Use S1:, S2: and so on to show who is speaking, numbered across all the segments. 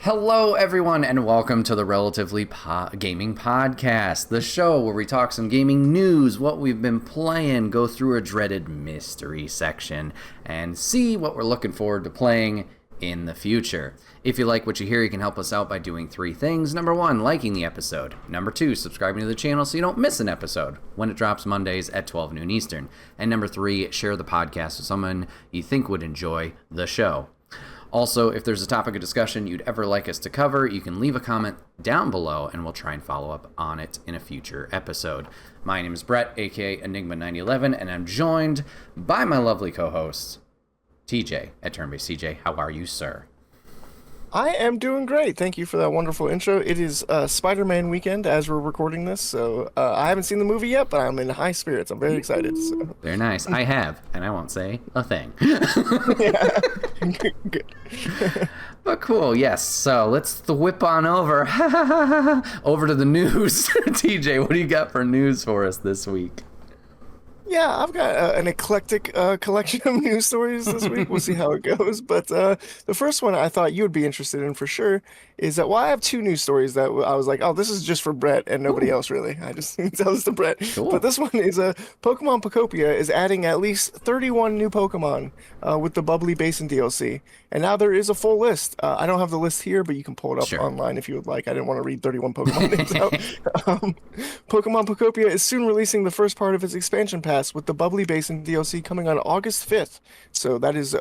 S1: Hello, everyone, and welcome to the Relatively Gaming Podcast, the show where we talk some gaming news, what we've been playing, go through a dreaded mystery section, and see what we're looking forward to playing in the future. If you like what you hear, you can help us out by doing three things. Number one, liking the episode. Number two, subscribing to the channel so you don't miss an episode when it drops Mondays at 12 noon Eastern. And number three, share the podcast with someone you think would enjoy the show. Also, if there's a topic of discussion you'd ever like us to cover, you can leave a comment down below and we'll try and follow up on it in a future episode. My name is Bret, aka Enigma911, and I'm joined by my lovely co-host, TJ at Turnbase. TJ, how are you, sir?
S2: I am doing great. Thank you for that wonderful intro. It is Spider-Man weekend as we're recording this, so I haven't seen the movie yet, but I'm in high spirits. I'm very excited. So.
S1: Very nice. I have, and I won't say a thing.
S2: Yeah. Good.
S1: But cool, yes. So let's whip on over to the news. TJ, what do you got for news for us this week?
S2: Yeah, I've got an eclectic collection of news stories this week. We'll see how it goes. But the first one I thought you would be interested in for sure is that, well, I have two news stories that I was like, oh, this is just for Bret and nobody else, really. I just tell this to Bret.
S1: Cool.
S2: But this one is Pokemon Pokopia is adding at least 31 new Pokemon with the Bubbly Basin DLC. And now there is a full list. I don't have the list here, but you can pull it up online if you would like. I didn't want to read 31 Pokemon names out. Pokemon Pokopia is soon releasing the first part of its expansion pass with the Bubbly Basin DLC coming on August 5th. So that is,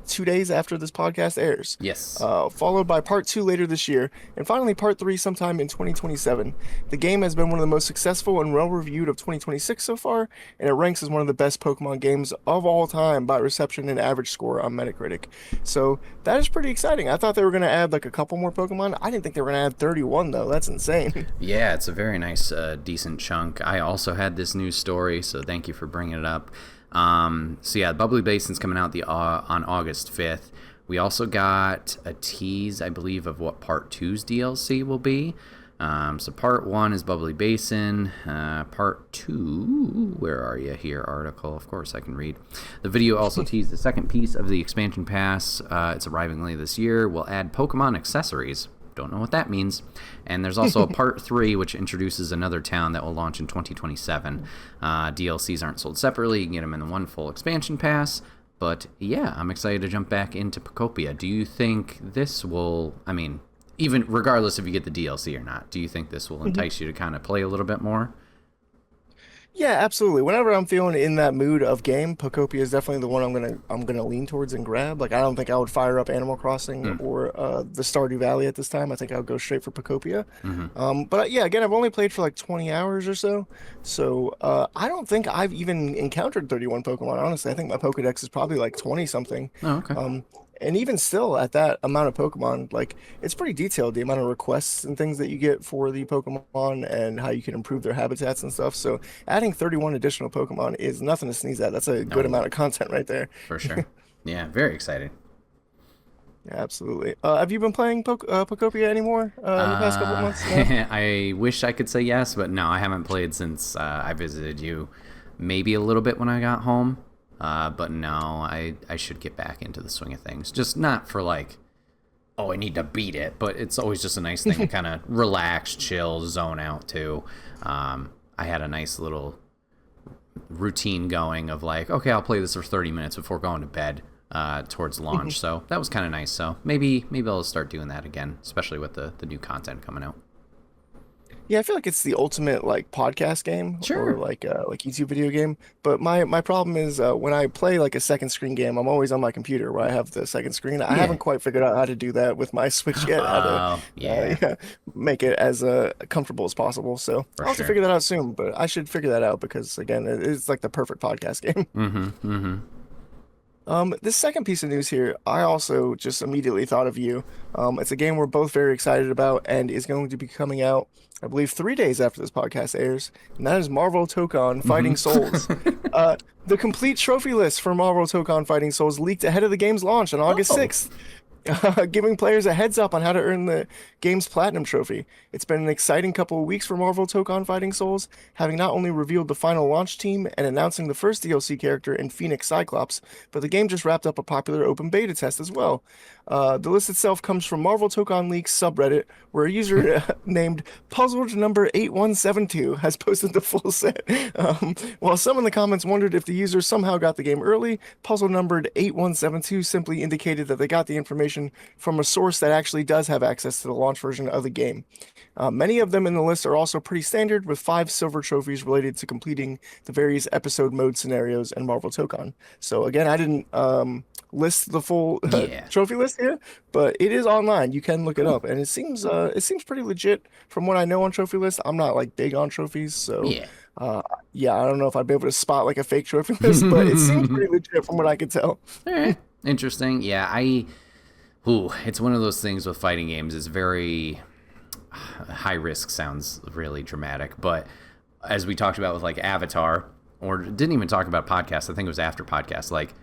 S2: 2 days after this podcast airs.
S1: Yes.
S2: Followed by Part 2 later this year, and finally Part 3 sometime in 2027. The game has been one of the most successful and well-reviewed of 2026 so far, and it ranks as one of the best Pokemon games of all time by reception and average score on Metacritic. So that is pretty exciting. I thought they were going to add like a couple more Pokemon. I didn't think they were going to add 31, though. That's insane.
S1: Yeah, it's a very nice, decent chunk. I also had this news story, so thank you for bringing it up. So yeah, Bubbly Basin's coming out on August 5th. We also got a tease, I believe, of what Part 2's DLC will be. So Part 1 is Bubbly Basin. Part 2, where are you here, article? Of course I can read. The video also teased the second piece of the expansion pass. It's arriving later this year. We'll add Pokemon accessories. Don't know what that means. And there's also a Part 3, which introduces another town that will launch in 2027. DLCs aren't sold separately. You can get them in the one full expansion pass. But yeah, I'm excited to jump back into Pokopia. Do you think this will, even regardless if you get the DLC or not, do you think this will entice you to kind of play a little bit more?
S2: Yeah, absolutely. Whenever I'm feeling in that mood of game, Pokopia is definitely the one I'm gonna lean towards and grab. Like, I don't think I would fire up Animal Crossing or the Stardew Valley at this time. I think I'll go straight for Pokopia. But yeah, again, I've only played for like 20 hours or so, so I don't think I've even encountered 31 Pokemon. Honestly, I think my Pokedex is probably like 20 something.
S1: Oh, okay.
S2: And even still, at that amount of Pokemon, like, it's pretty detailed, the amount of requests and things that you get for the Pokemon and how you can improve their habitats and stuff. So adding 31 additional Pokemon is nothing to sneeze at. That's a good amount of content right there.
S1: For sure. Yeah, very excited.
S2: Yeah, absolutely. Have you been playing Pokopia anymore in the past couple of months? No?
S1: I wish I could say yes, but no, I haven't played since I visited you. Maybe a little bit when I got home. But no, I should get back into the swing of things. Just not for like, oh, I need to beat it, but it's always just a nice thing to kind of relax, chill, zone out too. I had a nice little routine going of like, okay, I'll play this for 30 minutes before going to bed towards launch. So that was kind of nice. So maybe I'll start doing that again, especially with the new content coming out.
S2: Yeah, I feel like it's the ultimate like podcast game or like YouTube video game. But my problem is when I play like a second screen game, I'm always on my computer where I have the second screen. I haven't quite figured out how to do that with my Switch yet. How to make it as comfortable as possible. So I'll have to figure that out soon. But I should figure that out because again, it's like the perfect podcast game. This second piece of news here, I also just immediately thought of you. It's a game we're both very excited about and is going to be coming out, I believe, 3 days after this podcast airs, and that is Marvel Tokon Fighting Souls. The complete trophy list for Marvel Tokon Fighting Souls leaked ahead of the game's launch on August 6th. Giving players a heads up on how to earn the game's Platinum Trophy. It's been an exciting couple of weeks for Marvel Tokon Fighting Souls, having not only revealed the final launch team and announcing the first DLC character in Phoenix Cyclops, but the game just wrapped up a popular open beta test as well. The list itself comes from Marvel Tokon Leaks subreddit, where a user named Puzzled Number 8172 has posted the full set. While some in the comments wondered if the user somehow got the game early, Puzzle numbered 8172 simply indicated that they got the information from a source that actually does have access to the launch version of the game. Many of them in the list are also pretty standard, with 5 silver trophies related to completing the various episode mode scenarios in Marvel Tokon. So again, I didn't list the full trophy list here, but it is online. You can look it up, and it seems pretty legit from what I know on trophy list. I'm not like big on trophies, so yeah, I don't know if I'd be able to spot like a fake trophy list, but it seems pretty legit from what I could tell.
S1: All right. Interesting. Yeah, it's one of those things with fighting games. It's very high risk. Sounds really dramatic, but as we talked about with like Avatar, or didn't even talk about podcasts. I think it was after podcast. Like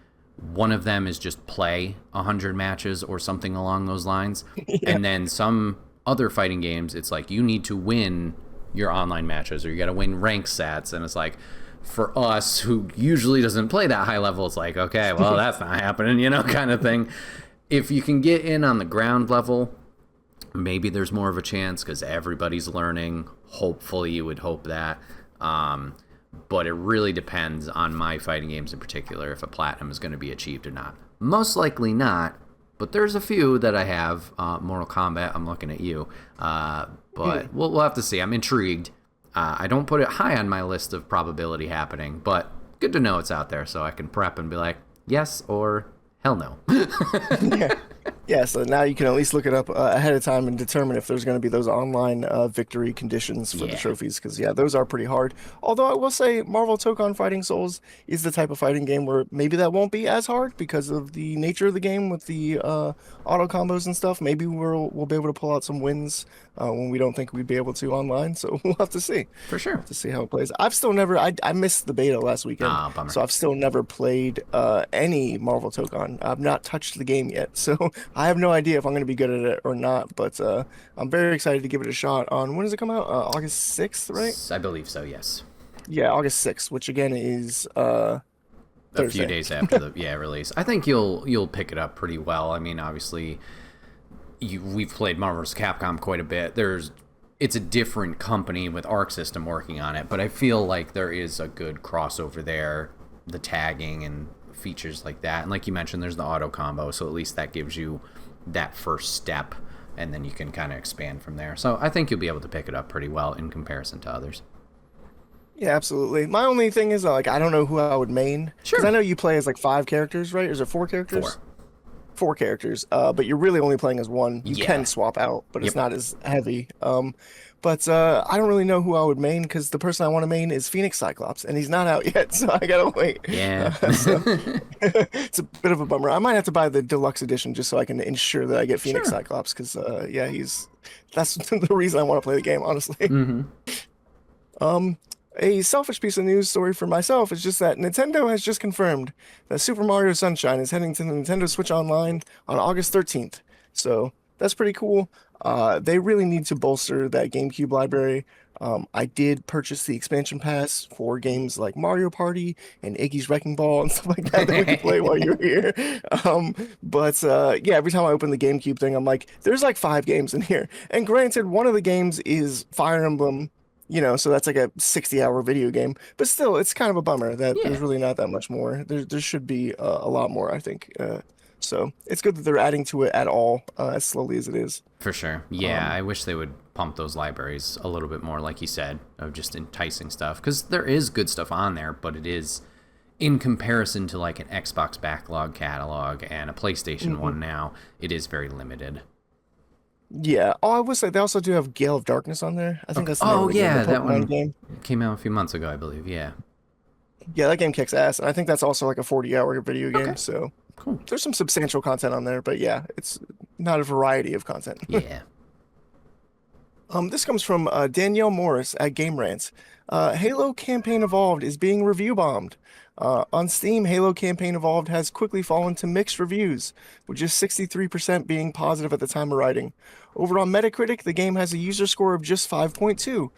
S1: one of them is just play 100 matches or something along those lines, and then some other fighting games, it's like you need to win your online matches, or you got to win rank stats, and it's like, for us who usually doesn't play that high level, it's like, okay, well, that's not happening, kind of thing. If you can get in on the ground level, maybe there's more of a chance because everybody's learning. Hopefully, you would hope that. But it really depends on my fighting games in particular if a platinum is going to be achieved or not. Most likely not, but there's a few that I have. Mortal Kombat, I'm looking at you. But we'll have to see. I'm intrigued. I don't put it high on my list of probability happening, but good to know it's out there so I can prep and be like, yes or hell no.
S2: Yeah, so now you can at least look it up ahead of time and determine if there's going to be those online victory conditions for the trophies, because those are pretty hard. Although I will say Marvel Tokon Fighting Souls is the type of fighting game where maybe that won't be as hard because of the nature of the game with the auto combos and stuff. Maybe we'll be able to pull out some wins when we don't think we'd be able to online, so we'll have to see.
S1: For sure.
S2: To see how it plays. I've still never, I missed the beta last weekend, so I've still never played any Marvel Tokon. I've not touched the game yet, so I have no idea if I'm going to be good at it or not, but I'm very excited to give it a shot on, when does it come out? August 6th, right?
S1: I believe so, yes.
S2: Yeah, August 6th, which again is
S1: Thursday. A few days after the release. I think you'll pick it up pretty well. I mean, obviously, we've played Marvel vs. Capcom quite a bit. It's a different company with Arc System working on it, but I feel like there is a good crossover there, the tagging and features like that. And like you mentioned, there's the auto combo, so at least that gives you that first step, and then you can kind of expand from there. So I think you'll be able to pick it up pretty well in comparison to others.
S2: Yeah, absolutely. My only thing is, like, I don't know who I would main.
S1: Sure.
S2: Because I know you play as, like, 5 characters, right? Or is it 4 characters? 4 characters. But you're really only playing as one. You can swap out, but it's not as heavy. But I don't really know who I would main, because the person I want to main is Phoenix Cyclops, and he's not out yet, so I gotta wait.
S1: Yeah.
S2: It's a bit of a bummer. I might have to buy the deluxe edition just so I can ensure that I get Phoenix Cyclops, because that's the reason I want to play the game, honestly. A selfish piece of news story for myself is just that Nintendo has just confirmed that Super Mario Sunshine is heading to the Nintendo Switch Online on August 13th. So that's pretty cool. They really need to bolster that GameCube library. I did purchase the expansion pass for games like Mario Party and Iggy's Wrecking Ball and stuff like that we can play while you're here. But every time I open the GameCube thing, I'm like, there's like 5 games in here. And granted, one of the games is Fire Emblem, so that's like a 60-hour video game. But still, it's kind of a bummer that there's really not that much more. There should be a lot more, I think. So it's good that they're adding to it at all, as slowly as it is.
S1: For sure. Yeah, I wish they would pump those libraries a little bit more, like you said, of just enticing stuff. Because there is good stuff on there, but it is, in comparison to like an Xbox backlog catalog and a PlayStation one now, it is very limited.
S2: Yeah. Oh, I would say they also do have Gale of Darkness on there. I think that's the name of the game,
S1: that one game. Came out a few months ago, I believe. Yeah.
S2: Yeah, that game kicks ass. And I think that's also like a 40-hour video game. So cool. There's some substantial content on there, but yeah, it's not a variety of content.
S1: Yeah.
S2: This comes from Danielle Morris at Game Rants. Halo Campaign Evolved is being review bombed. On Steam, Halo Campaign Evolved has quickly fallen to mixed reviews, with just 63% being positive at the time of writing. Over on Metacritic, the game has a user score of just 5.2,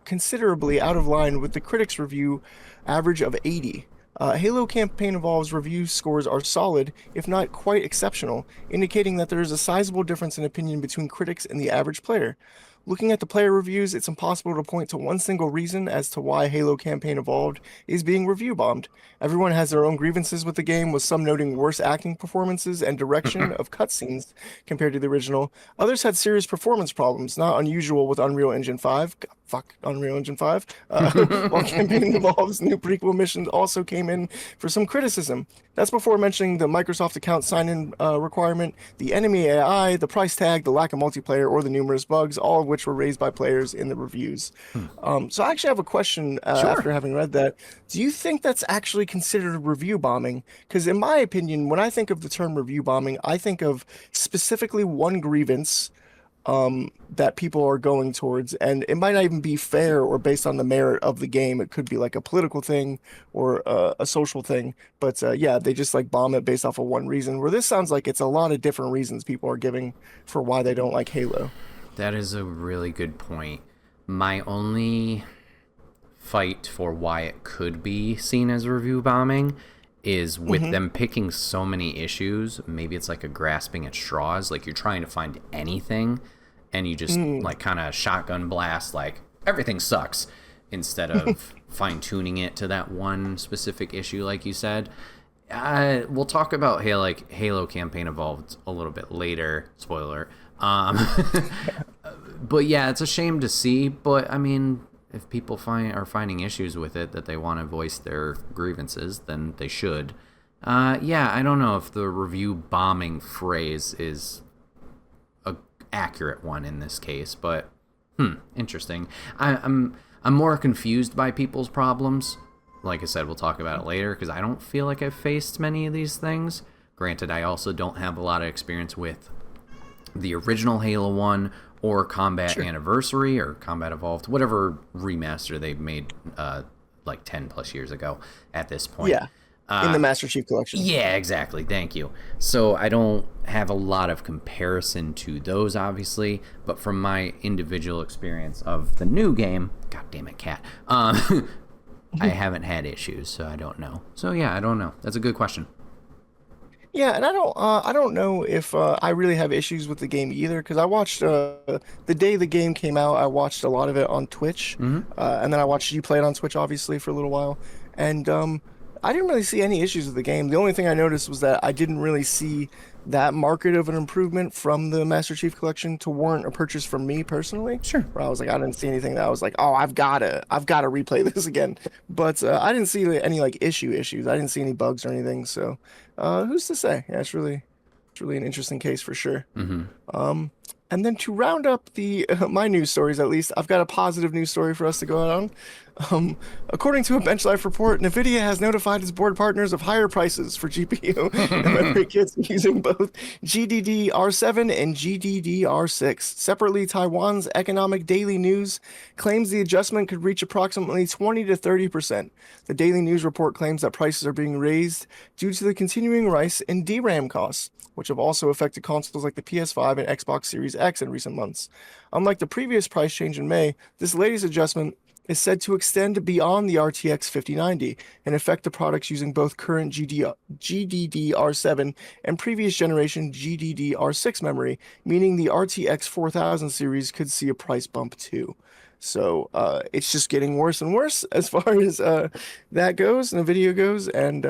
S2: considerably out of line with the critics' review average of 80. Halo Campaign Evolved's review scores are solid, if not quite exceptional, indicating that there is a sizable difference in opinion between critics and the average player. Looking at the player reviews, it's impossible to point to one single reason as to why Halo Campaign Evolved is being review bombed. Everyone has their own grievances with the game, with some noting worse acting performances and direction of cutscenes compared to the original. Others had serious performance problems, not unusual with Unreal Engine 5. Fuck Unreal Engine 5. While Campaign Evolved's new prequel missions also came in for some criticism. That's before mentioning the Microsoft account sign-in requirement, the enemy AI, the price tag, the lack of multiplayer, or the numerous bugs, all of which were raised by players in the reviews. So I actually have a question
S1: Sure.
S2: after having read that. Do you think that's actually considered review bombing? Because in my opinion, when I think of the term review bombing, I think of specifically one grievance that people are going towards, and it might not even be fair or based on the merit of the game. It could be like a political thing or a social thing. But yeah, they just like bomb it based off of one reason. Where this sounds like it's a lot of different reasons people are giving for why they don't like Halo.
S1: That is a really good point. My only fight for why it could be seen as review bombing is with them picking so many issues. Maybe it's like a grasping at straws, like you're trying to find anything and you just like kind of shotgun blast like everything sucks instead of fine tuning it to that one specific issue like you said. We'll talk about Halo Campaign Evolved a little bit later, spoiler. But yeah, it's a shame to see, but I mean, if people are finding issues with it that they want to voice their grievances, then they should. Yeah, I don't know if the review bombing phrase is a accurate one in this case, but interesting. I'm more confused by people's problems. Like I said, we'll talk about it later because I don't feel like I've faced many of these things. Granted, I also don't have a lot of experience with the original Halo 1 or Combat Anniversary or Combat Evolved, whatever remaster they made like 10 plus years ago at this point.
S2: Yeah, in the Master Chief Collection.
S1: Yeah, exactly. Thank you. So I don't have a lot of comparison to those, obviously, but from my individual experience of the new game, god damn it, cat, I haven't had issues, so I don't know. So yeah, I don't know. That's a good question.
S2: Yeah, and I don't know if I really have issues with the game either because I watched the day the game came out. I watched a lot of it on Twitch, and then I watched you play it on Twitch, obviously, for a little while. And I didn't really see any issues with the game. The only thing I noticed was that I didn't really see that market of an improvement from the Master Chief Collection to warrant a purchase from me personally.
S1: Sure.
S2: Where I was like, I didn't see anything that I was like, oh, I've gotta replay this again. But I didn't see any like issues. I didn't see any bugs or anything. So who's to say? Yeah, it's really an interesting case for sure. And then to round up the my news stories, at least, I've got a positive news story for us to go out on. According to a BenchLife report, NVIDIA has notified its board partners of higher prices for GPU and memory kits using both GDDR7 and GDDR6. Separately, Taiwan's Economic Daily News claims the adjustment could reach approximately 20 to 30%. The Daily News report claims that prices are being raised due to the continuing rise in DRAM costs, which have also affected consoles like the PS5 and Xbox Series X in recent months. Unlike the previous price change in May, this latest adjustment is said to extend beyond the RTX 5090 and affect the products using both current GDDR7 and previous generation GDDR6 memory, meaning the RTX 4000 series could see a price bump too. So it's just getting worse and worse as far as that goes and the video goes, and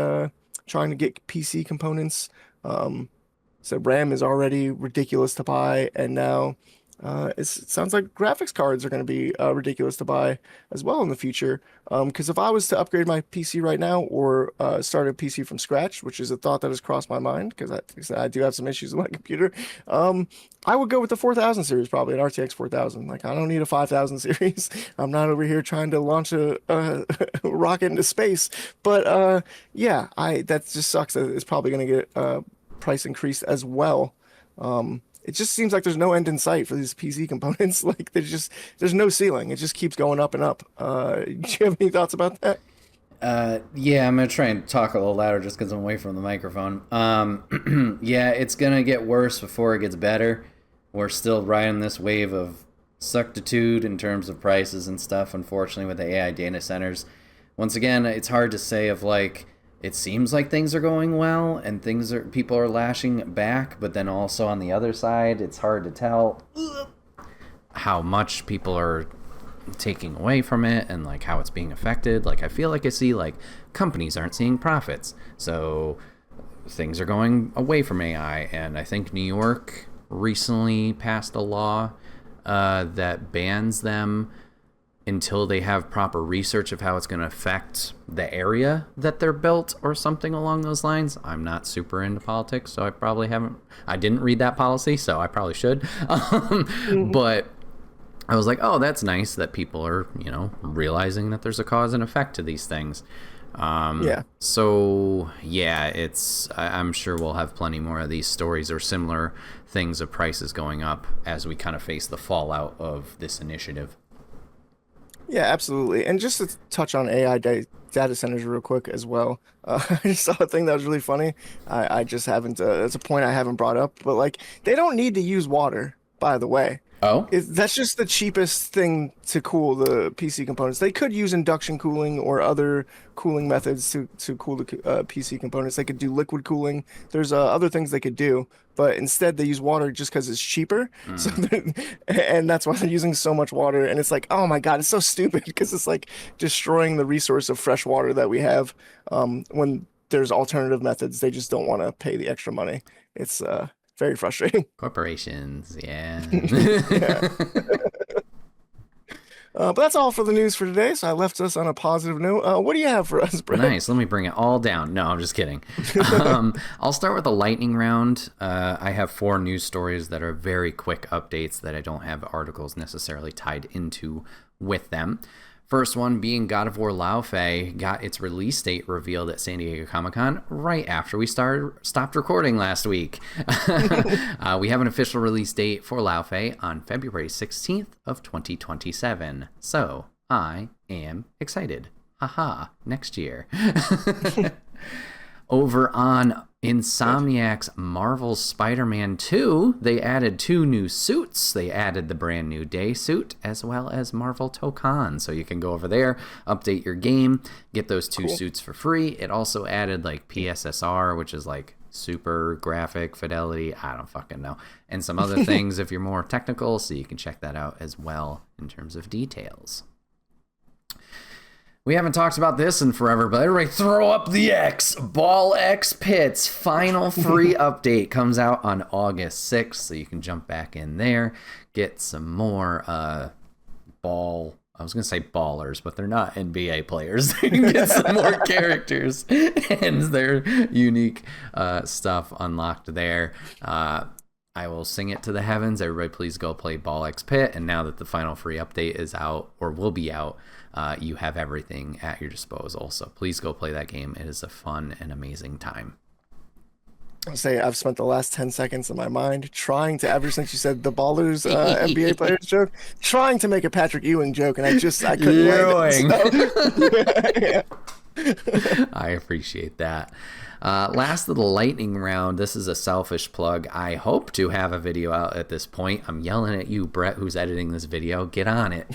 S2: trying to get PC components. So RAM is already ridiculous to buy, and now it sounds like graphics cards are going to be ridiculous to buy as well in the future. Because if I was to upgrade my PC right now or start a PC from scratch, which is a thought that has crossed my mind because I do have some issues with my computer, I would go with the 4000 series, probably an RTX 4000. Like, I don't need a 5000 series. I'm not over here trying to launch a rocket into space. But yeah, that just sucks that it's probably going to get price increased as well. It just seems like there's no end in sight for these PC components. Like there's no ceiling. It just keeps going up and up. Do you have any thoughts about that?
S1: Yeah, I'm gonna try and talk a little louder just because I'm away from the microphone. Yeah, it's gonna get worse before it gets better. We're still riding this wave of suctitude in terms of prices and stuff, unfortunately, with the AI data centers. once again, it's hard to say of like, it seems like things are going well and people are lashing back, but then also on the other side, it's hard to tell how much people are taking away from it and like how it's being affected. Like I feel like I see like companies aren't seeing profits, so things are going away from AI. And I think New York recently passed a law that bans them until they have proper research of how it's going to affect the area that they're built or something along those lines. I'm not super into politics, so I didn't read that policy, so I probably should. But I was like, oh, that's nice that people are, realizing that there's a cause and effect to these things. So yeah, I'm sure we'll have plenty more of these stories or similar things of prices going up as we kind of face the fallout of this initiative.
S2: Yeah, absolutely. And just to touch on AI data centers real quick as well, I just saw a thing that was really funny. I just haven't, it's a point I haven't brought up, but like they don't need to use water, by the way.
S1: Oh?
S2: That's just the cheapest thing to cool the PC components. They could use induction cooling or other cooling methods to cool the PC components. They could do liquid cooling. There's other things they could do, but instead they use water just because it's cheaper. So and that's why they're using so much water. And it's like, oh my God, it's so stupid because it's like destroying the resource of fresh water that we have when there's alternative methods. They just don't want to pay the extra money. It's very frustrating.
S1: Corporations, yeah.
S2: Yeah. But that's all for the news for today. So I left us on a positive note. What do you have for us, Brett?
S1: Nice. Let me bring it all down. No, I'm just kidding. I'll start with a lightning round. I have 4 news stories that are very quick updates that I don't have articles necessarily tied into with them. First one being God of War Laufey got its release date revealed at San Diego Comic-Con right after we stopped recording last week. We have an official release date for Laufey on February 16th of 2027. So I am excited. Haha, next year. Over on Insomniac's Marvel's Spider-Man 2, they added 2 new suits. They added the brand new day suit as well as Marvel Tokon. So you can go over there, update your game, get those 2 suits for free. It also added like PSSR, which is like super graphic fidelity. I don't fucking know. And some other things if you're more technical. So you can check that out as well in terms of details. We haven't talked about this in forever, but everybody throw up the X. Ball X Pits final free update comes out on August 6th, so you can jump back in there, get some more I was going to say ballers, but they're not NBA players. They can get some more characters and their unique stuff unlocked there. I will sing it to the heavens. Everybody please go play Ball X Pit. And now that the final free update is out, or will be out, you have everything at your disposal. So please go play that game. It is a fun and amazing time.
S2: I'll say I've spent the last 10 seconds of my mind trying to, ever since you said the Ballers NBA players joke, trying to make a Patrick Ewing joke, and I couldn't land it. So.
S1: I appreciate that. Last of the lightning round, this is a selfish plug. I hope to have a video out at this point. I'm yelling at you, Brett, who's editing this video. Get on it.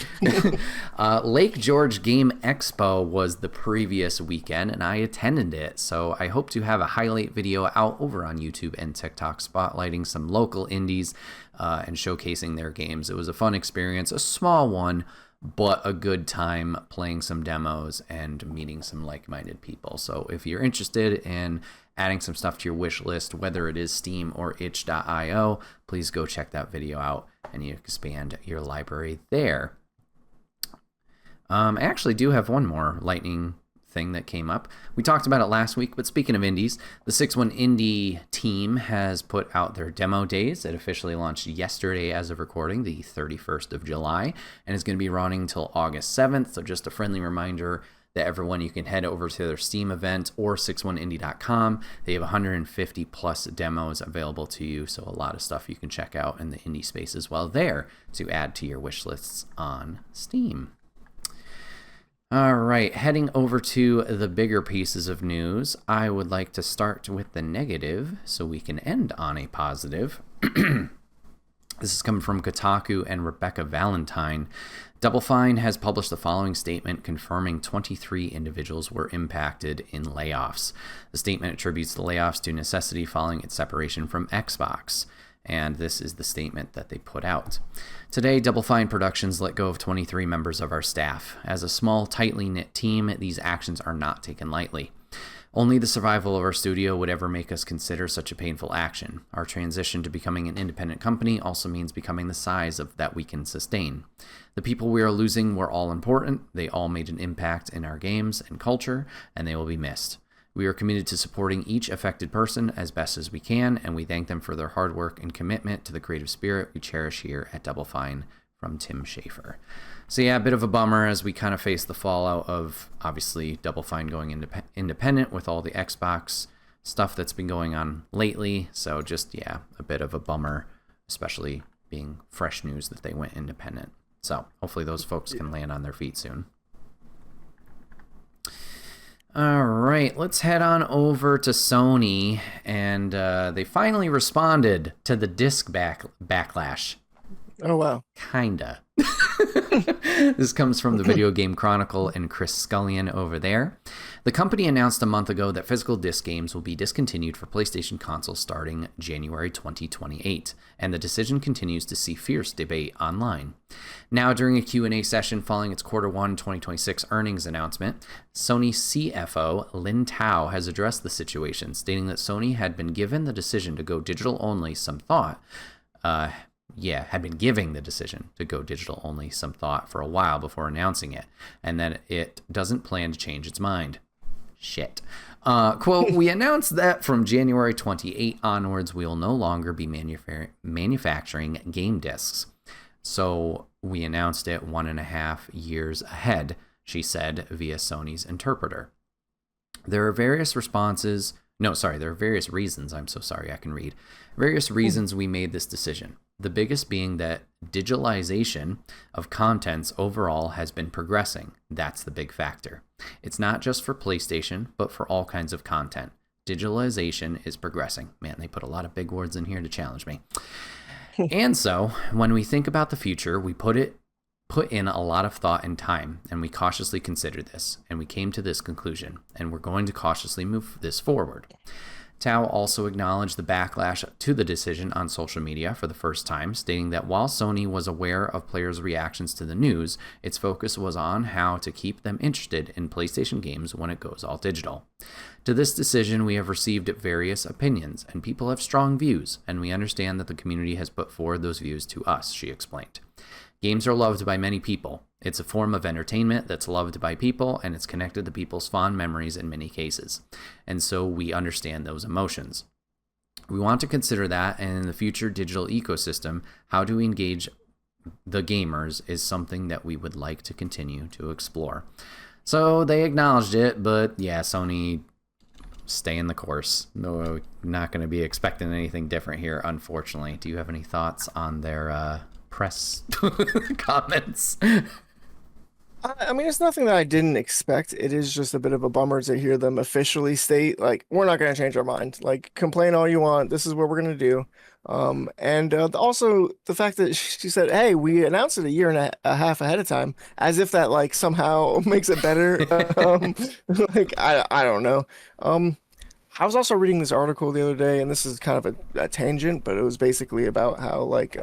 S1: Lake George Game Expo was the previous weekend, and I attended it. So I hope to have a highlight video out over on YouTube and TikTok spotlighting some local indies and showcasing their games. It was a fun experience, a small one, but a good time playing some demos and meeting some like-minded people. So if you're interested in adding some stuff to your wish list, whether it is Steam or itch.io, please go check that video out and you expand your library there. I actually do have one more lightning thing that came up. We talked about it last week, but speaking of indies, the 6-1 Indie team has put out their demo days. It officially launched yesterday as of recording, the 31st of July, and is going to be running until August 7th. So just a friendly reminder that everyone, you can head over to their Steam event or 61indie.com. They have 150 plus demos available to you, so a lot of stuff you can check out in the indie space as well there to add to your wish lists on Steam. All right, heading over to the bigger pieces of news, I would like to start with the negative so we can end on a positive. This is coming from Kotaku and Rebecca Valentine. Double Fine has published the following statement confirming 23 individuals were impacted in layoffs. The statement attributes the layoffs to necessity following its separation from Xbox. And this is the statement that they put out. Today, Double Fine Productions let go of 23 members of our staff. As a small, tightly knit team, these actions are not taken lightly. Only the survival of our studio would ever make us consider such a painful action. Our transition to becoming an independent company also means becoming the size of that we can sustain. The people we are losing were all important. They all made an impact in our games and culture, and they will be missed. We are committed to supporting each affected person as best as we can, and we thank them for their hard work and commitment to the creative spirit we cherish here at Double Fine, from Tim Schafer. So yeah, a bit of a bummer as we kind of face the fallout of, obviously, Double Fine going independent with all the Xbox stuff that's been going on lately. So just, yeah, a bit of a bummer, especially being fresh news that they went independent. So hopefully those folks can land on their feet soon. All right, let's head on over to Sony, and they finally responded to the disc backlash.
S2: Oh, wow.
S1: Kinda. This comes from the Video Game Chronicle and Chris Scullion over there. The company announced a month ago that physical disc games will be discontinued for PlayStation consoles starting January 2028, and the decision continues to see fierce debate online. Now, during a Q&A session following its Q1 2026 earnings announcement, Sony CFO Lin Tao has addressed the situation, stating that Sony had been given the decision to go digital only some thought. Had been giving the decision to go digital only some thought for a while before announcing it, and that it doesn't plan to change its mind. Shit. Quote, we announced that from January 28 onwards, we will no longer be manufacturing game discs. So we announced it 1.5 years ahead, she said via Sony's interpreter. There are various reasons. Various reasons we made this decision. The biggest being that digitalization of contents overall has been progressing. That's the big factor. It's not just for PlayStation, but for all kinds of content. Digitalization is progressing. Man, they put a lot of big words in here to challenge me. And so, when we think about the future, we put in a lot of thought and time, and we cautiously considered this, and we came to this conclusion, and we're going to cautiously move this forward. Tao also acknowledged the backlash to the decision on social media for the first time, stating that while Sony was aware of players' reactions to the news, its focus was on how to keep them interested in PlayStation games when it goes all digital. To this decision, we have received various opinions, and people have strong views, and we understand that the community has put forward those views to us, she explained. Games are loved by many people. It's a form of entertainment that's loved by people, and it's connected to people's fond memories in many cases. And so we understand those emotions. We want to consider that, and in the future digital ecosystem, how to engage the gamers is something that we would like to continue to explore. So they acknowledged it, but yeah, Sony, stay in the course. No, not going to be expecting anything different here, unfortunately. Do you have any thoughts on their press comments?
S2: I mean, it's nothing that I didn't expect. It is just a bit of a bummer to hear them officially state, like, we're not going to change our mind. Like, complain all you want. This is what we're going to do. And also the fact that she said, hey, we announced it a year and a half ahead of time, as if that, like, somehow makes it better. Like, I don't know. I was also reading this article the other day, and this is kind of a tangent, but it was basically about how, like,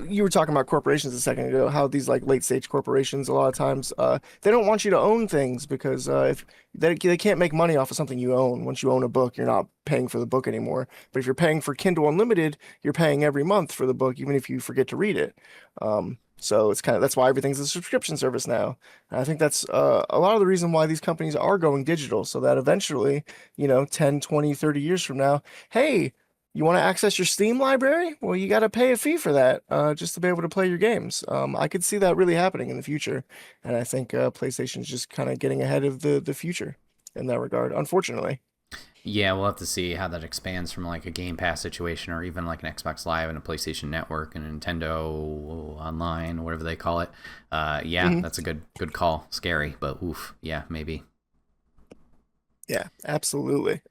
S2: you were talking about corporations a second ago, how these like late stage corporations a lot of times they don't want you to own things because if they can't make money off of something you own. Once you own a book, you're not paying for the book anymore. But if you're paying for Kindle Unlimited, you're paying every month for the book, even if you forget to read it. So it's kind of, that's why everything's a subscription service now. And I think that's a lot of the reason why these companies are going digital, so that eventually, 10, 20, 30 years from now, hey, you want to access your Steam library? Well, you got to pay a fee for that just to be able to play your games. I could see that really happening in the future. And I think PlayStation's just kind of getting ahead of the future in that regard, unfortunately.
S1: Yeah, we'll have to see how that expands from like a Game Pass situation or even like an Xbox Live and a PlayStation Network and a Nintendo Online, whatever they call it. That's a good call. Scary, but oof, yeah, maybe.
S2: Yeah, absolutely.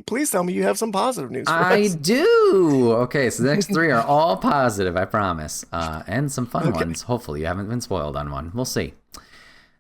S2: Please tell me you have some positive news for
S1: I
S2: us.
S1: do. Okay, so the next three are all positive, I promise, and some fun
S2: Okay.
S1: ones. Hopefully, you haven't been spoiled on one. We'll see.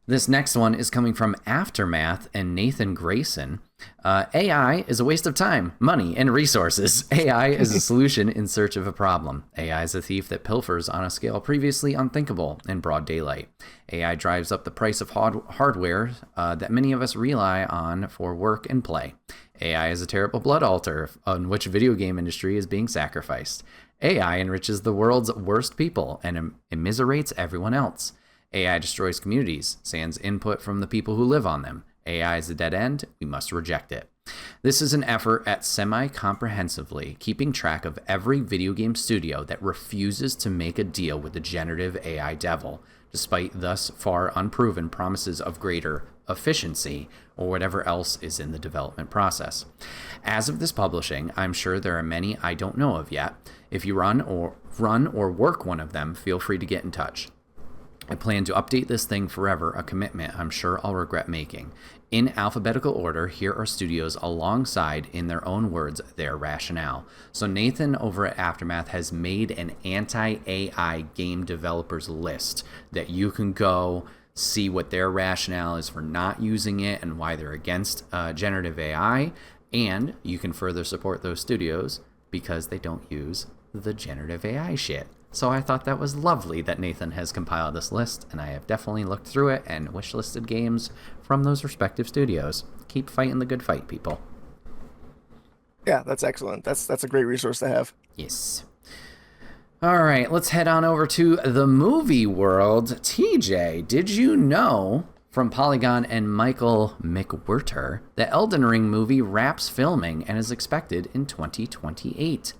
S1: This next one is coming from Aftermath and Nathan Grayson. AI is a waste of time, money, and resources. AI is a solution in search of a problem. AI is a thief that pilfers on a scale previously unthinkable in broad daylight. AI drives up the price of hardware that many of us rely on for work and play. AI is a terrible blood altar on which video game industry is being sacrificed. AI enriches the world's worst people and immiserates everyone else. AI destroys communities, sans input from the people who live on them. AI is a dead end. We must reject it. This is an effort at semi-comprehensively keeping track of every video game studio that refuses to make a deal with the generative AI devil, despite thus far unproven promises of greater efficiency or whatever else is in the development process. As of this publishing, I'm sure there are many I don't know of yet. If you run or work one of them, feel free to get in touch. I plan to update this thing forever, a commitment I'm sure I'll regret making. In alphabetical order, here are studios alongside, in their own words, their rationale. So Nathan over at Aftermath has made an anti-AI game developers list that you can go see what their rationale is for not using it and why they're against generative AI. And you can further support those studios because they don't use the generative AI shit. So I thought that was lovely that Nathan has compiled this list, and I have definitely looked through it and wishlisted games from those respective studios. Keep fighting the good fight, people.
S2: Yeah, that's excellent. That's a great resource to have.
S1: Yes. All right, let's head on over to the movie world. TJ, did you know from Polygon and Michael McWhirter that Elden Ring movie wraps filming and is expected in 2028?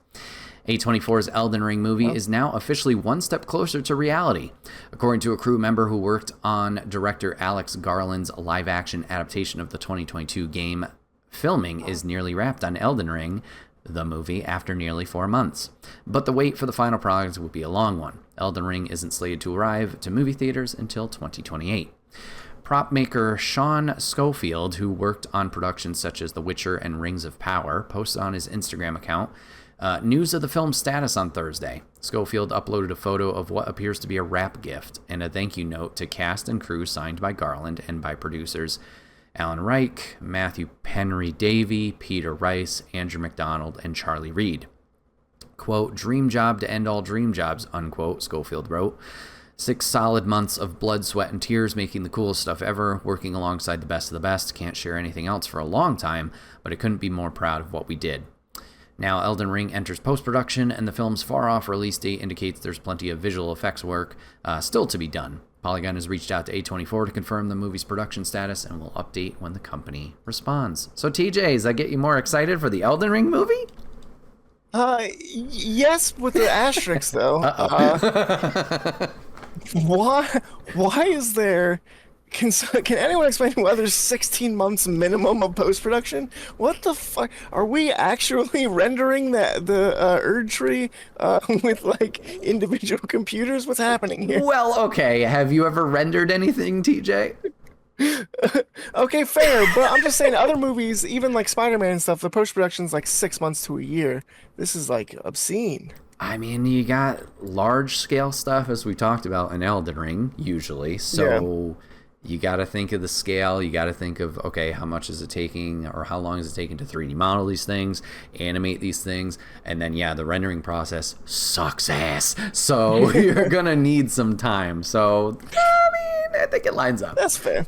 S1: A24's Elden Ring movie is now officially one step closer to reality. According to a crew member who worked on director Alex Garland's live-action adaptation of the 2022 game, filming is nearly wrapped on Elden Ring, the movie, after nearly 4 months. But the wait for the final product would be a long one. Elden Ring isn't slated to arrive to movie theaters until 2028. Prop maker Sean Schofield, who worked on productions such as The Witcher and Rings of Power, posted on his Instagram account news of the film's status on Thursday. Schofield uploaded a photo of what appears to be a wrap gift and a thank you note to cast and crew signed by Garland and by producers Alan Reich, Matthew Henry Davey, Peter Rice, Andrew McDonald, and Charlie Reed. Quote, "Dream job to end all dream jobs," unquote, Schofield wrote. 6 solid months of blood, sweat, and tears making the coolest stuff ever, working alongside the best of the best. Can't share anything else for a long time, but I couldn't be more proud of what we did. Now, Elden Ring enters post-production, and the film's far-off release date indicates there's plenty of visual effects work still to be done. Polygon has reached out to A24 to confirm the movie's production status and will update when the company responds. So, TJ, does that get you more excited for the Elden Ring movie?
S2: Yes, with the asterisks though. Why? Why is there? Can anyone explain why there's 16 months minimum of post-production? What the fuck? Are we actually rendering the Erd tree with like individual computers? What's happening here?
S1: Well, okay. Have you ever rendered anything, TJ?
S2: Okay, fair, but I'm just saying other movies, even like Spider-Man and stuff, the post-production's like 6 months to a year. This is like obscene.
S1: I mean, you got large-scale stuff, as we talked about in Elden Ring, usually. So you got to think of the scale. You got to think of, okay, how much is it taking or how long is it taking to 3D model these things, animate these things, and then, yeah, the rendering process sucks ass. So you're going to need some time. So, I mean, I think it lines up.
S2: That's fair.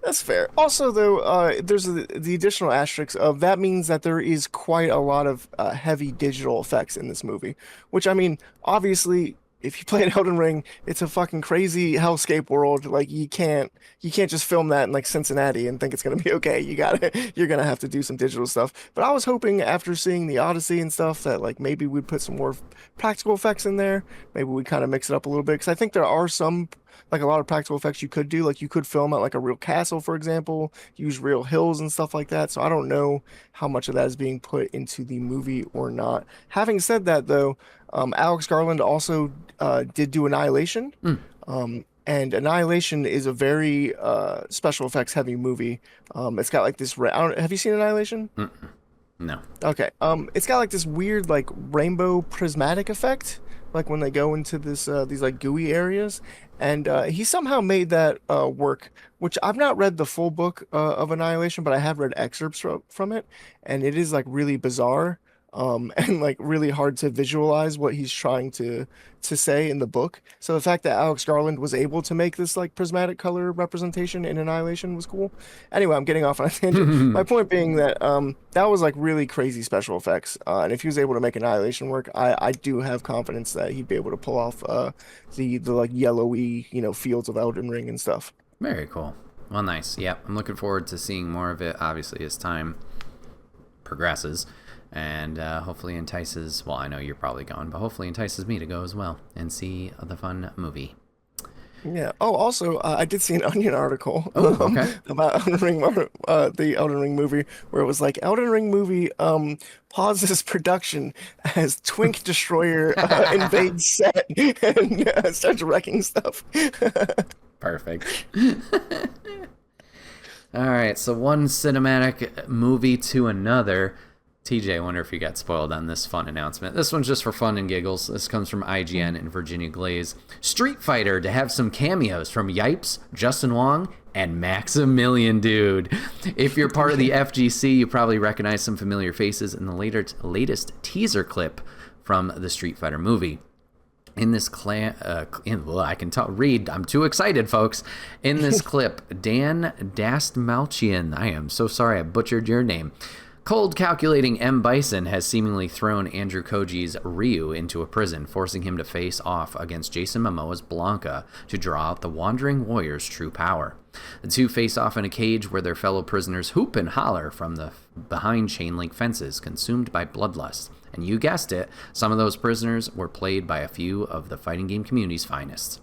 S2: That's fair. Also, though, there's the additional asterisk of that means that there is quite a lot of heavy digital effects in this movie, which I mean, obviously, if you play an Elden Ring, it's a fucking crazy hellscape world. Like you can't just film that in like Cincinnati and think it's gonna be okay. You're gonna have to do some digital stuff. But I was hoping after seeing the Odyssey and stuff that like maybe we'd put some more practical effects in there. Maybe we kind of mix it up a little bit because I think there are some like a lot of practical effects you could do. Like you could film at like a real castle, for example, use real hills and stuff like that. So I don't know how much of that is being put into the movie or not. Having said that, though, Alex Garland also did do Annihilation. And Annihilation is a very special effects heavy movie. It's got like this. Have you seen Annihilation?
S1: Mm-mm. No.
S2: Okay. It's got like this weird like rainbow prismatic effect, like when they go into this these like gooey areas, and he somehow made that work. Which I've not read the full book of Annihilation, but I have read excerpts from it, and it is like really bizarre, and like really hard to visualize what he's trying to say in the book. So the fact that Alex Garland was able to make this like prismatic color representation in Annihilation was cool. Anyway, I'm getting off on a tangent. My point being that that was like really crazy special effects, and if he was able to make Annihilation work, I do have confidence that he'd be able to pull off the like yellowy fields of Elden Ring and stuff.
S1: Very cool. Well, nice. Yep, I'm looking forward to seeing more of it. Obviously, as time progresses, and hopefully entices. Well, I know you're probably going, but hopefully entices me to go as well and see the fun movie.
S2: Yeah. Oh, also, I did see an Onion article about Elden Ring, the Elden Ring movie, where it was like Elden Ring movie pauses production as Twink Destroyer invades set and starts wrecking stuff.
S1: Perfect. All right, so one cinematic movie to another. TJ, I wonder if you got spoiled on this fun announcement. This one's just for fun and giggles. This comes from IGN and Virginia Glaze. Street Fighter to have some cameos from Yipes, Justin Wong, and Maximilian Dude. If you're part of the FGC, you probably recognize some familiar faces in the latest teaser clip from the Street Fighter movie. In this I can read. I'm too excited, folks. In this clip, Dan Dastmalchian, I am so sorry I butchered your name. Cold calculating M. Bison has seemingly thrown Andrew Koji's Ryu into a prison, forcing him to face off against Jason Momoa's Blanca to draw out the Wandering Warrior's true power. The two face off in a cage where their fellow prisoners hoop and holler from the behind chain link fences, consumed by bloodlust. And you guessed it, some of those prisoners were played by a few of the fighting game community's finest.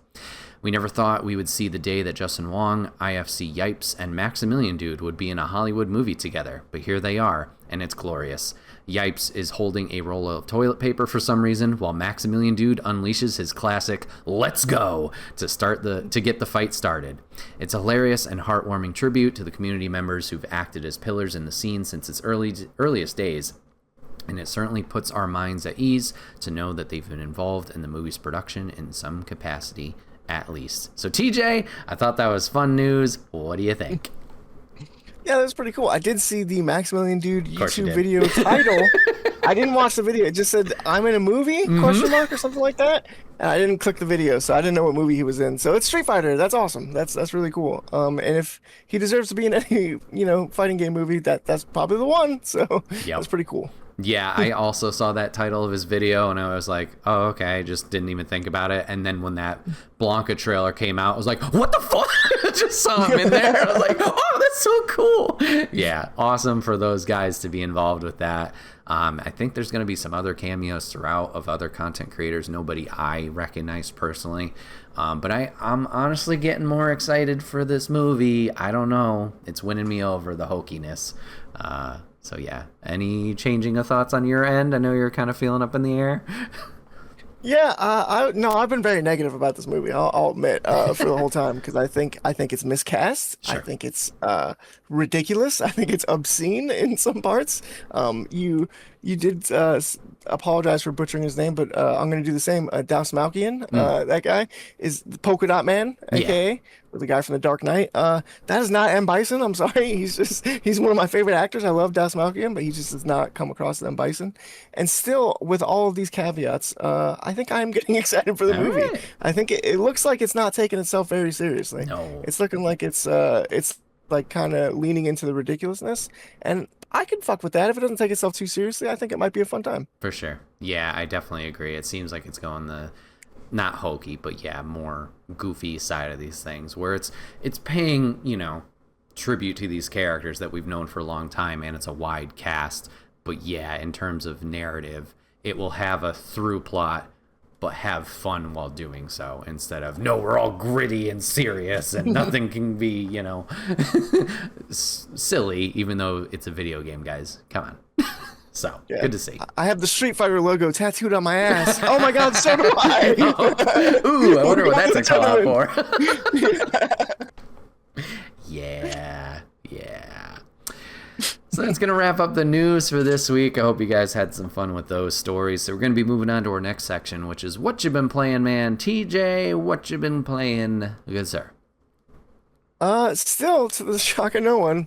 S1: We never thought we would see the day that Justin Wong, IFC Yipes, and Maximilian Dude would be in a Hollywood movie together, but here they are, and it's glorious. Yipes is holding a roll of toilet paper for some reason, while Maximilian Dude unleashes his classic "Let's go" to get the fight started. It's a hilarious and heartwarming tribute to the community members who've acted as pillars in the scene since its earliest days. And it certainly puts our minds at ease to know that they've been involved in the movie's production in some capacity, at least. So TJ, I thought that was fun news. What do you think?
S2: Yeah, that was pretty cool. I did see the Maximilian Dude YouTube video title. I didn't watch the video. It just said, "I'm in a movie?" Question mark or something like that. And I didn't click the video, so I didn't know what movie he was in. So it's Street Fighter. That's awesome. That's really cool. And if he deserves to be in any fighting game movie, that's probably the one. So that's pretty cool.
S1: Yeah, I also saw that title of his video, and I was like, oh, okay, I just didn't even think about it. And then when that Blanca trailer came out, I was like, what the fuck? I just saw him in there. I was like, oh, that's so cool. Yeah, awesome for those guys to be involved with that. I think there's going to be some other cameos throughout of other content creators, nobody I recognize personally. But I'm honestly getting more excited for this movie. I don't know. It's winning me over, the hokiness. So yeah, any changing of thoughts on your end? I know you're kind of feeling up in the air.
S2: Yeah, I've been very negative about this movie. I'll admit for the whole time because I think it's miscast. Sure. I think it's ridiculous. I think it's obscene in some parts. You did apologize for butchering his name, but I'm going to do the same. Daus Malkian, that guy is the Polka Dot Man, aka the guy from The Dark Knight. That is not M. Bison. I'm sorry. He's one of my favorite actors. I love Daus Malkian, but he just does not come across as M. Bison. And still, with all of these caveats, I think I'm getting excited for the movie. Right. I think it looks like it's not taking itself very seriously.
S1: No,
S2: it's looking like it's like kind of leaning into the ridiculousness, and I can fuck with that. If it doesn't take itself too seriously, I think it might be a fun time.
S1: For sure. Yeah, I definitely agree. It seems like it's going the not hokey, but yeah, more goofy side of these things where it's paying, tribute to these characters that we've known for a long time, and it's a wide cast. But yeah, in terms of narrative, it will have a through plot but have fun while doing so, instead of, no, we're all gritty and serious and nothing can be, silly, even though it's a video game, guys. Come on. So,
S2: Yeah.
S1: good to see.
S2: I have the Street Fighter logo tattooed on my ass. Oh my God, so do I.
S1: Ooh, I wonder what that's a call out for. Yeah. So that's going to wrap up the news for this week. I hope you guys had some fun with those stories. So we're going to be moving on to our next section, which is what you been playing, man. TJ, what you been playing? Good, sir.
S2: Still, to the shock of no one,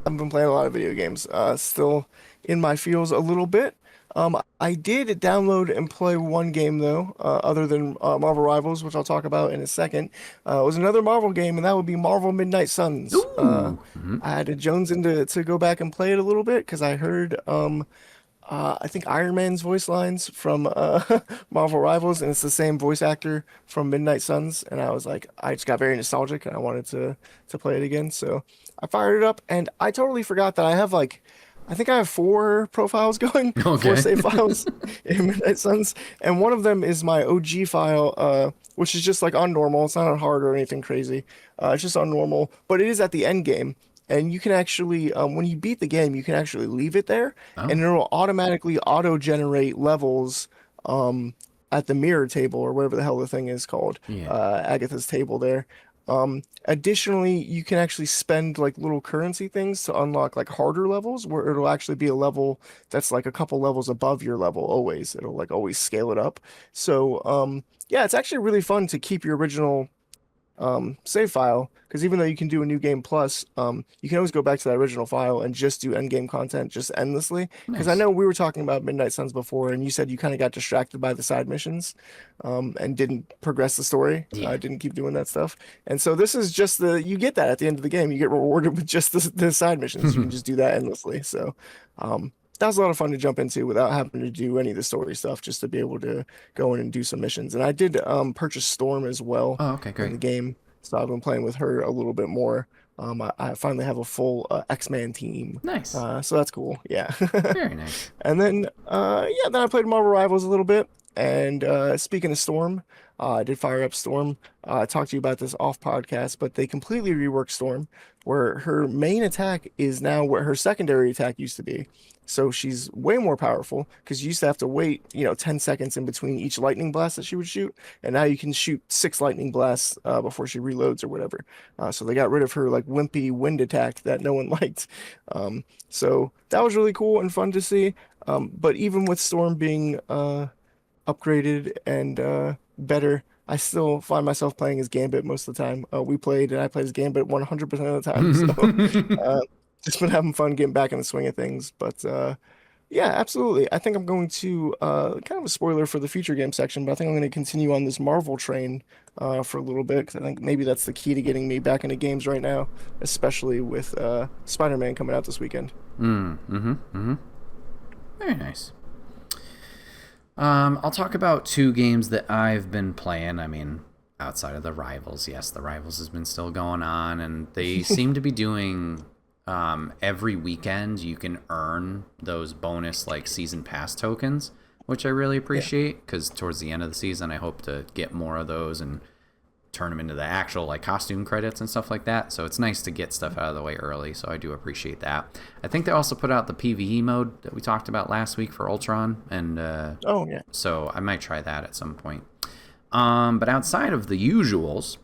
S2: I've been playing a lot of video games. Still in my feels a little bit. I did download and play one game though, other than Marvel Rivals, which I'll talk about in a second. It was another Marvel game, and that would be Marvel Midnight Suns. I had to Jones in to go back and play it a little bit because I heard I think Iron Man's voice lines from Marvel Rivals, and it's the same voice actor from Midnight Suns. And I was like, I just got very nostalgic, and I wanted to play it again. So I fired it up, and I totally forgot that I have like, I think I have 4 profiles going,
S1: Okay.
S2: 4 save files in Midnight Suns, and one of them is my OG file, which is just like on normal. It's not on hard or anything crazy. It's just on normal, but it is at the end game. And you can actually, when you beat the game, you can actually leave it there, and
S1: Oh,
S2: it'll automatically auto-generate levels at the mirror table or whatever the hell the thing is called,
S1: yeah.
S2: Agatha's table there. Additionally, you can actually spend like little currency things to unlock like harder levels where it'll actually be a level that's like a couple levels above your level always. It'll like always scale it up. So, yeah, it's actually really fun to keep your original save file, because even though you can do a new game plus, you can always go back to that original file and just do end game content just endlessly. Because I
S1: Nice.
S2: know we were talking about Midnight Suns before, and you said you kind of got distracted by the side missions, and didn't progress the story.
S1: Yeah.
S2: Didn't keep doing that stuff. And so this is just you get that at the end of the game. You get rewarded with just the side missions. You can just do that endlessly. So, that was a lot of fun to jump into without having to do any of the story stuff, just to be able to go in and do some missions. And I did purchase Storm as well
S1: Oh, okay,
S2: in
S1: great.
S2: the game, so I've been playing with her a little bit more. I finally have a full X-Man team,
S1: Nice.
S2: so that's cool. Yeah.
S1: Very nice.
S2: And then yeah, then I played Marvel Rivals a little bit. And speaking of Storm, I did fire up Storm. I talked to you about this off podcast, but they completely reworked Storm, where her main attack is now what her secondary attack used to be. So she's way more powerful because you used to have to wait, 10 seconds in between each lightning blast that she would shoot, and now you can shoot 6 lightning blasts before she reloads or whatever. So they got rid of her like wimpy wind attack that no one liked. So that was really cool and fun to see. But even with Storm being upgraded and better, I still find myself playing as Gambit most of the time. We played and I played as Gambit 100% of the time. So just been having fun getting back in the swing of things. But yeah, absolutely. I think I'm going to kind of a spoiler for the future game section, but I think I'm going to continue on this Marvel train for a little bit, because I think maybe that's the key to getting me back into games right now, especially with Spider-Man coming out this weekend.
S1: Very nice. I'll talk about 2 games that I've been playing. I mean, outside of the Rivals. Yes, the Rivals has been still going on, and they seem to be doing every weekend you can earn those bonus like season pass tokens, which I really appreciate, because towards the end of the season I hope to get more of those and turn them into the actual like costume credits and stuff like that. So it's nice to get stuff out of the way early, so I do appreciate that. I think they also put out the PvE mode that we talked about last week for Ultron, and
S2: Oh yeah.
S1: so I might try that at some point. But outside of the usuals,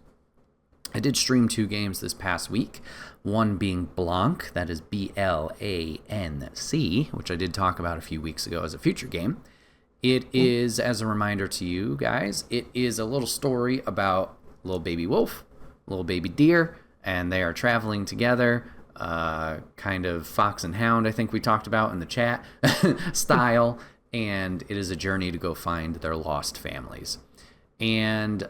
S1: I did stream 2 games this past week. One being Blanc, that is Blanc, which I did talk about a few weeks ago as a future game. It is, as a reminder to you guys, it is a little story about little baby wolf, little baby deer, and they are traveling together, kind of fox and hound, I think we talked about in the chat, style, and it is a journey to go find their lost families. And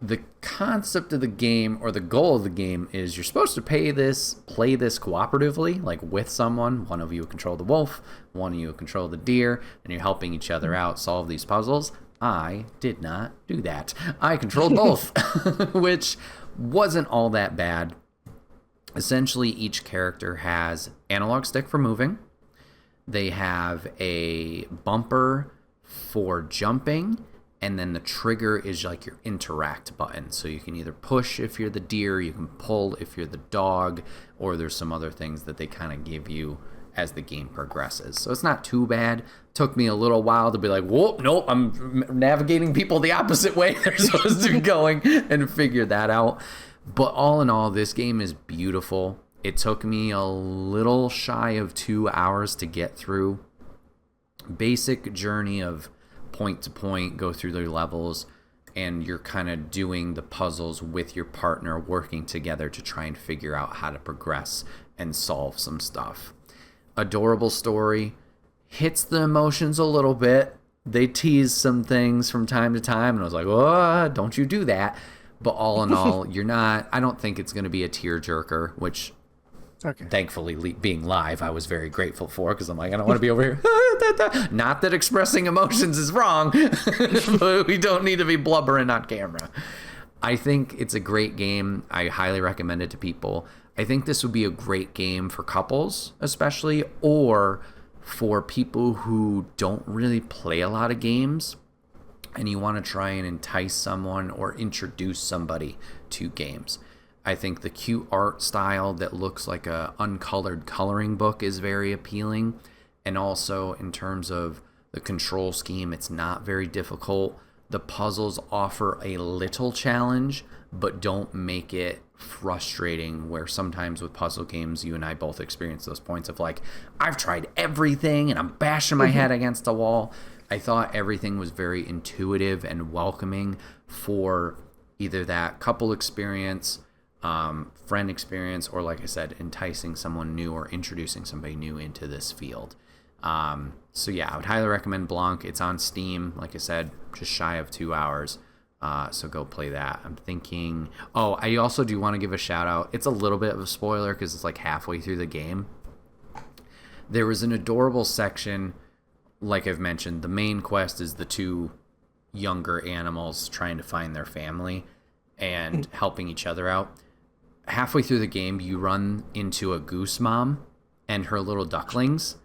S1: the concept of the game, or the goal of the game, is you're supposed to play this cooperatively, like with someone. One of you control the wolf, one of you control the deer, and you're helping each other out solve these puzzles. I did not do that. I controlled both, which wasn't all that bad. Essentially, each character has analog stick for moving. They have a bumper for jumping, and then the trigger is like your interact button. So you can either push if you're the deer, you can pull if you're the dog, or there's some other things that they kind of give you as the game progresses. So it's not too bad. Took me a little while to be like, whoa, nope, I'm navigating people the opposite way they're supposed to be going, and figure that out. But all in all, this game is beautiful. It took me a little shy of 2 hours to get through. Basic journey of point to point, go through the levels, and you're kind of doing the puzzles with your partner, working together to try and figure out how to progress and solve some stuff. Adorable story. Hits the emotions a little bit. They tease some things from time to time, and I was like, oh, don't you do that. But all in all, I don't think it's going to be a tearjerker, which thankfully being live, I was very grateful for, because I'm like, I don't want to be over here. Not that expressing emotions is wrong, but we don't need to be blubbering on camera. I think it's a great game. I highly recommend it to people. I think this would be a great game for couples, especially, or for people who don't really play a lot of games and you want to try and entice someone or introduce somebody to games. I think the cute art style that looks like a uncolored coloring book is very appealing. And also in terms of the control scheme, it's not very difficult. The puzzles offer a little challenge, but don't make it frustrating, where sometimes with puzzle games, you and I both experience those points of like, I've tried everything and I'm bashing my head against the wall. I thought everything was very intuitive and welcoming for either that couple experience, friend experience, or like I said, enticing someone new or introducing somebody new into this field. So yeah, I would highly recommend Blanc. It's on Steam, like I said, just shy of 2 hours. So go play that. I'm thinking, I also do want to give a shout out. It's a little bit of a spoiler because it's like halfway through the game. There was an adorable section, like I've mentioned, the main quest is the two younger animals trying to find their family and helping each other out. Halfway through the game, you run into a goose mom and her little ducklings.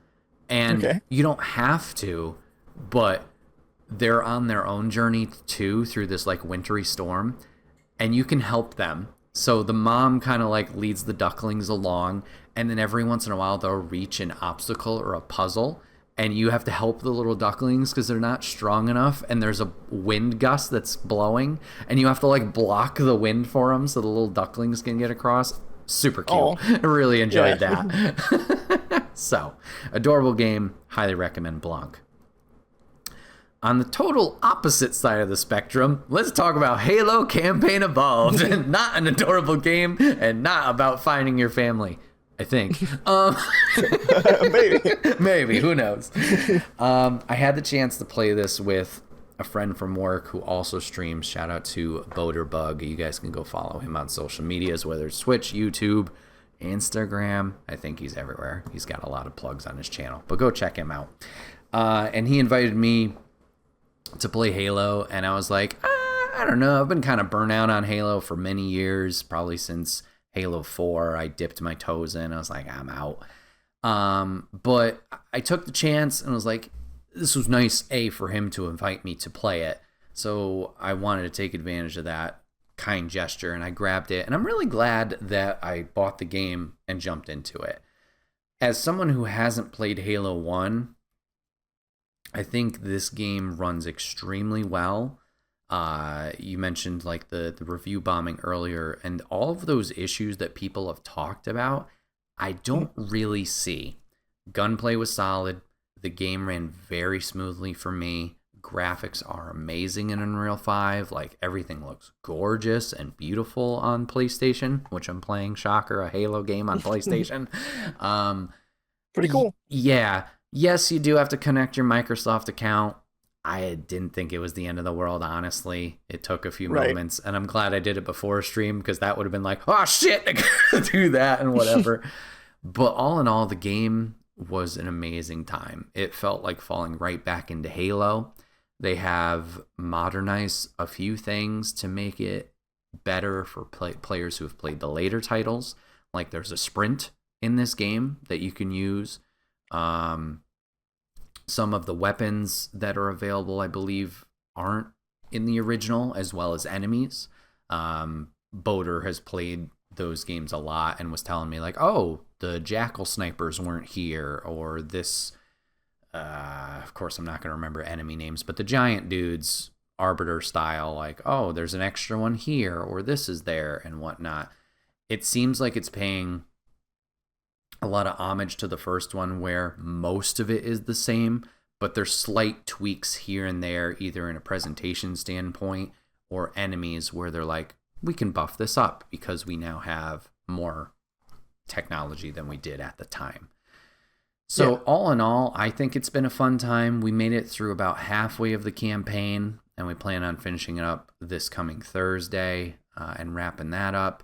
S1: And you don't have to, but they're on their own journey too through this like wintry storm, and you can help them. So the mom kind of like leads the ducklings along, and then every once in a while they'll reach an obstacle or a puzzle, and you have to help the little ducklings because they're not strong enough, and there's a wind gust that's blowing, and you have to like block the wind for them so the little ducklings can get across. Super cute. I really enjoyed that. So, adorable game. Highly recommend Blanc. On the total opposite side of the spectrum, let's talk about Halo Campaign Evolved. Not an adorable game and not about finding your family, I think. Maybe. Who knows? I had the chance to play this with a friend from work who also streams. Shout out to Boaterbug. You guys can go follow him on social medias, whether it's Twitch, YouTube, Instagram. I think he's everywhere. He's got a lot of plugs on his channel, but go check him out. And he invited me to play Halo, and I was like, I don't know. I've been kind of burnt out on Halo for many years, probably since Halo 4. I dipped my toes in. I was like, I'm out. But I took the chance and was like, this was nice, for him to invite me to play it. So I wanted to take advantage of that kind gesture, and I grabbed it. And I'm really glad that I bought the game and jumped into it. As someone who hasn't played Halo 1, I think this game runs extremely well. You mentioned like the review bombing earlier, and all of those issues that people have talked about, I don't really see. Gunplay was solid. The game ran very smoothly for me. Graphics are amazing in Unreal 5. Like, everything looks gorgeous and beautiful on PlayStation, which I'm playing. Shocker, a Halo game on PlayStation.
S2: Pretty cool.
S1: Yeah. Yes, you do have to connect your Microsoft account. I didn't think it was the end of the world, honestly. It took a few moments, and I'm glad I did it before stream, because that would have been like, oh shit, I gotta do that and whatever. But all in all, the game was an amazing time. It felt like falling right back into Halo. They have modernized a few things to make it better for players who have played the later titles. Like, there's a sprint in this game that you can use. Some of the weapons that are available, I believe, aren't in the original, as well as enemies. Boater has played those games a lot and was telling me like, oh, the jackal snipers weren't here, or this, of course I'm not going to remember enemy names, but the giant dudes, arbiter style, like, oh, there's an extra one here, or this is there, and whatnot. It seems like it's paying a lot of homage to the first one, where most of it is the same, but there's slight tweaks here and there, either in a presentation standpoint or enemies where they're like, we can buff this up because we now have more technology than we did at the time. So all in all, I think it's been a fun time. We made it through about halfway of the campaign, and we plan on finishing it up this coming Thursday and wrapping that up.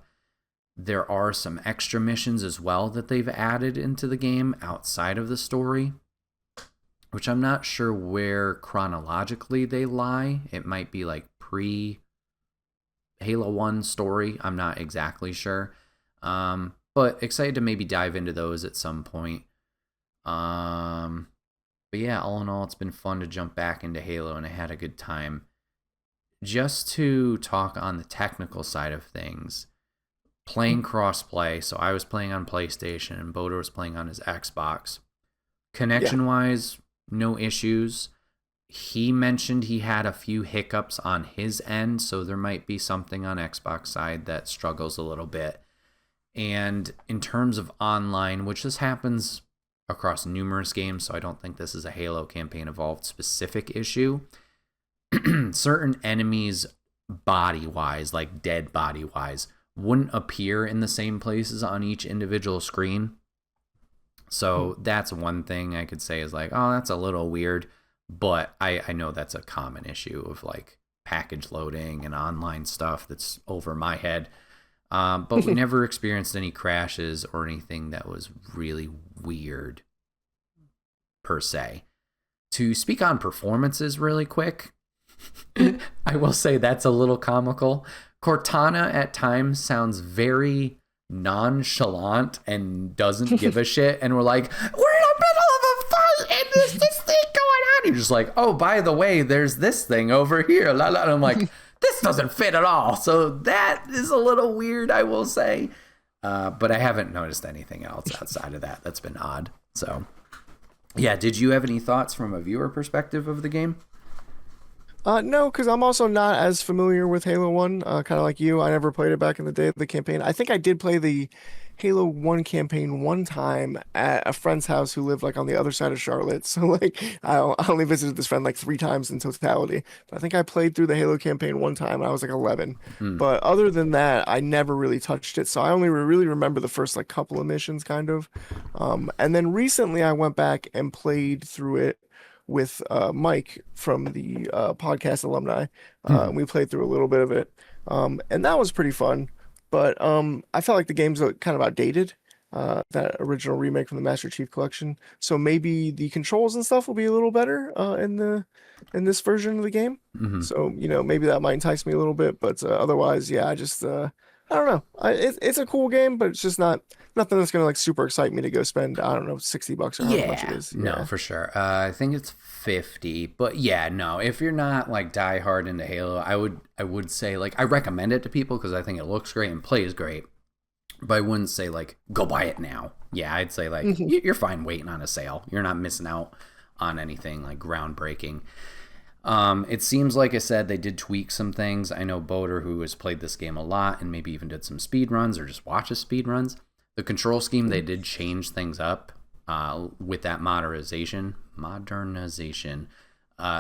S1: There are some extra missions as well that they've added into the game outside of the story, which I'm not sure where chronologically they lie. It might be like pre-Halo 1 story. I'm not exactly sure. But excited to maybe dive into those at some point. But yeah, all in all, it's been fun to jump back into Halo, and I had a good time. Just to talk on the technical side of things, playing crossplay, so I was playing on PlayStation and Boder was playing on his Xbox. Connection-wise, no issues. He mentioned he had a few hiccups on his end, so there might be something on Xbox side that struggles a little bit. And in terms of online, which this happens across numerous games, so I don't think this is a Halo Campaign Evolved specific issue, certain enemies body-wise, like dead body-wise, wouldn't appear in the same places on each individual screen. So that's one thing I could say is like, oh, that's a little weird. But I know that's a common issue of like package loading and online stuff that's over my head. But we never experienced any crashes or anything that was really weird per se. To speak on performances really quick, I will say that's a little comical. Cortana at times sounds very nonchalant and doesn't give a shit. And we're like, we're in the middle of a fight and there's this thing going on. You're just like, oh, by the way, there's this thing over here. La, la. And I'm like, this doesn't fit at all. So that is a little weird, I will say. But I haven't noticed anything else outside of that. That's been odd. So, yeah, did you have any thoughts from a viewer perspective of the game?
S2: No, because I'm also not as familiar with Halo 1, kind of like you. I never played it back in the day of the campaign. I think I did play the Halo 1 campaign one time at a friend's house who lived like on the other side of Charlotte. So like I only visited this friend like 3 times in totality. But I think I played through the Halo campaign one time and I was like 11. But other than that, I never really touched it. So I only really remember the first like couple of missions kind of. And then recently I went back and played through it with Mike from the podcast alumni. We played through a little bit of it, and that was pretty fun. But I felt like the game's kind of outdated, that original remake from the Master Chief Collection. So maybe the controls and stuff will be a little better in this version of the game. So maybe that might entice me a little bit. But otherwise, yeah, I just I don't know. It's a cool game, but it's just nothing that's gonna like super excite me to go spend, I don't know, $60 or however much it is.
S1: No, for sure. I think it's 50, but yeah, no. If you're not like die hard into Halo, I would say like I recommend it to people because I think it looks great and plays great. But I wouldn't say like go buy it now. Yeah, I'd say like you're fine waiting on a sale. You're not missing out on anything like groundbreaking. It seems like I said they did tweak some things. I know Boder, who has played this game a lot and maybe even did some speed runs or just watches speed runs. The control scheme, they did change things up with that modernization.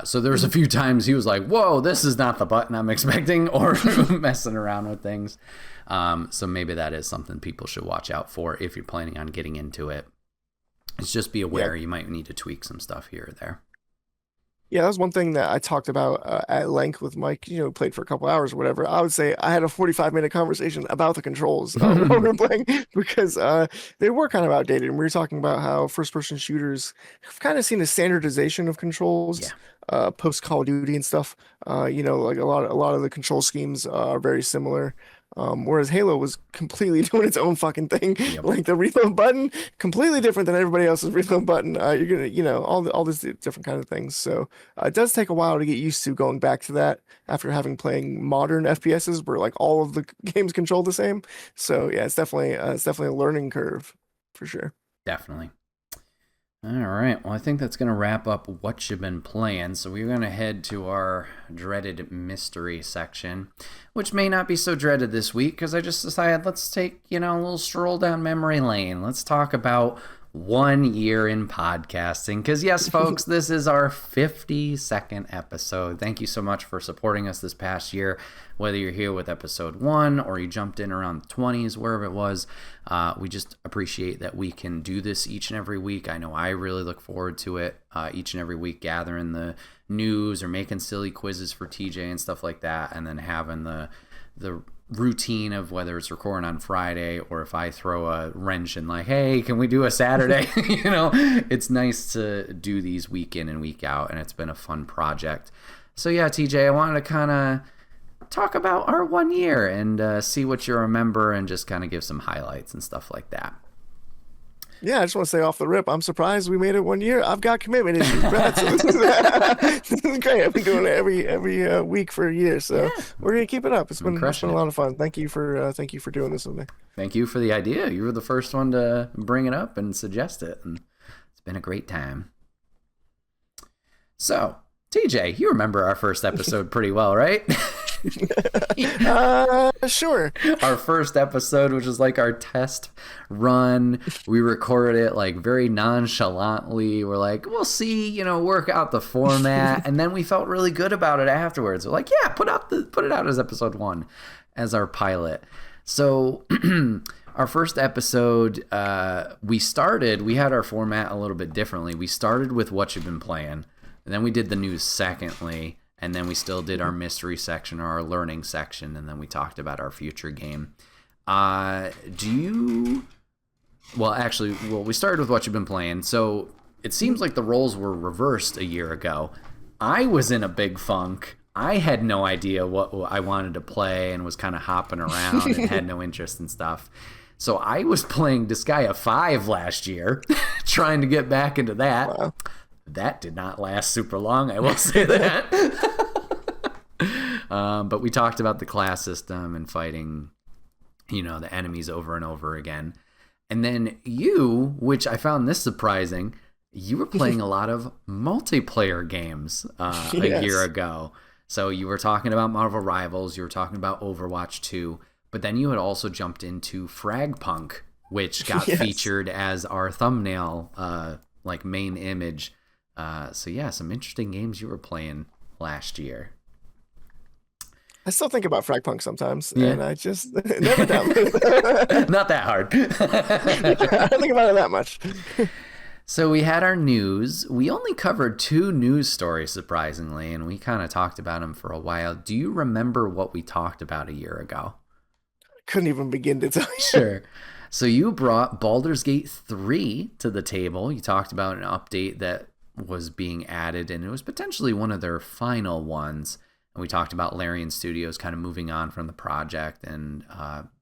S1: So there was a few times he was like, whoa, this is not the button I'm expecting, or messing around with things. So maybe that is something people should watch out for if you're planning on getting into it. It's just be aware you might need to tweak some stuff here or there.
S2: Yeah, that was one thing that I talked about at length with Mike, played for a couple hours or whatever. I would say I had a 45-minute conversation about the controls while we were playing because they were kind of outdated. And we were talking about how first-person shooters have kind of seen a standardization of controls post Call of Duty and stuff. Like a lot of the control schemes are very similar. Whereas Halo was completely doing its own fucking thing. Like the reload button, completely different than everybody else's reload button. You're gonna, all these different kind of things. So it does take a while to get used to going back to that after having playing modern FPSs where like all of the games control the same. So yeah, it's definitely a learning curve for sure.
S1: Definitely. All right. Well, I think that's going to wrap up what you've been playing. So we're going to head to our dreaded mystery section, which may not be so dreaded this week because I just decided let's take, a little stroll down memory lane. Let's talk about 1 year in podcasting. Because, yes, folks, this is our 52nd episode. Thank you so much for supporting us this past year. Whether you're here with episode 1 or you jumped in around the 20s, wherever it was, we just appreciate that we can do this each and every week. I know I really look forward to it each and every week, gathering the news or making silly quizzes for TJ and stuff like that, and then having the routine of whether it's recording on Friday or if I throw a wrench and like, hey, can we do a Saturday? It's nice to do these week in and week out, and it's been a fun project. So yeah, TJ, I wanted to kind of talk about our 1 year and see what you remember and just kind of give some highlights and stuff like that.
S2: Yeah, I just want to say off the rip, I'm surprised we made it 1 year. I've got commitment issues, Brett. So this is great. I've been doing it every week for a year, so we're gonna keep it up. It's been a lot of fun. Thank you for doing this with me.
S1: Thank you for the idea. You were the first one to bring it up and suggest it, and it's been a great time. So, TJ, you remember our first episode pretty well, right?
S2: Sure.
S1: Our first episode, which was like our test run, we recorded it like very nonchalantly. We're like, we'll see, work out the format, and then we felt really good about it afterwards. We're like, yeah, put it out as episode 1 as our pilot. So our first episode, we had our format a little bit differently. We started with what you've been playing, and then we did the news secondly. And then we still did our mystery section or our learning section, and then we talked about our future game. We started with what you've been playing. So it seems like the roles were reversed a year ago. I was in a big funk. I had no idea what I wanted to play and was kind of hopping around and had no interest in stuff. So I was playing Disgaea 5 last year, trying to get back into that. Wow. That did not last super long, I will say that. But we talked about the class system and fighting, the enemies over and over again. And then you, which I found this surprising, you were playing a lot of multiplayer games a year ago. So you were talking about Marvel Rivals, you were talking about Overwatch 2, but then you had also jumped into Fragpunk, which got featured as our thumbnail, main image. So yeah, some interesting games you were playing last year.
S2: I still think about Fragpunk sometimes, and I just never download it.
S1: Not that hard.
S2: I don't think about it that much.
S1: So we had our news. We only covered 2 news stories, surprisingly, and we kind of talked about them for a while. Do you remember what we talked about a year ago?
S2: I couldn't even begin to tell you.
S1: Sure. So you brought Baldur's Gate 3 to the table. You talked about an update that was being added, and it was potentially one of their final ones. And we talked about Larian Studios kind of moving on from the project and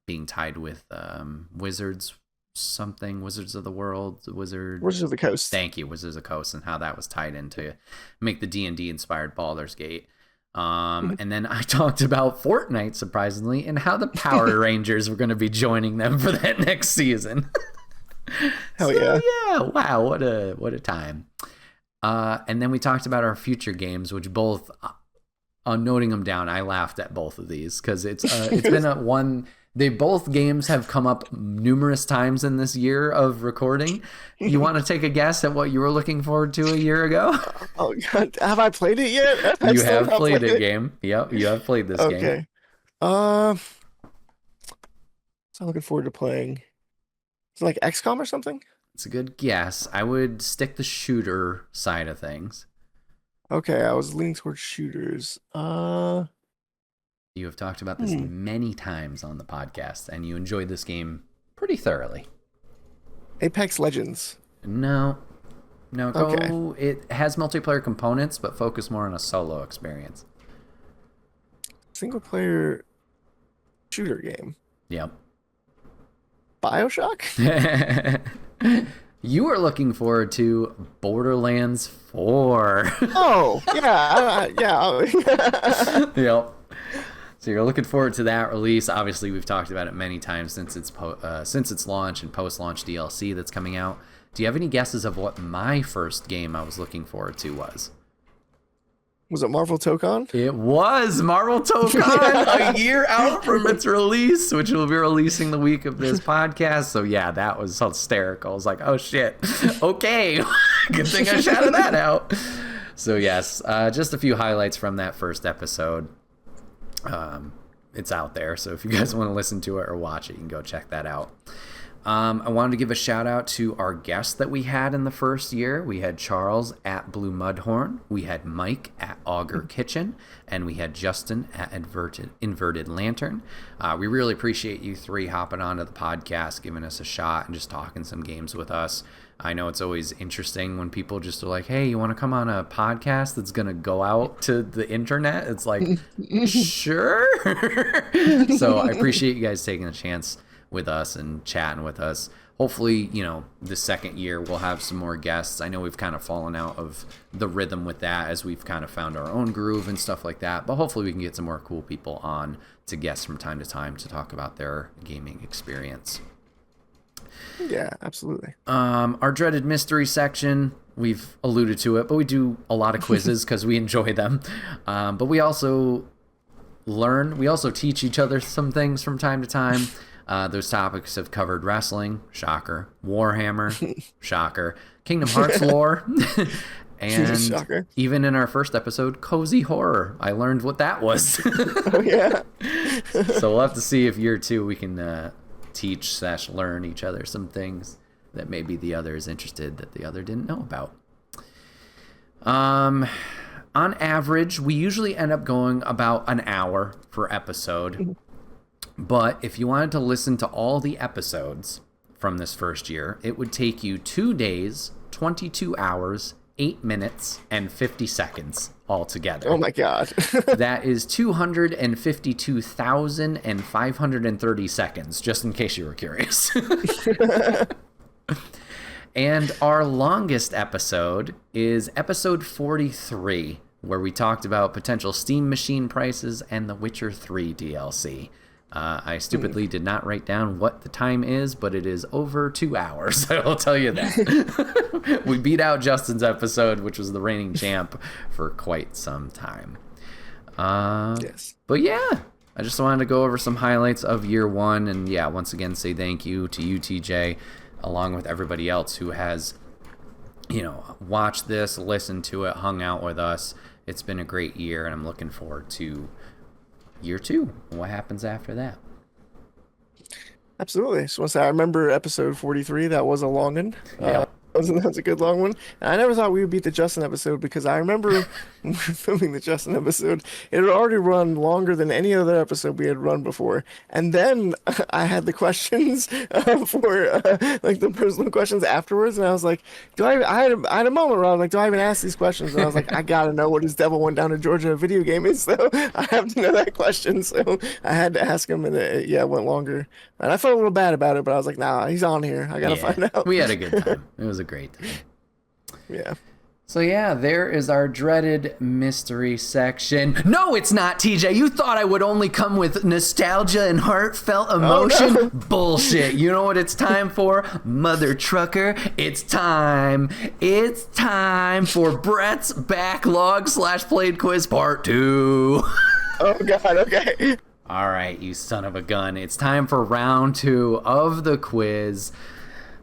S1: being tied with Wizards of the World, Wizards
S2: of the Coast.
S1: Thank you, Wizards of the Coast, and how that was tied into make the D&D inspired Baldur's Gate. And then I talked about Fortnite, surprisingly, and how the Power Rangers were going to be joining them for that next season.
S2: Hell yeah!
S1: Yeah, wow, what a time. And then we talked about our future games, which both, on noting them down, I laughed at both of these because it's been both games have come up numerous times in this year of recording. You want to take a guess at what you were looking forward to a year ago?
S2: Oh God, have I played it yet?
S1: You have played it, game. Yep, you have played this game.
S2: Okay. So I'm looking forward to playing. Is it like XCOM or something?
S1: It's a good guess. I would stick the shooter side of things.
S2: Okay, I was leaning towards shooters.
S1: You have talked about this many times on the podcast, and you enjoyed this game pretty thoroughly.
S2: Apex Legends.
S1: No.
S2: Okay.
S1: It has multiplayer components, but focus more on a solo experience.
S2: Single player shooter game.
S1: Yep.
S2: BioShock?
S1: You are looking forward to Borderlands 4.
S2: Oh, yeah. Yeah.
S1: Yep. So you're looking forward to that release. Obviously, we've talked about it many times since its launch and post-launch DLC that's coming out. Do you have any guesses of what my first game I was looking forward to was?
S2: Was it Marvel Tokon?
S1: It was Marvel Tokon, a year out from its release, which will be releasing the week of this podcast. So yeah, that was hysterical. I was like, oh shit, okay, good thing I shouted that out. So yes, just a few highlights from that first episode. It's out there, so if you guys want to listen to it or watch it, you can go check that out. I wanted to give a shout out to our guests that we had in the first year. We had Charles at Blue Mudhorn, we had Mike at Auger Kitchen, and we had Justin at Inverted Lantern. We really appreciate you three hopping onto the podcast, giving us a shot, and just talking some games with us. I know it's always interesting when people just are like, hey, you want to come on a podcast that's going to go out to the internet? It's like, sure. So I appreciate you guys taking a chance with us and chatting with us. Hopefully, the second year we'll have some more guests. I know we've kind of fallen out of the rhythm with that as we've kind of found our own groove and stuff like that. But hopefully we can get some more cool people on to guests from time to time to talk about their gaming experience.
S2: Yeah, absolutely.
S1: Our dreaded mystery section, we've alluded to it, but we do a lot of quizzes because we enjoy them. But we also teach each other some things from time to time. Those topics have covered wrestling, shocker, Warhammer, shocker, Kingdom Hearts lore, and shocker. Even in our first episode, cozy horror. I learned what that was.
S2: Oh, yeah.
S1: So we'll have to see if year two we can teach/learn each other some things that maybe the other is interested that the other didn't know about. On average, we usually end up going about an hour per episode. But if you wanted to listen to all the episodes from this first year, it would take you 2 days, 22 hours, 8 minutes, and 50 seconds altogether.
S2: Oh my God.
S1: That is 252,530 seconds, just in case you were curious. And our longest episode is episode 43, where we talked about potential Steam machine prices and the Witcher 3 DLC. I stupidly did not write down what the time is, but it is over 2 hours. I will tell you that. We beat out Justin's episode, which was the reigning champ, for quite some time.
S2: Yes.
S1: But yeah, I just wanted to go over some highlights of year one. And yeah, once again, say thank you to you, TJ, along with everybody else who has, watched this, listened to it, hung out with us. It's been a great year, and I'm looking forward to year two. What happens after that?
S2: Absolutely. So I remember episode 43. That was a long one.
S1: Yeah.
S2: That's a good long one. And I never thought we would beat the Justin episode because I remember when we were filming the Justin episode, it had already run longer than any other episode we had run before. And then I had the questions for the personal questions afterwards, and I was like, I had a moment where I was like, do I even ask these questions? And I was like, I gotta know what his Devil Went Down to Georgia video game is, so I have to know that question. So I had to ask him, and it went longer. And I felt a little bad about it, but I was like, nah, he's on here. I gotta find out.
S1: We had a good time. It was a great time.
S2: Yeah.
S1: So yeah, there is our dreaded mystery section. No, it's not, TJ. You thought I would only come with nostalgia and heartfelt emotion?
S2: Oh, no.
S1: Bullshit. You know what it's time for? Mother trucker, it's time. It's time for Bret's Backlog / Played Quiz Part 2.
S2: Oh, God, okay.
S1: All right, you son of a gun. It's time for round 2 of the quiz.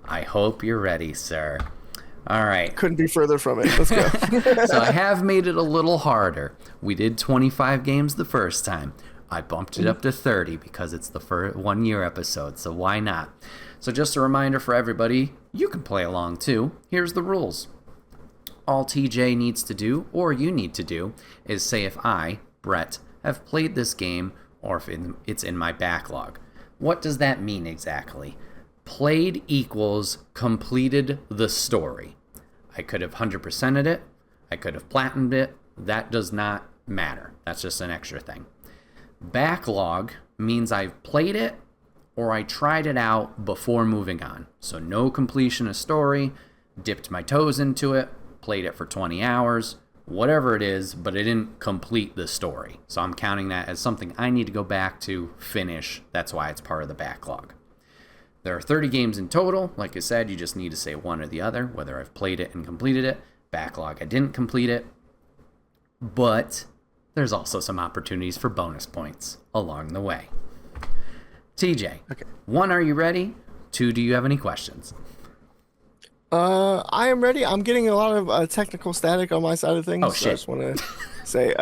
S1: I hope you're ready, sir. All right.
S2: Couldn't be further from it. Let's go.
S1: So I have made it a little harder. We did 25 games the first time. I bumped it up to 30 because it's the 1 year episode, so why not? So just a reminder for everybody, you can play along too. Here's the rules. All TJ needs to do, or you need to do, is say if I, Bret, have played this game or if it's in my backlog. What does that mean exactly? Played equals completed the story. I could have 100%ed it. I could have platinumed it. That does not matter. That's just an extra thing. Backlog means I've played it or I tried it out before moving on. So no completion of story, dipped my toes into it, played it for 20 hours, whatever it is, but I didn't complete the story. So I'm counting that as something I need to go back to finish. That's why it's part of the backlog. There are 30 games in total. Like I said, you just need to say one or the other, whether I've played it and completed it. Backlog, I didn't complete it. But there's also some opportunities for bonus points along the way. TJ,
S2: Okay.
S1: 1, are you ready? 2, do you have any questions?
S2: I am ready. I'm getting a lot of technical static on my side of things.
S1: Oh,
S2: so
S1: shit.
S2: I just want to say,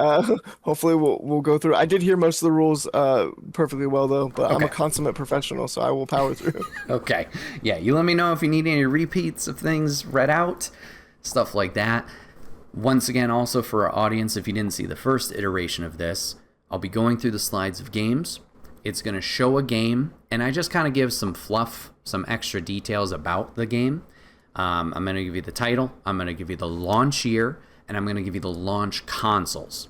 S2: hopefully we'll go through. I did hear most of the rules perfectly well though, but I'm a consummate professional, so I will power through.
S1: Okay. Yeah, you let me know if you need any repeats of things read out, stuff like that. Once again, also for our audience, if you didn't see the first iteration of this, I'll be going through the slides of games. It's going to show a game, and I just kind of give some fluff, some extra details about the game. I'm going to give you the title, I'm going to give you the launch year, and I'm going to give you the launch consoles.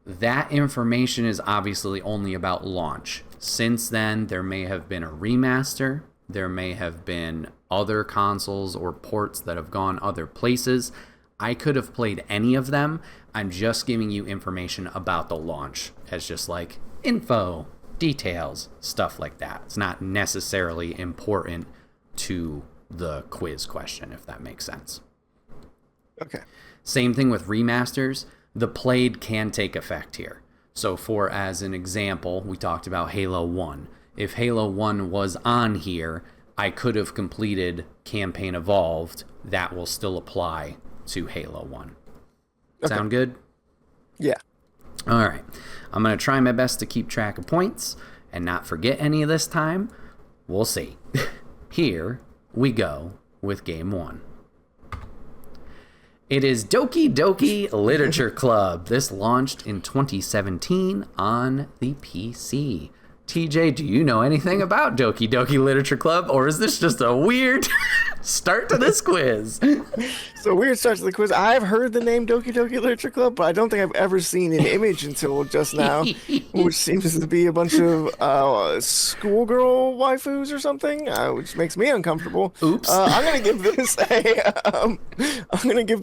S1: That information is obviously only about launch. Since then, there may have been a remaster, there may have been other consoles or ports that have gone other places. I could have played any of them. I'm just giving you information about the launch as just like info, details, stuff like that. It's not necessarily important to the quiz question, if that makes sense.
S2: Okay.
S1: Same thing with remasters. The played can take effect here. So for as an example, we talked about Halo 1. If Halo 1 was on here, I could have completed Campaign Evolved. That will still apply to Halo 1. Okay. Sound good?
S2: Yeah.
S1: All right. I'm going to try my best to keep track of points and not forget any of this time. We'll see. Here we go with game 1. It is Doki Doki Literature Club. This launched in 2017 on the PC. TJ, do you know anything about Doki Doki Literature Club, or is this just a weird start to this quiz?
S2: So weird start to the quiz. I've heard the name Doki Doki Literature Club, but I don't think I've ever seen an image until just now, which seems to be a bunch of schoolgirl waifus or something, which makes me uncomfortable.
S1: Oops.
S2: I'm gonna give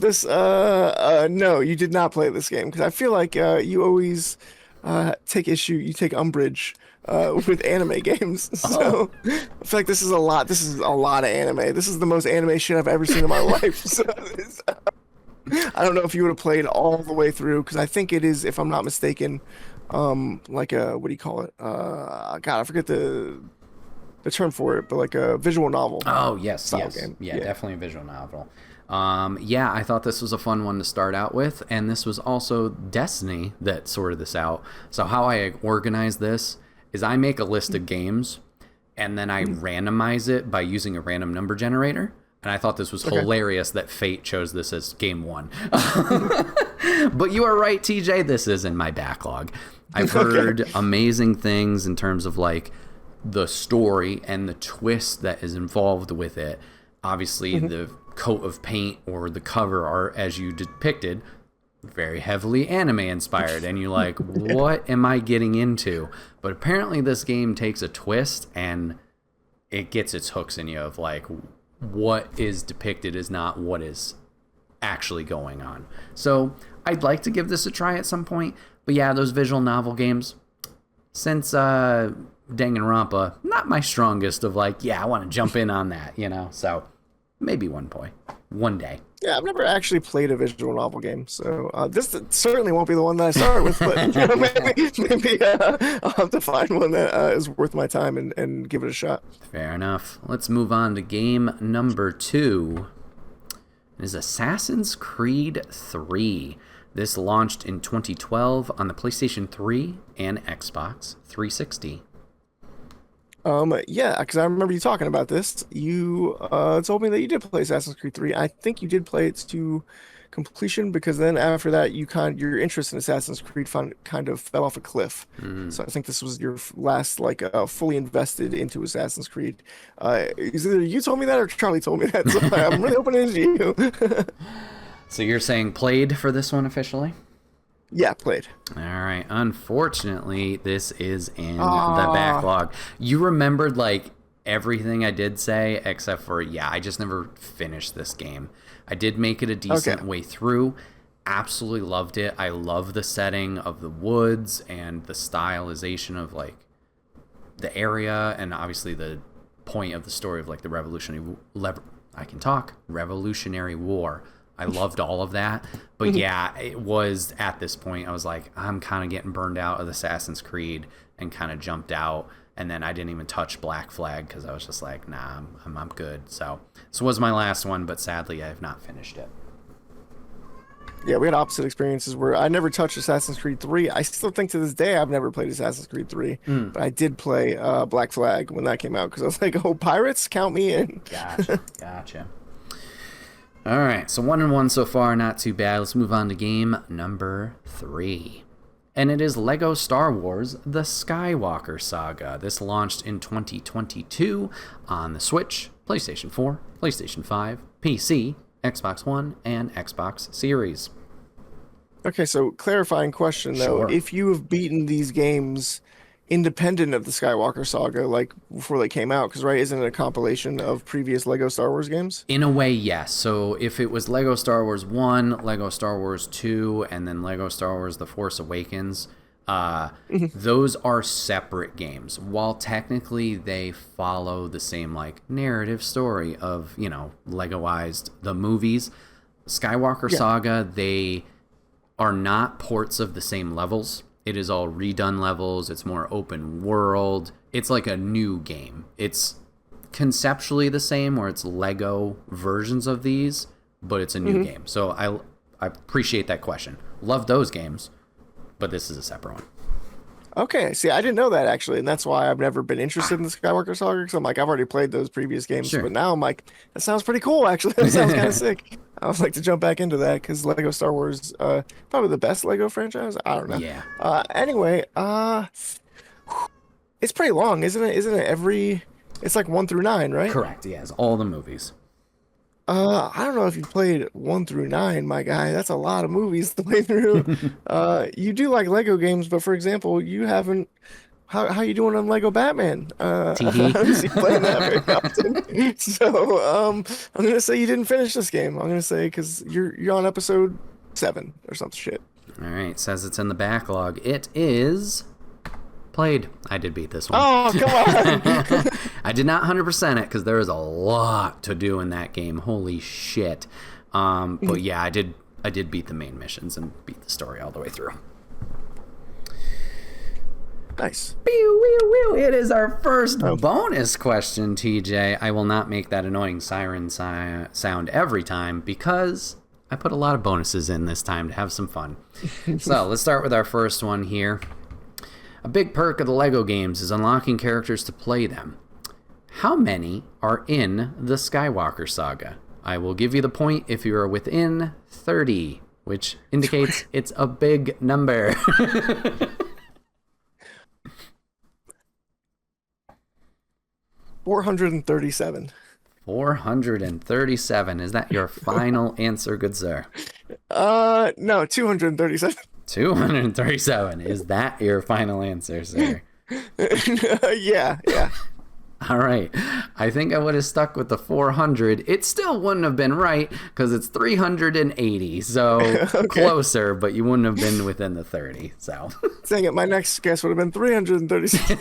S2: this no. You did not play this game because I feel like you always you take umbrage with anime games. So I feel like this is a lot. This is a lot of anime. This is the most anime shit I've ever seen in my life. So I don't know if you would have played all the way through, because I think it is, if I'm not mistaken, like a, what do you call it? God, I forget the term for it, but like a visual novel.
S1: Oh, yes.
S2: Game.
S1: Yeah, definitely a visual novel. Yeah, I thought this was a fun one to start out with, and this was also Destiny that sorted this out. So how I organize this is I make a list of games, and then I randomize it by using a random number generator. And I thought this was hilarious that Fate chose this as game 1. But you are right, TJ, this is in my backlog. I've heard amazing things in terms of like the story and the twist that is involved with it. Obviously, the coat of paint or the cover are, as you depicted, very heavily anime inspired, and you're like, what am I getting into? But apparently this game takes a twist and it gets its hooks in you of like, what is depicted is not what is actually going on. So I'd like to give this a try at some point. But yeah, those visual novel games, since Danganronpa, not my strongest of like, yeah, I want to jump in on that, you know? So maybe one day.
S2: Yeah, I've never actually played a visual novel game, so this certainly won't be the one that I start with, but you know, maybe I'll have to find one that is worth my time and give it a shot.
S1: Fair enough. Let's move on to game number 2. It is Assassin's Creed 3. This launched in 2012 on the PlayStation 3 and Xbox 360.
S2: Yeah, because I remember you talking about this. You told me that you did play Assassin's Creed 3. I think you did play it to completion, because then after that, your interest in Assassin's Creed kind of fell off a cliff. So I think this was your last fully invested into Assassin's Creed. Either you told me that or Charlie told me that. So I'm really hoping it is you.
S1: So you're saying played for this one officially?
S2: Yeah, played.
S1: All right. Unfortunately, this is in the backlog. You remembered like everything I did say except for, I just never finished this game. I did make it a decent way through. absolutely loved it. I love the setting of the woods and the stylization of like the area, and obviously the point of the story of like the Revolutionary War. I loved all of that. But yeah, it was at this point I was like, I'm kind of getting burned out of Assassin's Creed, and kind of jumped out. And then I didn't even touch Black Flag because I was just like, nah, I'm good. So this was my last one, but sadly I have not finished it.
S2: Yeah, we had opposite experiences where I never touched Assassin's Creed 3. I still think to this day I've never played Assassin's Creed 3, but I did play Black Flag when that came out because I was like, oh, pirates, count me in.
S1: Gotcha. All right, so 1-1 so far, not too bad. Let's move on to game number 3. And it is Lego Star Wars The Skywalker Saga. This launched in 2022 on the Switch, PlayStation 4, PlayStation 5, PC, Xbox One, and Xbox Series.
S2: Okay, so clarifying question though.
S1: Sure.
S2: If you have beaten these games independent of the Skywalker Saga, like before they came out, because right, isn't it a compilation of previous Lego Star Wars games?
S1: In a way, yes. So if it was Lego Star Wars 1, Lego Star Wars 2, and then Lego Star Wars The Force Awakens, those are separate games. While technically they follow the same like narrative story of, you know, Legoized the movies, Skywalker Saga, they are not ports of the same levels. It is all redone levels. It's more open world. It's like a new game. It's conceptually the same, where it's Lego versions of these, but it's a new game. So I appreciate that question. Love those games, but this is a separate one.
S2: Okay, see, I didn't know that actually, and that's why I've never been interested in the Skywalker Saga, because I'm like, I've already played those previous games, but now I'm like, that sounds pretty cool, actually. That sounds kind of sick. I would like to jump back into that, because Lego Star Wars, probably the best Lego franchise. I don't know.
S1: Yeah.
S2: Anyway, it's pretty long, isn't it? Isn't it it's like 1 through 9, right?
S1: Correct, yes. All the movies.
S2: I don't know if you played 1 through 9, my guy. That's a lot of movies to play through. You do like Lego games, but for example, you haven't. How you doing on Lego Batman? I don't see you playing that very often. So I'm gonna say you didn't finish this game. I'm gonna say because you're on episode 7 or some shit.
S1: All right, says it's in the backlog. It is played. I did beat this one.
S2: Oh, come on.
S1: I did not 100% it because there is a lot to do in that game. Holy shit. But yeah, I did beat the main missions and beat the story all the way through.
S2: Nice.
S1: It is our first bonus question, TJ. I will not make that annoying siren sound every time because I put a lot of bonuses in this time to have some fun. So let's start with our first one here. A big perk of the LEGO games is unlocking characters to play them. How many are in the Skywalker Saga? I will give you the point if you are within 30, which indicates it's a big number.
S2: 437.
S1: 437. Is that your final answer, good sir?
S2: No, 237.
S1: 237. Is that your final answer, sir?
S2: Yeah.
S1: All right. I think I would have stuck with the 400. It still wouldn't have been right because it's 380. So okay. Closer, but you wouldn't have been within the 30. So
S2: dang it, my next guess would have been 336.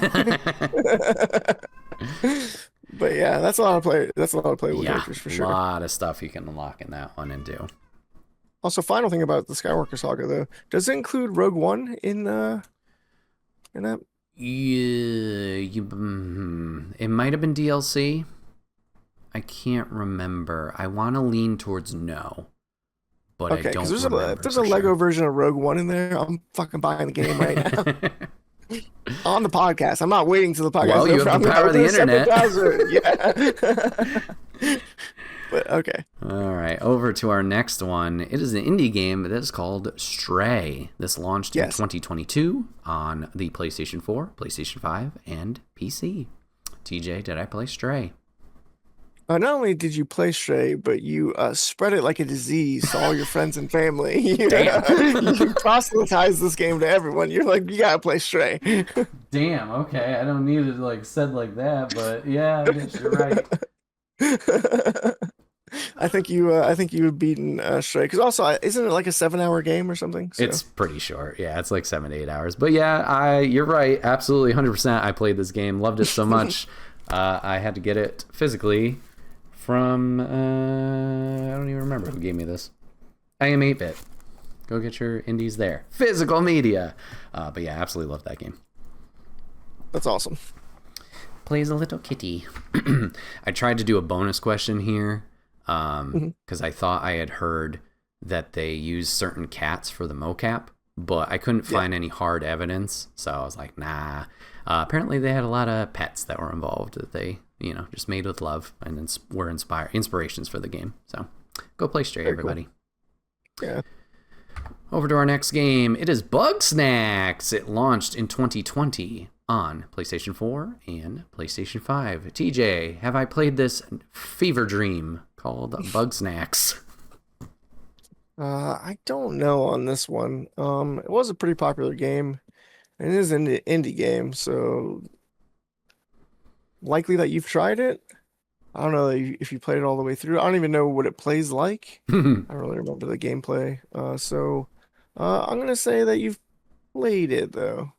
S2: But yeah, that's a lot of playable characters for sure.
S1: A lot of stuff you can unlock in that one and do.
S2: Also, final thing about the Skywalker Saga though, does it include Rogue One in that?
S1: Yeah, it might have been DLC. I can't remember. I want to lean towards no, but okay, I don't remember.
S2: If there's a Lego version of Rogue One in there, I'm fucking buying the game right now. On the podcast. I'm not waiting till the podcast.
S1: Well, you have the power of the internet.
S2: Yeah. But okay.
S1: All right. Over to our next one. It is an indie game that is called Stray. This launched in 2022 on the PlayStation 4, PlayStation 5, and PC. TJ, did I play Stray?
S2: Not only did you play Stray, but you spread it like a disease to all your friends and family. You proselytize this game to everyone. You're like, you gotta play Stray.
S1: Damn, okay. I don't need it like said like that, but yeah, I guess you're right.
S2: I think you've beaten Stray because also isn't it like a 7 hour game or something? So.
S1: It's pretty short. Yeah, it's like 7 to 8 hours. But yeah, you're right. Absolutely, 100%. I played this game, loved it so much. I had to get it physically from I don't even remember who gave me this. I am 8-bit. Go get your indies there. Physical media. But yeah, absolutely love that game.
S2: That's awesome.
S1: Plays a little kitty. I tried to do a bonus question here because I thought I had heard that they use certain cats for the mocap, but I couldn't find any hard evidence, so I was like, nah. Apparently they had a lot of pets that were involved that they, just made with love and were inspirations for the game. So go play Stray, everybody.
S2: Cool. Yeah.
S1: Over to our next game. It is Bug Snacks. It launched in 2020 on PlayStation 4 and PlayStation 5. TJ, have I played this fever dream called Bug Snacks?
S2: I don't know on this one. It was a pretty popular game. It is an indie game, so likely that you've tried it. I don't know if you played it all the way through. I don't even know what it plays like. I don't really remember the gameplay. So I'm gonna say that you've played it though.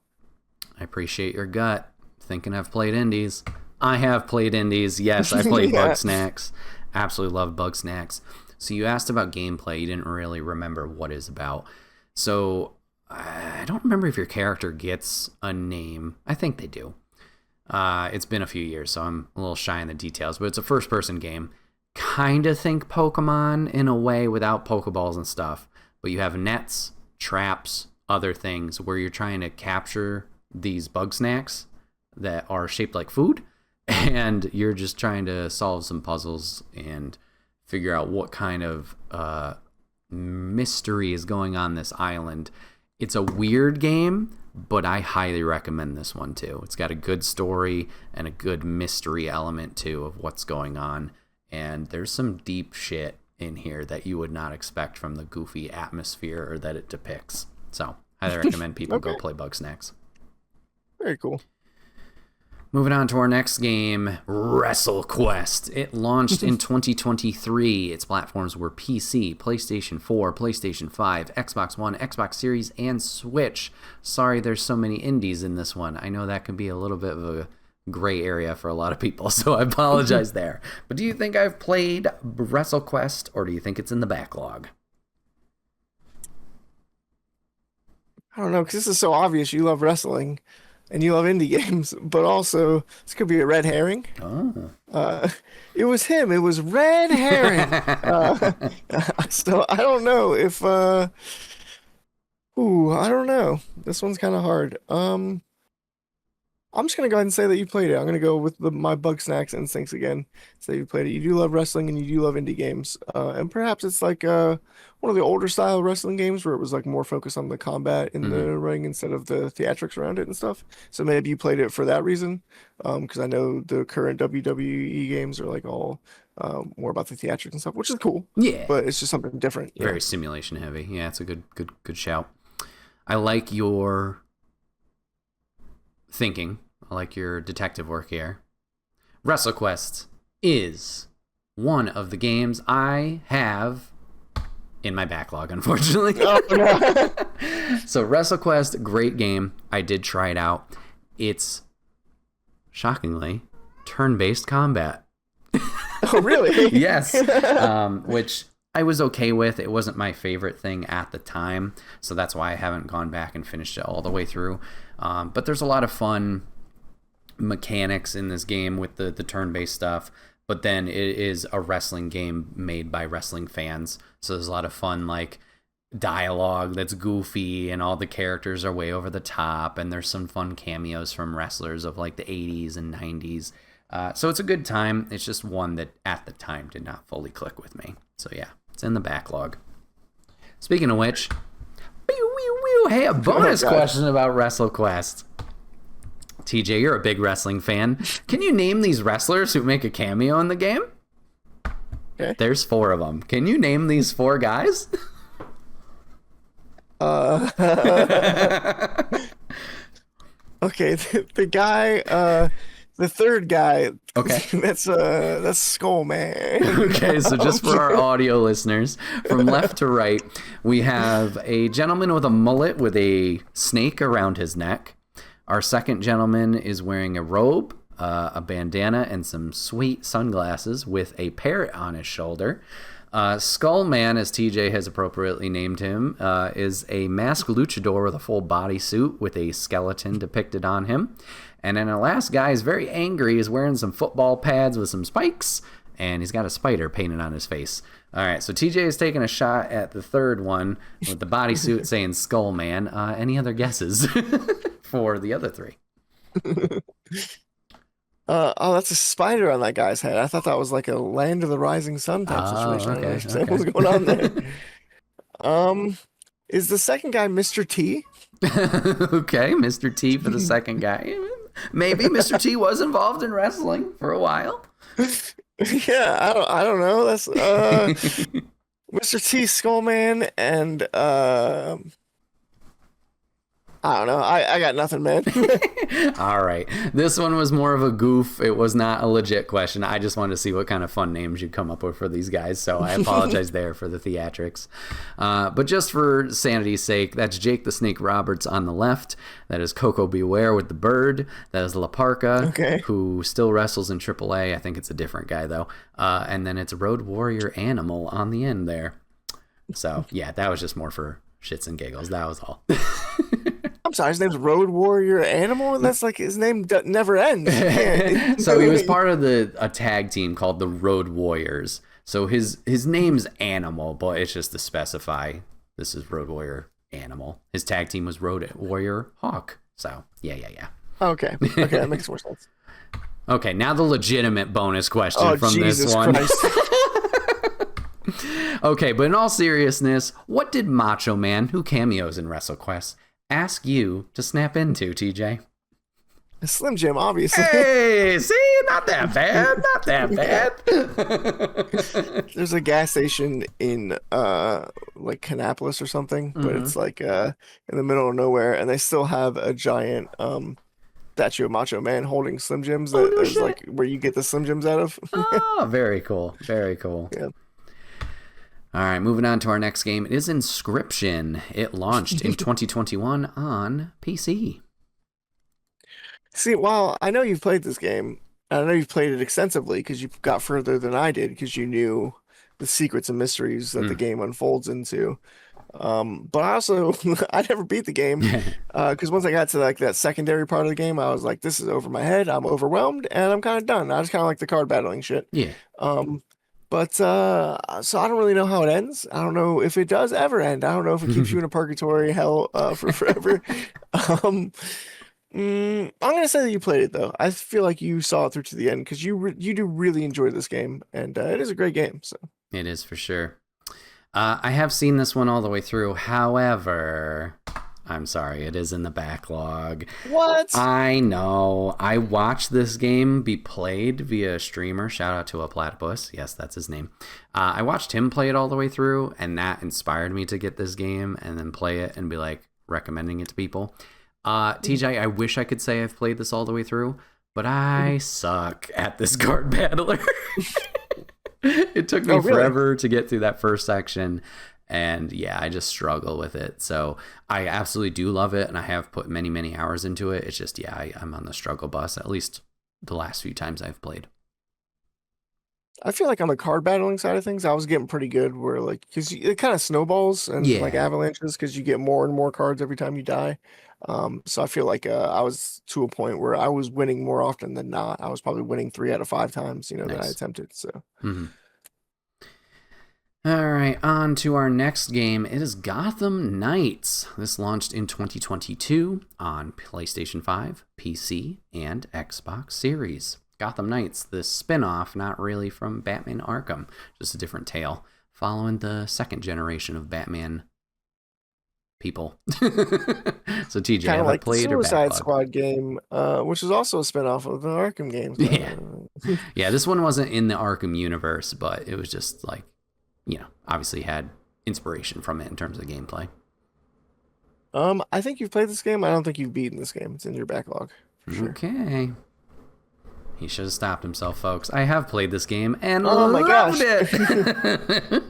S1: I appreciate your gut. Thinking I've played indies. I have played indies. Yes, I played Bug Snacks. Absolutely love Bug Snacks. So you asked about gameplay. You didn't really remember what it's about. So I don't remember if your character gets a name. I think they do. It's been a few years, so I'm a little shy in the details. But it's a first-person game. Kind of think Pokemon in a way without Pokeballs and stuff. But you have nets, traps, other things where you're trying to capture these bug snacks that are shaped like food, and you're just trying to solve some puzzles and figure out what kind of mystery is going on this island. It's a weird game, but I highly recommend this one too. It's got a good story and a good mystery element too of what's going on, and there's some deep shit in here that you would not expect from the goofy atmosphere or that it depicts. So I recommend people go play Bug Snacks.
S2: Very cool.
S1: Moving on to our next game, WrestleQuest. It launched in 2023. Its platforms were PC, PlayStation 4, PlayStation 5, Xbox One, Xbox Series, and Switch. Sorry there's so many indies in this one. I know that can be a little bit of a gray area for a lot of people, so I apologize there. But do you think I've played WrestleQuest, or do you think it's in the backlog?
S2: I don't know, because this is so obvious. You love wrestling. And you love indie games, but also this could be a red herring.
S1: Oh.
S2: It was him. It was red herring. So I don't know if. I don't know. This one's kind of hard. I'm just gonna go ahead and say that you played it. I'm gonna go with my Bug Snacks instincts again. Say you played it. You do love wrestling and you do love indie games. And perhaps it's like one of the older style wrestling games where it was like more focused on the combat in the ring instead of the theatrics around it and stuff. So maybe you played it for that reason. Because I know the current WWE games are like all more about the theatrics and stuff, which is cool.
S1: Yeah.
S2: But it's just something different.
S1: Very simulation heavy. Yeah, it's a good shout. I like your thinking. I like your detective work here. WrestleQuest is one of the games I have in my backlog, unfortunately. Oh, no. So WrestleQuest, great game. I did try it out. It's, shockingly, turn-based combat.
S2: Oh, really?
S1: Yes. Which I was okay with. It wasn't my favorite thing at the time, so that's why I haven't gone back and finished it all the way through. But there's a lot of fun mechanics in this game with the turn-based stuff, but then it is a wrestling game made by wrestling fans, so there's a lot of fun like dialogue that's goofy and all the characters are way over the top, and there's some fun cameos from wrestlers of like the 80s and 90s. So it's a good time. It's just one that at the time did not fully click with me. So yeah, it's in the backlog. Speaking of which, hey, a bonus question about WrestleQuest. TJ, you're a big wrestling fan. Can you name these wrestlers who make a cameo in the game?
S2: Okay.
S1: There's 4 of them. Can you name these 4 guys?
S2: Okay, the guy The third guy,
S1: Okay.
S2: that's Skull Man.
S1: Okay, so just for our audio listeners, from left to right, we have a gentleman with a mullet with a snake around his neck. Our second gentleman is wearing a robe, a bandana, and some sweet sunglasses with a parrot on his shoulder. Skull Man, as TJ has appropriately named him, is a masked luchador with a full bodysuit with a skeleton depicted on him. And then the last guy is very angry. He's wearing some football pads with some spikes, and he's got a spider painted on his face. All right, so TJ is taking a shot at the third one with the bodysuit saying Skull Man. Any other guesses for the other three?
S2: Oh, that's a spider on that guy's head. I thought that was like a Land of the Rising Sun type situation. I don't understand what's going on there. Is the second guy Mr. T?
S1: Okay, Mr. T for the second guy. Maybe Mr. T was involved in wrestling for a while.
S2: Yeah, I don't know. That's Mr. T, Skullman, and I don't know. I got nothing, man.
S1: All right. This one was more of a goof. It was not a legit question. I just wanted to see what kind of fun names you'd come up with for these guys. So I apologize there for the theatrics. But just for sanity's sake, that's Jake the Snake Roberts on the left. That is Coco Beware with the bird. That is La Parka, who still wrestles in AAA. I think it's a different guy, though. And then it's Road Warrior Animal on the end there. So, yeah, that was just more for shits and giggles. That was all.
S2: I'm sorry, his name's Road Warrior Animal? That's like his name never ends.
S1: So he was part of a tag team called the Road Warriors. So his name's Animal, but it's just to specify this is Road Warrior Animal. His tag team was Road Warrior Hawk. So, yeah.
S2: Okay, that makes more sense.
S1: Okay, now the legitimate bonus question from
S2: Jesus
S1: this one.
S2: Christ.
S1: Okay, but in all seriousness, what did Macho Man, who cameos in WrestleQuest, ask you to snap into, TJ?
S2: A Slim Jim, obviously.
S1: Hey, see, not that bad, not that
S2: bad. There's a gas station in like Kannapolis or something, but it's like in the middle of nowhere, and they still have a giant statue of Macho Man holding Slim Jims that is like where you get the Slim Jims out of.
S1: Oh, very cool, very cool.
S2: Yeah.
S1: All right, moving on to our next game. It is Inscription. It launched in 2021 on PC.
S2: See, while I know you've played this game, and I know you've played it extensively because you got further than I did because you knew the secrets and mysteries that the game unfolds into. But I also, I never beat the game because once I got to like that secondary part of the game, I was like, this is over my head. I'm overwhelmed and I'm kind of done. I just kind of like the card battling shit.
S1: Yeah.
S2: But so I don't really know how it ends. I don't know if it does ever end. I don't know if it keeps you in a purgatory hell for forever. I'm gonna say that you played it though. I feel like you saw it through to the end because you do really enjoy this game, and it is a great game. So
S1: it is for sure. I have seen this one all the way through. However, I'm sorry, it is in the backlog.
S2: What?
S1: I know. I watched this game be played via a streamer. Shout out to a platypus. Yes, that's his name. I watched him play it all the way through, and that inspired me to get this game and then play it and be like recommending it to people. TJ, I wish I could say I've played this all the way through, but I suck at this card battler. It took me forever to get through that first section. And yeah, I just struggle with it. So I absolutely do love it, and I have put many, many hours into it. It's just, yeah, I'm on the struggle bus, at least the last few times I've played.
S2: I feel like on the card battling side of things, I was getting pretty good where like, because it kind of snowballs and like avalanches because you get more and more cards every time you die. So I feel like I was to a point where I was winning more often than not. I was probably winning 3 out of 5 times, that I attempted. So.
S1: All right, on to our next game. It is Gotham Knights. This launched in 2022 on PlayStation 5, PC, and Xbox Series. Gotham Knights, the spin-off, not really from Batman Arkham, just a different tale, following the second generation of Batman people. So TJ,
S2: kind of like
S1: played
S2: the Suicide
S1: or
S2: Squad game, which is also a spin-off of the Arkham games.
S1: Yeah, this one wasn't in the Arkham universe, but it was just like, obviously had inspiration from it in terms of gameplay.
S2: I think you've played this game. I don't think you've beaten this game. It's in your backlog. For sure.
S1: Okay. He should have stopped himself, folks. I have played this game and
S2: my
S1: loved
S2: gosh.
S1: it.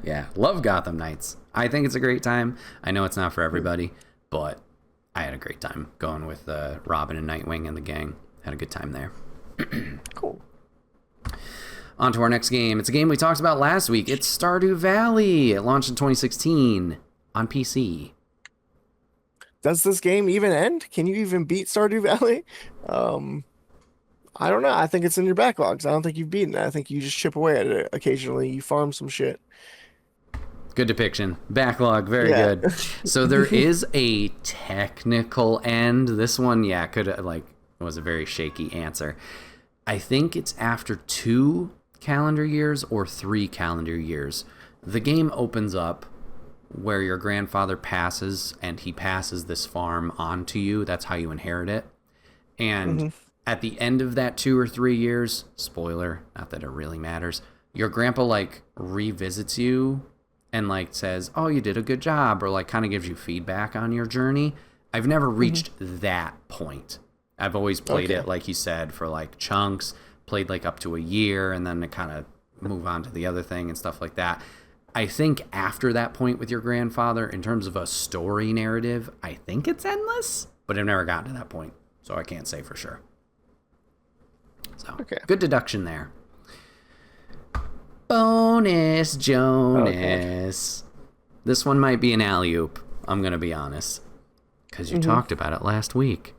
S1: Yeah, love Gotham Knights. I think it's a great time. I know it's not for everybody, but I had a great time going with Robin and Nightwing and the gang. Had a good time there.
S2: Cool.
S1: On to our next game. It's a game we talked about last week. It's Stardew Valley. It launched in 2016 on PC.
S2: Does this game even end? Can you even beat Stardew Valley? I don't know. I think it's in your backlogs. I don't think you've beaten it. I think you just chip away at it occasionally. You farm some shit.
S1: Good depiction. Backlog. Very good. So there is a technical end. This one, was a very shaky answer. I think it's after 2 calendar years or 3 calendar years. The game opens up where your grandfather passes and he passes this farm on to you. That's how you inherit it. And at the end of that 2 or 3 years, spoiler, not that it really matters, your grandpa revisits you and says, oh, you did a good job, or kind of gives you feedback on your journey. I've never reached that point. I've always played it, like you said, for chunks, played up to a year, and then to kind of move on to the other thing and stuff like that. I think after that point with your grandfather, in terms of a story narrative, I think it's endless, but I've never gotten to that point, so I can't say for sure. So, good deduction there. Bonus Jonas. This one might be an alley-oop, I'm going to be honest, because you talked about it last week.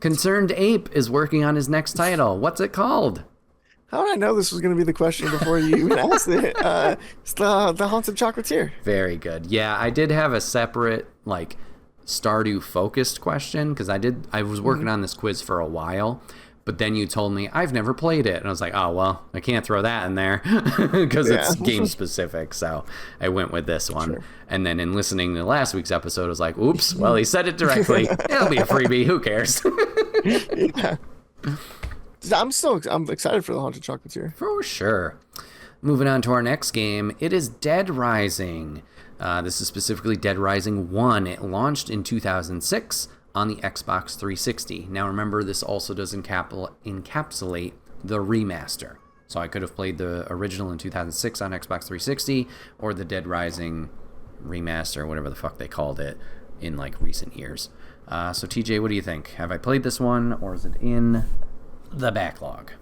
S1: Concerned Ape is working on his next title. What's it called?
S2: How did I know this was going to be the question before you even asked it? It's the Haunted Chocolatier.
S1: Very good. Yeah, I did have a separate, Stardew-focused question, because I was working on this quiz for a while, but then you told me, I've never played it. And I was like, oh, well, I can't throw that in there, because it's game-specific, so I went with this one. Sure. And then in listening to last week's episode, I was like, oops, well, he said it directly. It'll be a freebie. Who cares?
S2: Yeah. I'm excited for the Haunted Chocolatier.
S1: For sure. Moving on to our next game, it is Dead Rising. This is specifically Dead Rising 1. It launched in 2006 on the Xbox 360. Now remember, this also does encapsulate the remaster. So I could have played the original in 2006 on Xbox 360 or the Dead Rising remaster, whatever the fuck they called it, in recent years. So TJ, what do you think? Have I played this one, or is it in the backlog?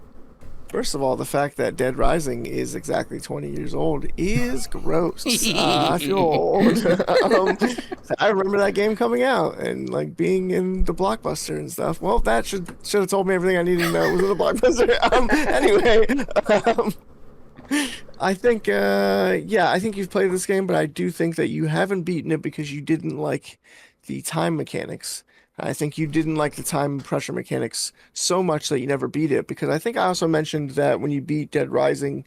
S2: First of all, the fact that Dead Rising is exactly 20 years old is gross. I feel old. I remember that game coming out and being in the Blockbuster and stuff. Well, that should have told me everything I needed to know was in the Blockbuster. I think I think you've played this game, but I do think that you haven't beaten it because you didn't like the time mechanics. I think you didn't like the time pressure mechanics so much that you never beat it, because I think I also mentioned that when you beat Dead Rising,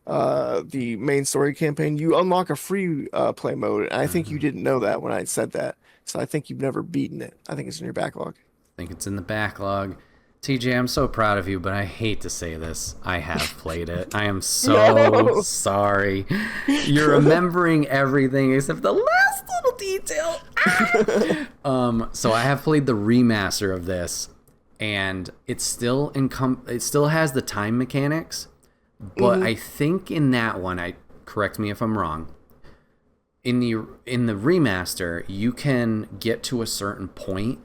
S2: the main story campaign, you unlock a free play mode, and I think you didn't know that when I said that. So I think you've never beaten it. I think it's in your backlog.
S1: I think it's in the backlog. TJ, I'm so proud of you, but I hate to say this. I have played it. I am so sorry. You're remembering everything except the last little detail. So I have played the remaster of this, and it still has the time mechanics, but I think in that one, correct me if I'm wrong, in the remaster, you can get to a certain point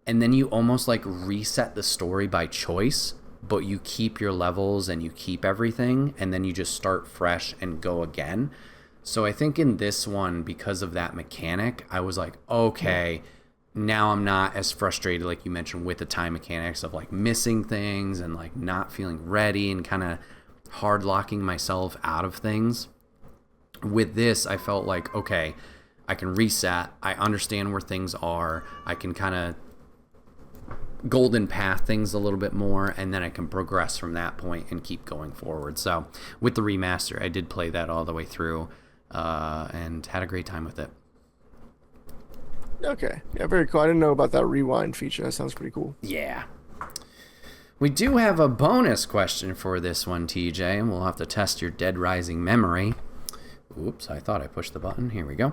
S1: and then you almost reset the story by choice, but you keep your levels and you keep everything, and then you just start fresh and go again. So I think in this one, because of that mechanic, I was like, okay, now I'm not as frustrated, like you mentioned, with the time mechanics of missing things and not feeling ready and kind of hard locking myself out of things. With this, I felt like, okay, I can reset. I understand where things are. I can kind of golden path things a little bit more, and then I can progress from that point and keep going forward. So with the remaster, I did play that all the way through and had a great time with it.
S2: Okay. Yeah, very cool. I didn't know about that rewind feature. That sounds pretty cool.
S1: Yeah. We do have a bonus question for this one, TJ, and we'll have to test your Dead Rising memory. Oops, I thought I pushed the button. Here we go.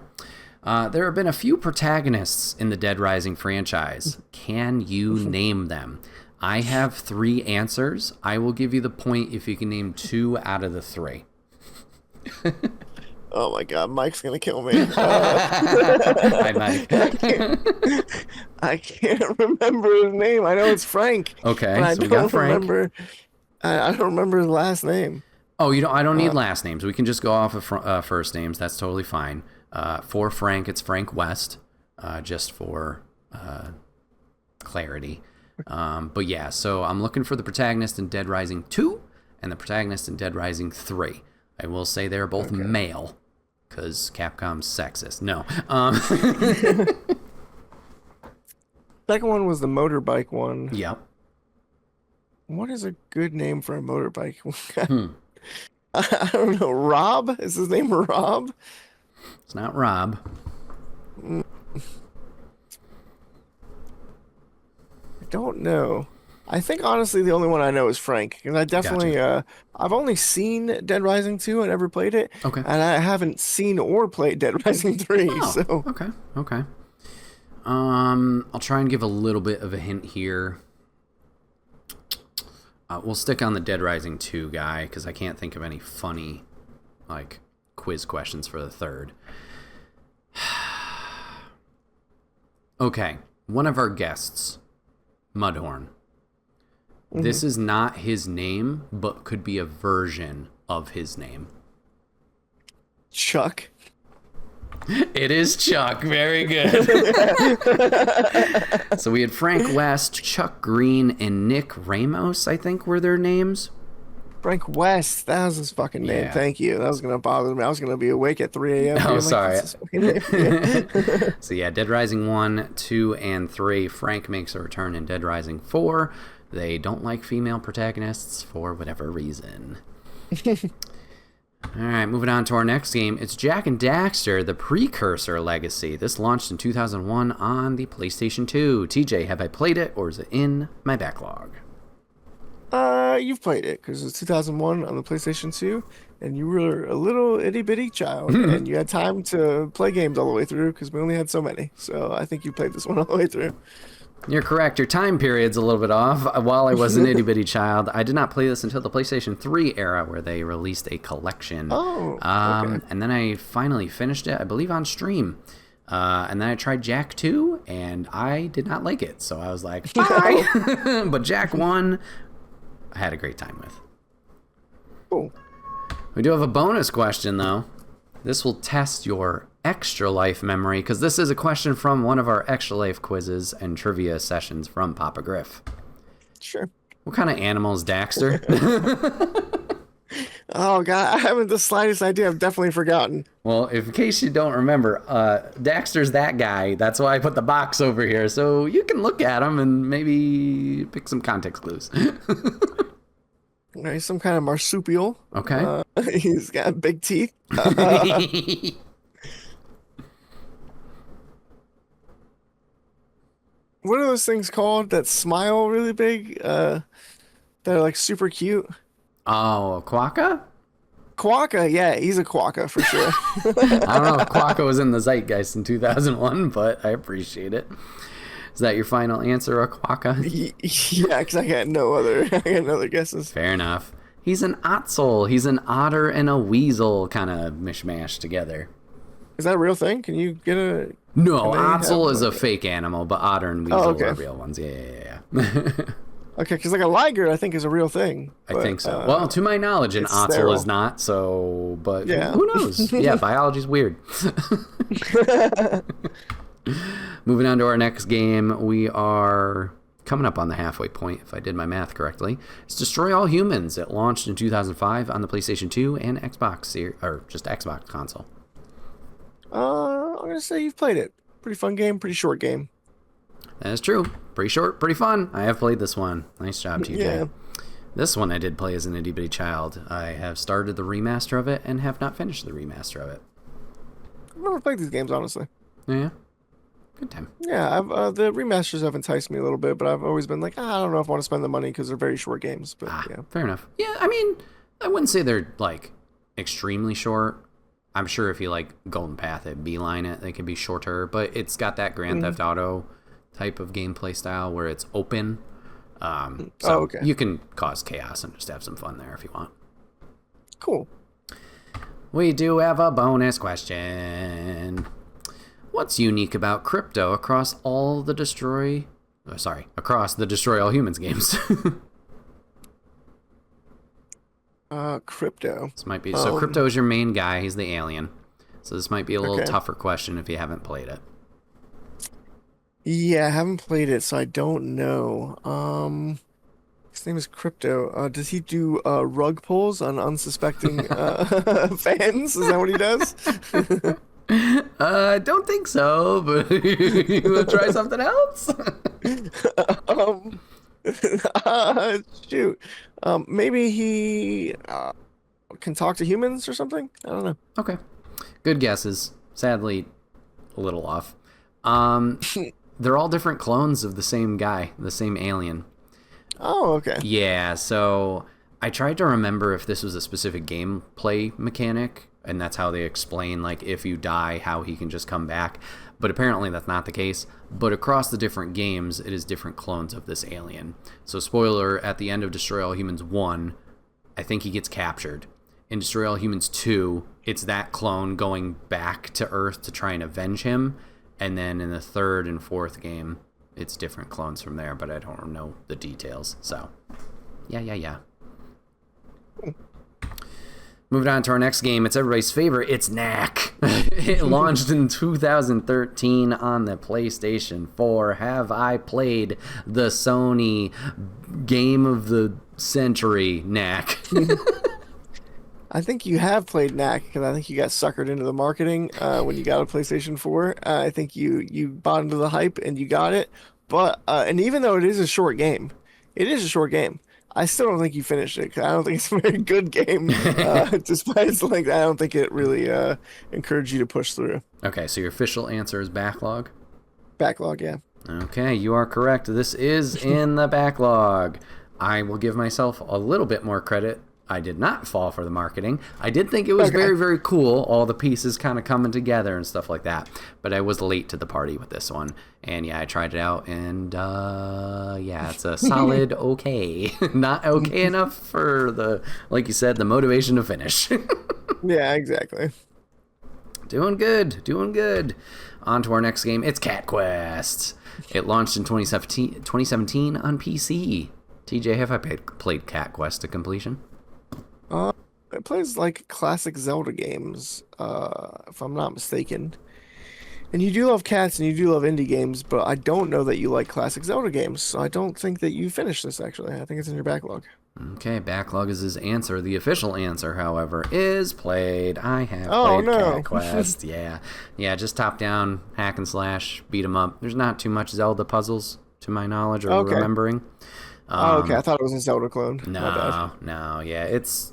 S1: There have been a few protagonists in the Dead Rising franchise. Can you name them? I have 3 answers. I will give you the point if you can name 2 out of the 3.
S2: Oh my God, Mike's gonna kill me.
S1: Hi, Mike.
S2: I can't remember his name. I know it's Frank, but
S1: Okay,
S2: I
S1: so we got
S2: don't
S1: Frank.
S2: remember. I don't remember his last name.
S1: Oh, you don't. I don't need last names. We can just go off of first names. That's totally fine. For Frank, it's Frank West, just for clarity. But yeah, so I'm looking for the protagonist in Dead Rising 2 and the protagonist in Dead Rising 3. I will say they're both male, because Capcom's sexist. No.
S2: Second one was the motorbike one.
S1: Yep.
S2: What is a good name for a motorbike? I don't know. Rob? Is his name Rob?
S1: It's not Rob.
S2: I don't know. I think honestly the only one I know is Frank, because I definitely I've only seen Dead Rising 2 and never played it.
S1: Okay.
S2: And I haven't seen or played Dead Rising 3, so
S1: Okay. I'll try and give a little bit of a hint here. We'll stick on the Dead Rising 2 guy, because I can't think of any funny, like, quiz questions for the third. Okay, one of our guests, Mudhorn. This is not his name, but could be a version of his name.
S2: Chuck.
S1: It is Chuck. Very good. So we had Frank West, Chuck Green, and Nick Ramos, I think were their names.
S2: Frank West. That was his fucking name.
S1: Yeah.
S2: Thank you. That was going to bother me. I was going to be awake at 3 a.m.
S1: Oh,
S2: being
S1: sorry.
S2: "That's his fucking name."
S1: So yeah, Dead Rising 1, 2, and 3. Frank makes a return in Dead Rising 4. They don't like female protagonists for whatever reason. All right, moving on to our next game. It's Jak and Daxter, the Precursor Legacy. This launched in 2001 on the PlayStation 2. TJ, have I played it, or is it in my backlog?
S2: You've played it because it's 2001 on the PlayStation 2, and you were a little itty bitty child, and you had time to play games all the way through because we only had so many. So I think you played this one all the way through.
S1: You're correct. Your time period's a little bit off. While I was an itty bitty child, I did not play this until the PlayStation 3 era, where they released a collection.
S2: Oh, okay.
S1: And then I finally finished it, I believe, on stream. And then I tried Jak 2, and I did not like it. So I was like, bye! But Jak 1, I had a great time with.
S2: Cool.
S1: We do have a bonus question, though. This will test your extra life memory, because this is a question from one of our extra life quizzes and trivia sessions from Papa Griff.
S2: Sure.
S1: What kind of animal is Daxter?
S2: Oh God, I haven't the slightest idea. I've definitely forgotten.
S1: Well, in case you don't remember, Daxter's that guy. That's why I put the box over here, so you can look at him and maybe pick some context clues.
S2: He's some kind of marsupial.
S1: Okay.
S2: He's got big teeth. What are those things called that smile really big? That are like super cute.
S1: Oh, a quokka?
S2: Quokka, yeah, he's a quokka for sure.
S1: I don't know if quokka was in the zeitgeist in 2001, but I appreciate it. Is that your final answer, a quokka?
S2: Yeah, because I got no other guesses.
S1: Fair enough. He's an otzel. He's an otter and a weasel kind of mishmash together.
S2: Is that a real thing? Can you get a...
S1: No, otzel is a fake animal, but otter and weasel are real ones. Yeah.
S2: Okay, because like a liger, I think is a real thing.
S1: I think so. Well, to my knowledge, an otzel
S2: sterile.
S1: is not. So, but
S2: Yeah.
S1: who knows? Yeah, biology's weird. Moving on to our next game, we are coming up on the halfway point, if I did my math correctly. It's Destroy All Humans. It launched in 2005 on the PlayStation 2 and Xbox, or just Xbox console.
S2: I'm gonna say you've played it. Pretty fun game, pretty short game.
S1: That is true. Pretty short, pretty fun. I have played this one. Nice job, TJ.
S2: Yeah.
S1: This one I did play as an itty bitty child. I have started the remaster of it and have not finished the remaster of it.
S2: I've never played these games, honestly.
S1: Yeah. Good time.
S2: Yeah, the remasters have enticed me a little bit, but I've always been like, I don't know if I want to spend the money because they're very short games. But yeah,
S1: fair enough. Yeah, I mean, I wouldn't say they're like extremely short. I'm sure if you like Golden Path it, Beeline it, they can be shorter, but it's got that Grand Theft Auto type of gameplay style where it's open. So
S2: okay.
S1: you can cause chaos and just have some fun there if you want.
S2: Cool.
S1: We do have a bonus question. What's unique about crypto across the Destroy All Humans games?
S2: Crypto.
S1: This might be Crypto is your main guy. He's the alien. So this might be a little tougher question if you haven't played it.
S2: Yeah, I haven't played it, so I don't know. His name is Crypto. Does he do rug pulls on unsuspecting fans? Is that what he does?
S1: I don't think so, but you want to try something else?
S2: um, shoot. Maybe he can talk to humans or something? I don't know.
S1: Okay. Good guesses. Sadly, a little off. They're all different clones of the same guy, the same alien.
S2: Oh, okay.
S1: Yeah, so I tried to remember if this was a specific gameplay mechanic, and that's how they explain, like, if you die, how he can just come back. But apparently that's not the case. But across the different games, it is different clones of this alien. So spoiler, at the end of Destroy All Humans 1, I think he gets captured. In Destroy All Humans 2, it's that clone going back to Earth to try and avenge him. And then in the third and fourth game, it's different clones from there, but I don't know the details. So, yeah. Moving on to our next game, it's everybody's favorite. It's Knack. It launched in 2013 on the PlayStation 4. Have I played the Sony game of the century, Knack?
S2: I think you have played Knack because I think you got suckered into the marketing when you got a PlayStation 4. I think you bought into the hype and you got it. But and even though it is a short game, I still don't think you finished it. 'Cause I don't think it's a very good game. Despite its length, I don't think it really encouraged you to push through.
S1: Okay, so your official answer is Backlog?
S2: Backlog, yeah.
S1: Okay, you are correct. This is in the Backlog. I will give myself a little bit more credit. I did not fall for the marketing. I did think it was very, very cool, all the pieces kind of coming together and stuff like that. But I was late to the party with this one. And yeah, I tried it out, and yeah, it's a solid okay. Not okay enough for the, like you said, the motivation to finish.
S2: Yeah, exactly.
S1: Doing good. On to our next game. It's Cat Quest. It launched in 2017 on PC. TJ, have I played Cat Quest to completion?
S2: It plays like classic Zelda games, if I'm not mistaken. And you do love cats and you do love indie games, but I don't know that you like classic Zelda games. So I don't think that you finished this, actually. I think it's in your backlog.
S1: Okay, Backlog is his answer. The official answer, however, is played. I have played Cat Quest. Yeah, just top down, hack and slash, beat 'em up. There's not too much Zelda puzzles, to my knowledge or remembering.
S2: Okay, I thought it was a Zelda clone.
S1: No, yeah, it's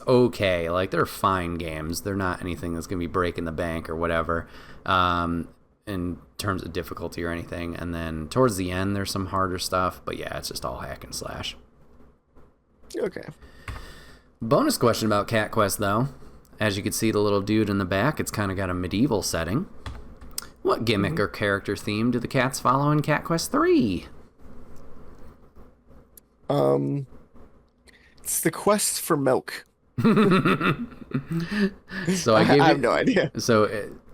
S1: okay. Like, they're fine games. They're not anything that's gonna be breaking the bank or whatever, in terms of difficulty or anything. And then towards the end, there's some harder stuff, but yeah, it's just all hack and slash.
S2: Okay.
S1: Bonus question about Cat Quest, though. As you can see, the little dude in the back, it's kind of got a medieval setting. What gimmick or character theme do the cats follow in Cat Quest 3?
S2: It's the quest for milk.
S1: So I
S2: have no idea.
S1: So,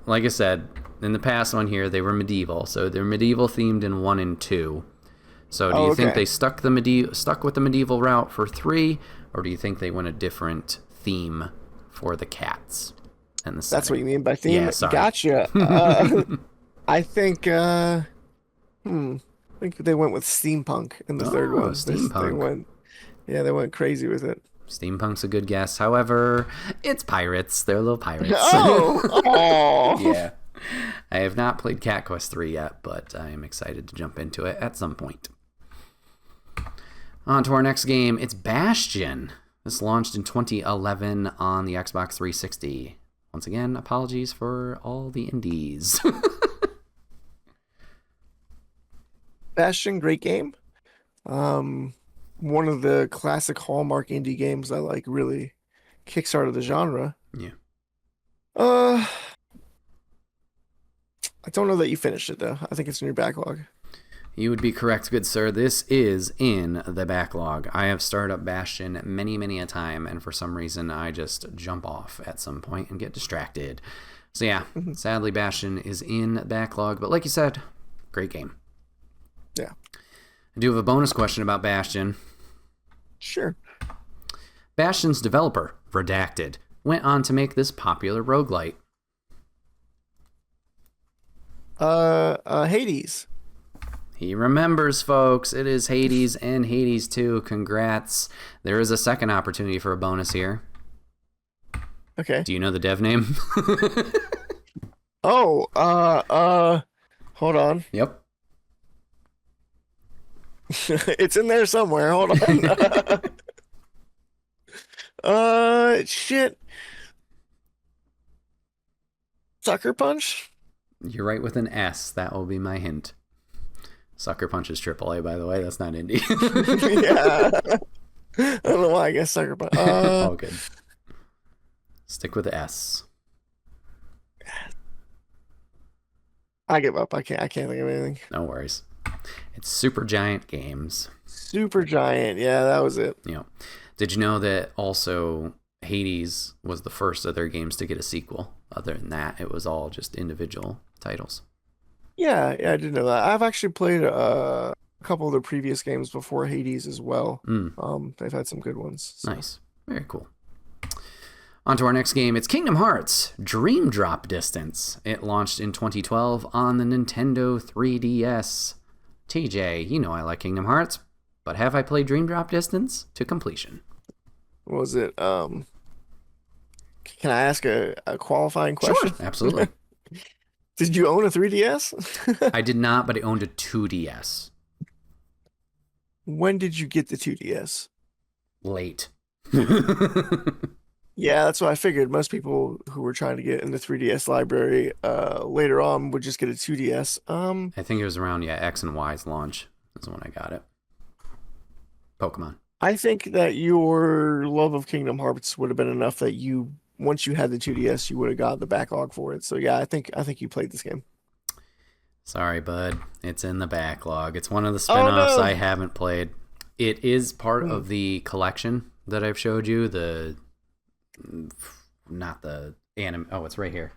S1: like I said, in the past one here, they were medieval. So they're medieval themed in 1 and 2. So do you think they stuck with the medieval route for 3, or do you think they went a different theme for the cats and the setting?
S2: That's what you mean by theme?
S1: Yeah, sorry.
S2: Gotcha. I think I think they went with steampunk in the third one.
S1: Steampunk.
S2: They went crazy with it.
S1: Steampunk's a good guess. However, it's pirates. They're little pirates.
S2: Oh.
S1: Yeah. I have not played Cat Quest 3 yet, but I am excited to jump into it at some point. On to our next game. It's Bastion. This launched in 2011 on the Xbox 360. Once again, apologies for all the indies.
S2: Bastion, great game. One of the classic Hallmark indie games that like really kickstarted the genre.
S1: Yeah.
S2: I don't know that you finished it though. I think it's in your backlog.
S1: You would be correct, good sir. This is in the backlog. I have started up Bastion many, many a time, and for some reason I just jump off at some point and get distracted. So yeah, sadly Bastion is in backlog, but like you said, great game.
S2: Yeah.
S1: I do have a bonus question about Bastion.
S2: Sure.
S1: Bastion's developer, Redacted, went on to make this popular roguelite.
S2: Hades.
S1: He remembers, folks. It is Hades and Hades 2. Congrats. There is a second opportunity for a bonus here.
S2: Okay.
S1: Do you know the dev name?
S2: Oh, hold on.
S1: Yep.
S2: It's in there somewhere. Hold on. Shit. Sucker Punch?
S1: You're right with an S. That will be my hint. Sucker Punch is AAA, by the way. That's not indie.
S2: Yeah. I don't know why I guess Sucker Punch.
S1: Oh, good. Stick with the S.
S2: I give up. I can't think of anything.
S1: No worries. It's Supergiant Games.
S2: Supergiant. Yeah, that was it.
S1: Yeah. Did you know that also Hades was the first of their games to get a sequel? Other than that, it was all just individual titles.
S2: Yeah, I did know that. I've actually played a couple of the previous games before Hades as well. They've had some good ones. So.
S1: Nice. Very cool. On to our next game. It's Kingdom Hearts Dream Drop Distance. It launched in 2012 on the Nintendo 3DS. TJ, you know I like Kingdom Hearts, but have I played Dream Drop Distance to completion?
S2: Was it, can I ask a qualifying question?
S1: Sure, absolutely.
S2: Did you own a 3DS?
S1: I did not, but I owned a 2DS.
S2: When did you get the 2DS?
S1: Late.
S2: Yeah, that's what I figured. Most people who were trying to get in the 3DS library later on would just get a 2DS.
S1: I think it was around, X and Y's launch is when I got it. Pokemon.
S2: I think that your love of Kingdom Hearts would have been enough that you, once you had the 2DS, you would have got the backlog for it. So yeah, I think you played this game.
S1: Sorry, bud. It's in the backlog. It's one of the spin-offs I haven't played. It is part of the collection that I've showed you. Not the anime. Oh, it's right here.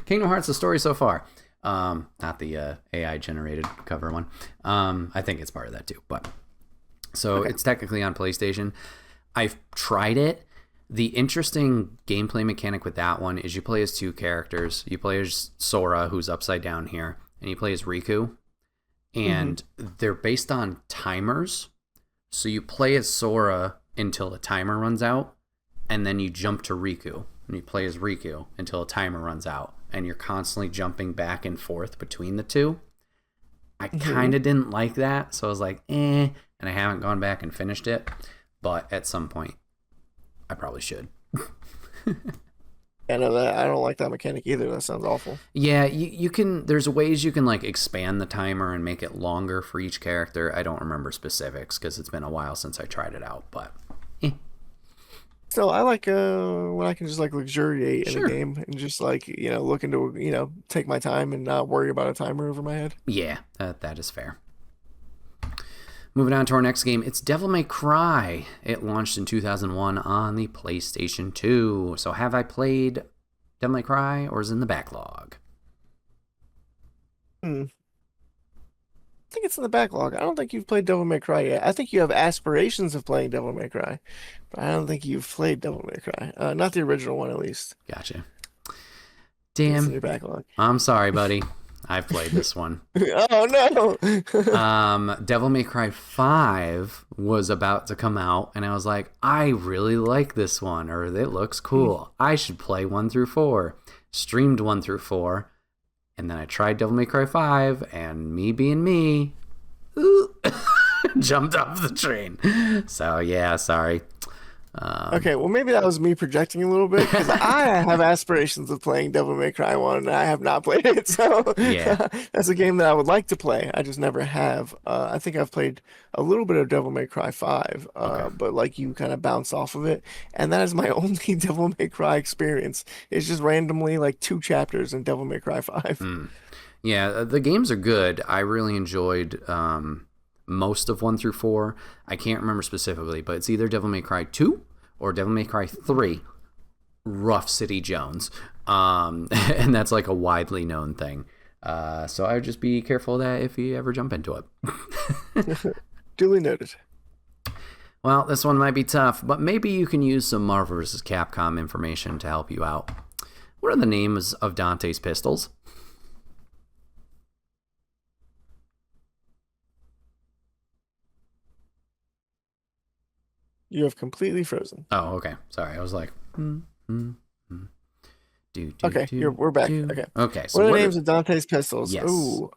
S1: Kingdom Hearts: The Story So Far. Not the AI generated cover one. I think it's part of that too. But so It's technically on PlayStation. I've tried it. The interesting gameplay mechanic with that one is you play as two characters. You play as Sora, who's upside down here, and you play as Riku. And they're based on timers. So you play as Sora until the timer runs out, and then you jump to Riku, and you play as Riku until a timer runs out, and you're constantly jumping back and forth between the two. I kind of didn't like that, so I was like, and I haven't gone back and finished it, but at some point, I probably should.
S2: I know that. I don't like that mechanic either. That sounds awful.
S1: Yeah, you can. There's ways you can like expand the timer and make it longer for each character. I don't remember specifics because it's been a while since I tried it out, but.
S2: So I like when I can just like luxuriate in a game and just like looking to take my time and not worry about a timer over my head.
S1: Yeah, that is fair. Moving on to our next game, it's Devil May Cry. It launched in 2001 on the PlayStation 2. So have I played Devil May Cry or is it in the backlog?
S2: I think it's in the backlog. I don't think you've played Devil May Cry yet. I think you have aspirations of playing Devil May Cry, but I don't think you've played Devil May Cry. Not the original one, at least.
S1: Gotcha.
S2: It's in
S1: Damn.
S2: your backlog.
S1: I'm sorry, buddy. I've played this one.
S2: Oh, no.
S1: Devil May Cry 5 was about to come out, and I was like, I really like this one, or it looks cool. I should play 1 through 4. Streamed 1 through 4. And then I tried Devil May Cry 5, and me being me, jumped off the train. So, yeah, sorry.
S2: Okay, well, maybe that was me projecting a little bit, because I have aspirations of playing Devil May Cry 1, and I have not played it, so
S1: yeah.
S2: That's a game that I would like to play. I just never have. I think I've played a little bit of Devil May Cry 5, but like you kind of bounce off of it, and that is my only Devil May Cry experience. It's just randomly like 2 chapters in Devil May Cry 5.
S1: Yeah, the games are good. I really enjoyed most of 1 through 4. I can't remember specifically, but it's either Devil May Cry 2 or Devil May Cry 3. Rough City Jones. And that's like a widely known thing. So I would just be careful of that if you ever jump into it.
S2: Duly noted.
S1: Well, this one might be tough, but maybe you can use some Marvel vs. Capcom information to help you out. What are the names of Dante's pistols?
S2: You have completely frozen.
S1: Oh, okay. Sorry, I was like...
S2: Okay, we're back.
S1: Okay. So
S2: what are the names of Dante's pistols?
S1: Yes.
S2: Ooh,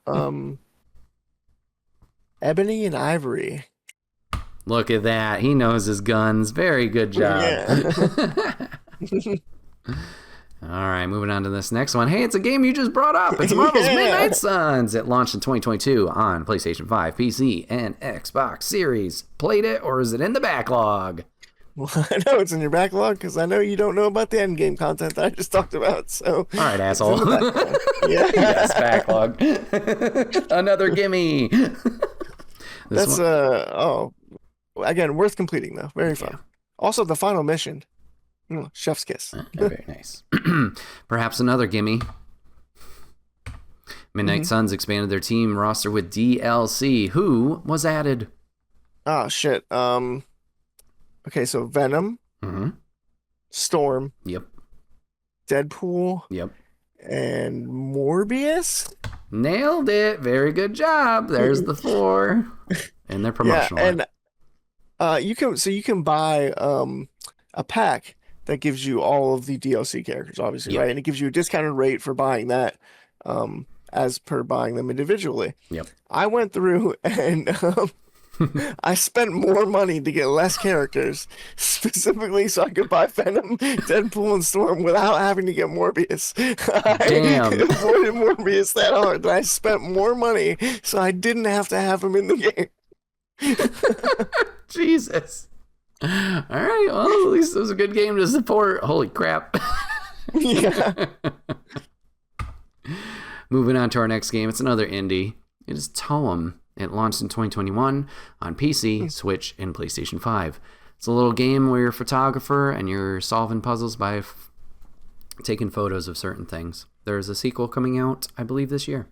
S2: Ebony and Ivory.
S1: Look at that. He knows his guns. Very good job.
S2: Yeah.
S1: All right, moving on to this next one. Hey, it's a game you just brought up. It's Marvel's Midnight Suns. It launched in 2022 on PlayStation 5, PC, and Xbox Series. Played it, or is it in the backlog?
S2: Well, I know it's in your backlog because I know you don't know about the end game content that I just talked about. So,
S1: all right, asshole.
S2: Yeah.
S1: Yes, backlog. Another gimme.
S2: That's again worth completing though. Very fun. Yeah. Also, the final mission. Chef's kiss.
S1: Very nice. Perhaps another gimme. Midnight Suns expanded their team roster with DLC. Who was added?
S2: Oh shit. Okay, so Venom. Storm.
S1: Yep.
S2: Deadpool.
S1: Yep.
S2: And Morbius.
S1: Nailed it. Very good job. There's the 4. And they're promotional.
S2: Yeah, and you can buy a pack that gives you all of the DLC characters, obviously, right? And it gives you a discounted rate for buying that, as per buying them individually.
S1: Yep.
S2: I went through and I spent more money to get less characters, specifically so I could buy Venom, Deadpool, and Storm without having to get Morbius.
S1: Damn.
S2: I avoided Morbius that hard, and I spent more money so I didn't have to have him in the game.
S1: Jesus. All right, well, at least it was a good game to support. Holy crap.
S2: Yeah.
S1: Moving on to our next game. It's another indie. It is Toem. It launched in 2021 on PC, Switch, and PlayStation 5. It's a little game where you're a photographer and you're solving puzzles by taking photos of certain things. There's a sequel coming out, I believe, this year.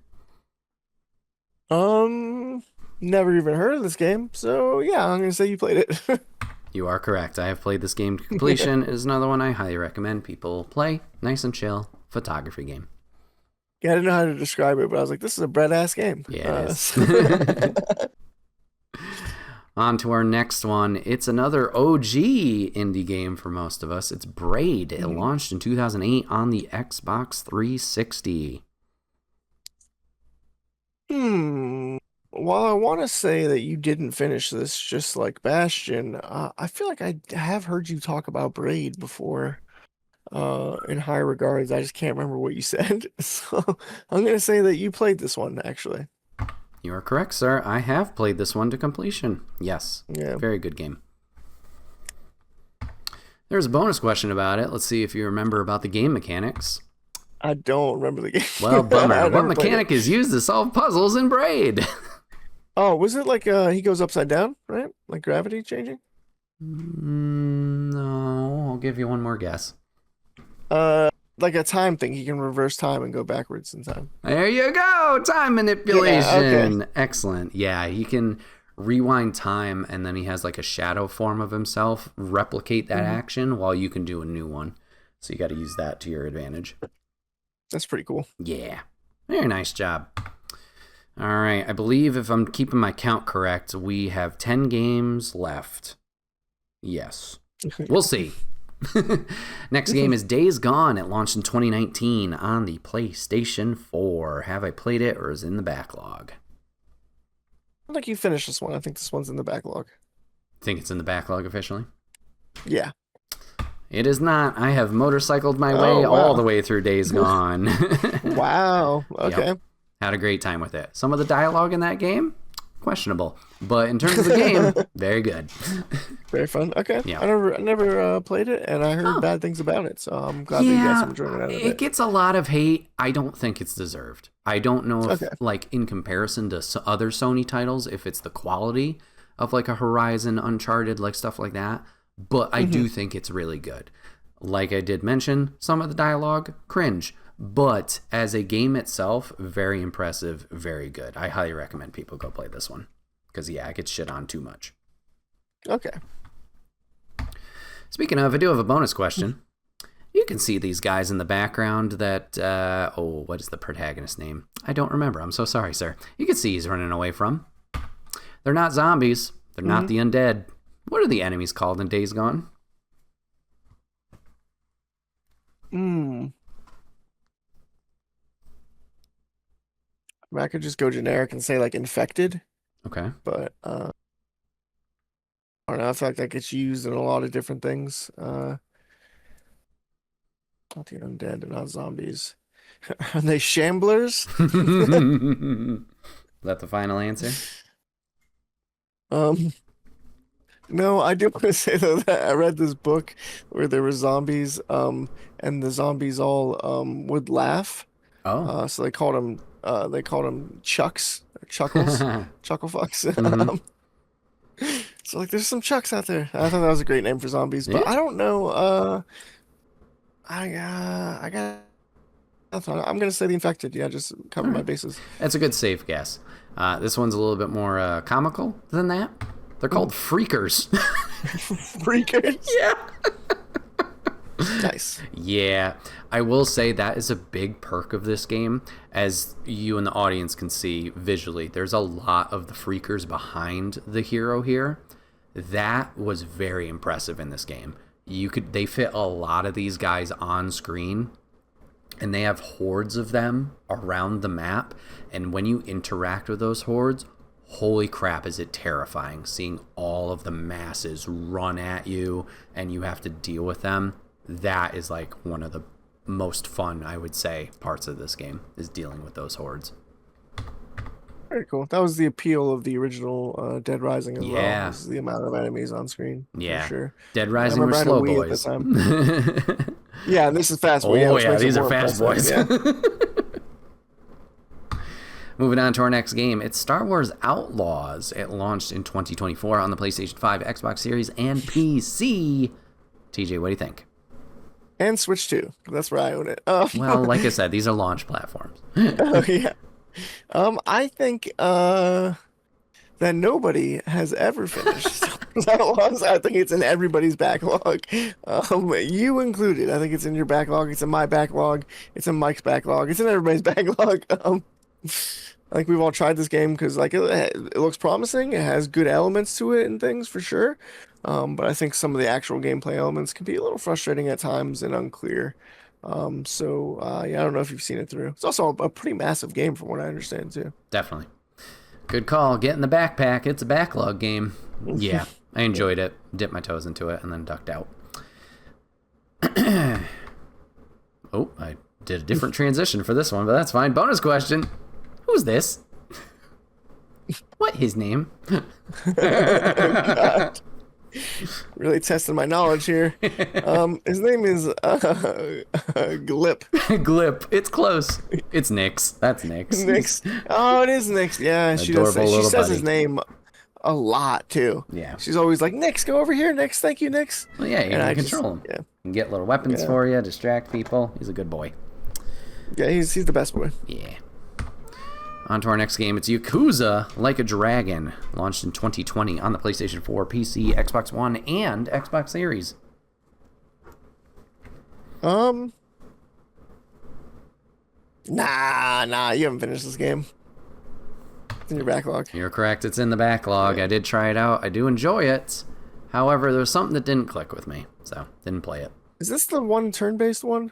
S2: Never even heard of this game, so yeah, I'm gonna say you played it.
S1: You are correct. I have played this game to completion. It is another one I highly recommend people play. Nice and chill photography game.
S2: Yeah, I didn't know how to describe it, but I was like, this is a bread-ass game.
S1: Yeah, it is. On to our next one. It's another OG indie game for most of us. It's Braid. It launched in 2008 on the Xbox 360.
S2: While I want to say that you didn't finish this just like Bastion, I feel like I have heard you talk about Braid before. In high regards, I just can't remember what you said. So I'm going to say that you played this one, actually.
S1: You are correct, sir. I have played this one to completion. Yes.
S2: Yeah.
S1: Very good game. There's a bonus question about it. Let's see if you remember about the game mechanics.
S2: I don't remember the game.
S1: Well, bummer. What mechanic is used to solve puzzles in Braid?
S2: Oh, was it like he goes upside down, right? Like gravity changing?
S1: No. I'll give you one more guess.
S2: Like a time thing. He can reverse time and go backwards in time.
S1: There you go. Time manipulation.
S2: Yeah, okay.
S1: Excellent. Yeah, he can rewind time, and then he has like a shadow form of himself replicate that action while you can do a new one. So you got to use that to your advantage.
S2: That's pretty cool.
S1: Yeah. Very nice job. All right. I believe if I'm keeping my count correct, we have 10 games left. Yes. We'll see. Next game is Days Gone. It launched in 2019 on the PlayStation 4. Have I played it or is it in the backlog?
S2: I think you finished this one. I think this one's in the backlog.
S1: Think it's in the backlog officially?
S2: Yeah.
S1: It is not. I have motorcycled my way all the way through Days Gone.
S2: Wow. Okay.
S1: Yep. Had a great time with it. Some of the dialogue in that game, questionable. But in terms of the game, very good.
S2: Very fun. Okay.
S1: Yeah.
S2: I never played it, and I heard bad things about it, so I'm glad that you got some enjoyment out of it.
S1: It gets a lot of hate. I don't think it's deserved. I don't know if,
S2: Okay.
S1: like, in comparison to other Sony titles, if it's the quality of, like, a Horizon, Uncharted, like, stuff like that. But I do think it's really good. Like I did mention, some of the dialogue, cringe. But as a game itself, very impressive, very good. I highly recommend people go play this one. Because, yeah, it gets shit on too much.
S2: Okay.
S1: Speaking of, I do have a bonus question. You can see these guys in the background that, what is the protagonist's name? I don't remember. I'm so sorry, sir. You can see he's running away from. They're not zombies. They're not the undead. What are the enemies called in Days Gone?
S2: I could just go generic and say, like, infected.
S1: Okay.
S2: But, I don't know. I feel like that gets used in a lot of different things. Not the undead. They're not zombies. Are they shamblers?
S1: Is that the final answer?
S2: No, I do want to say though that I read this book where there were zombies, and the zombies all would laugh.
S1: Oh.
S2: So they called them Chucks, or Chuckles, Chuckle fucks. So like, there's some Chucks out there. I thought that was a great name for zombies, but I don't know. I got. I'm gonna say the infected. Yeah, just cover my bases.
S1: That's a good safe guess. This one's a little bit more comical than that. They're called freakers.
S2: Freakers?
S1: Yeah.
S2: Nice.
S1: Yeah. I will say that is a big perk of this game. As you and the audience can see visually, there's a lot of the freakers behind the hero here. That was very impressive in this game. They fit a lot of these guys on screen, and they have hordes of them around the map. And when you interact with those hordes, holy crap, is it terrifying seeing all of the masses run at you and you have to deal with them. That is like one of the most fun, I would say, parts of this game, is dealing with those hordes.
S2: Very cool. That was the appeal of the original Dead Rising as well. Was the amount of enemies on screen.
S1: Yeah.
S2: For sure.
S1: Dead Rising were slow boys.
S2: Yeah, and this is fast boy.
S1: Oh, yeah, these are fast boys. Yeah. Moving on to our next game. It's Star Wars Outlaws. It launched in 2024 on the PlayStation 5, Xbox Series, and PC. TJ, what do you think?
S2: And Switch 2. That's where I own it.
S1: Well, like I said, these are launch platforms.
S2: Oh, yeah. I think that nobody has ever finished Star Wars Outlaws. I think it's in everybody's backlog. You included. I think it's in your backlog. It's in my backlog. It's in Mike's backlog. It's in everybody's backlog. I think we've all tried this game because like it looks promising. It has good elements to it and things for sure. But I think some of the actual gameplay elements can be a little frustrating at times and unclear. Yeah, I don't know if you've seen it through. It's also a pretty massive game from what I understand too.
S1: Definitely. Good call. Get in the backpack. It's a backlog game. Yeah, I enjoyed it. Dipped my toes into it and then ducked out. Oh, I did a different transition for this one, but that's fine. Bonus question. Who's this? What his name?
S2: Oh, God. Really testing my knowledge here. His name is Glip.
S1: Glip. It's close. It's Nyx. That's Nyx.
S2: Nyx. Oh, it is Nyx. Yeah, she does. She says his name a lot too.
S1: Yeah.
S2: She's always like, Nyx, go over here. Nyx, thank you, Nyx.
S1: Well, yeah, you can control him. Yeah. You can get little weapons for you, distract people. He's a good boy.
S2: Yeah, he's the best boy.
S1: Yeah. On to our next game. It's Yakuza Like a Dragon, launched in 2020 on the PlayStation 4, PC, Xbox One, and Xbox Series.
S2: Nah, you haven't finished this game. It's in your backlog.
S1: You're correct. It's in the backlog. Yeah. I did try it out. I do enjoy it. However, there was something that didn't click with me, so didn't play it.
S2: Is this the one turn-based one?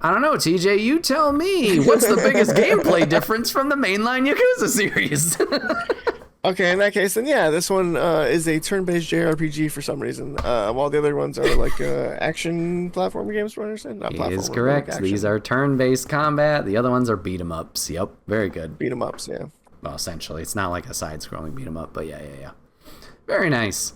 S1: I don't know, TJ. You tell me. What's the biggest gameplay difference from the mainline Yakuza series?
S2: Okay, in that case, then yeah, this one is a turn-based JRPG for some reason, while the other ones are like action platform games, from what I understand. Not platform.
S1: Is correct. Like these are turn-based combat. The other ones are beat 'em ups. Yep, very good.
S2: Beat 'em ups, yeah.
S1: Well, essentially, it's not like a side-scrolling beat 'em up, but yeah. Very nice.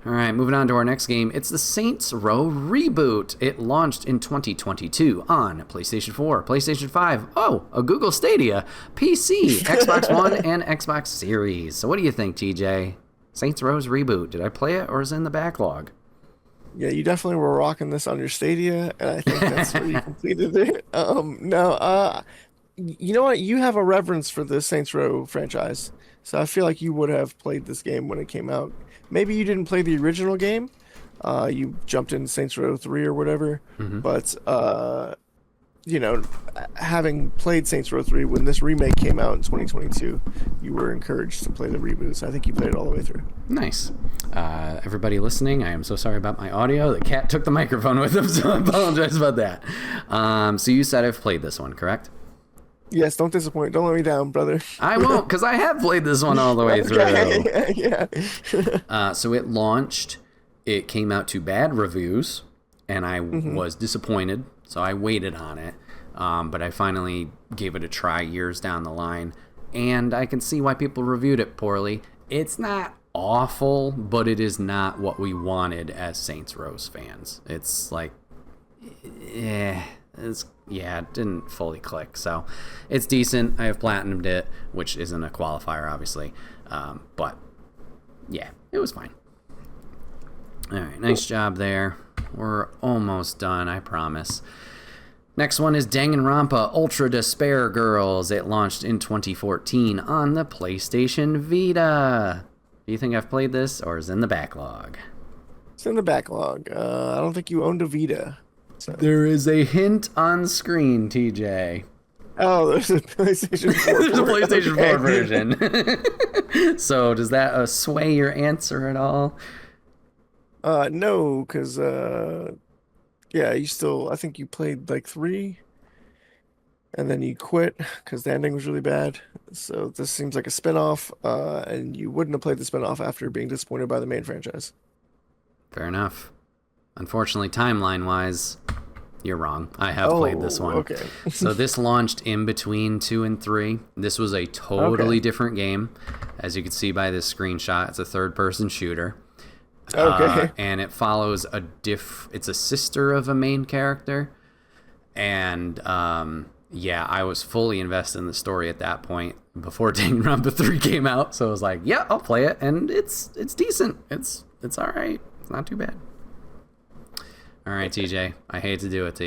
S1: All right, moving on to our next game. It's the Saints Row reboot. It launched in 2022 on PlayStation 4, PlayStation 5, a Google Stadia, PC, Xbox One, and Xbox Series. So what do you think, TJ? Saints Row's reboot. Did I play it, or is it in the backlog?
S2: Yeah, you definitely were rocking this on your Stadia, and I think that's where you completed it. You know what? You have a reverence for the Saints Row franchise, so I feel like you would have played this game when it came out. Maybe you didn't play the original game. You jumped in Saints Row 3 or whatever. But, having played Saints Row 3 when this remake came out in 2022, you were encouraged to play the reboot. So I think you played it all the way through.
S1: Nice. Everybody listening, I am so sorry about my audio. The cat took the microphone with him, so I apologize about that. So you said I've played this one, correct?
S2: Yes, don't disappoint. Don't let me down, brother.
S1: I won't, because I have played this one all the way through.
S2: Yeah.
S1: So it launched. It came out to bad reviews, and I was disappointed, so I waited on it. But I finally gave it a try years down the line, and I can see why people reviewed it poorly. It's not awful, but it is not what we wanted as Saints Row fans. It's like, it didn't fully click. So it's decent. I have platinumed it, which isn't a qualifier, obviously. But yeah, it was fine. All right, nice job there. We're almost done, I promise. Next one is Danganronpa Ultra Despair Girls. It launched in 2014 on the PlayStation Vita. Do you think I've played this, or is it in the backlog?
S2: It's in the backlog. I don't think you owned a Vita. So.
S1: There is a hint on screen, TJ.
S2: Oh, there's a PlayStation 4.
S1: There's a PlayStation 4 version. So does that sway your answer at all?
S2: No, because I think you played like 3, and then you quit because the ending was really bad. So this seems like a spinoff, and you wouldn't have played the spinoff after being disappointed by the main franchise.
S1: Fair enough. Unfortunately, timeline-wise, you're wrong. I have played this one.
S2: Okay.
S1: So this launched in between 2 and 3. This was a totally different game. As you can see by this screenshot, it's a third-person shooter.
S2: Okay.
S1: And it follows it's a sister of a main character. And, I was fully invested in the story at that point before Danganronpa 3 came out. So I was like, yeah, I'll play it. And it's decent. It's all right. It's not too bad. All right, TJ, I hate to do it to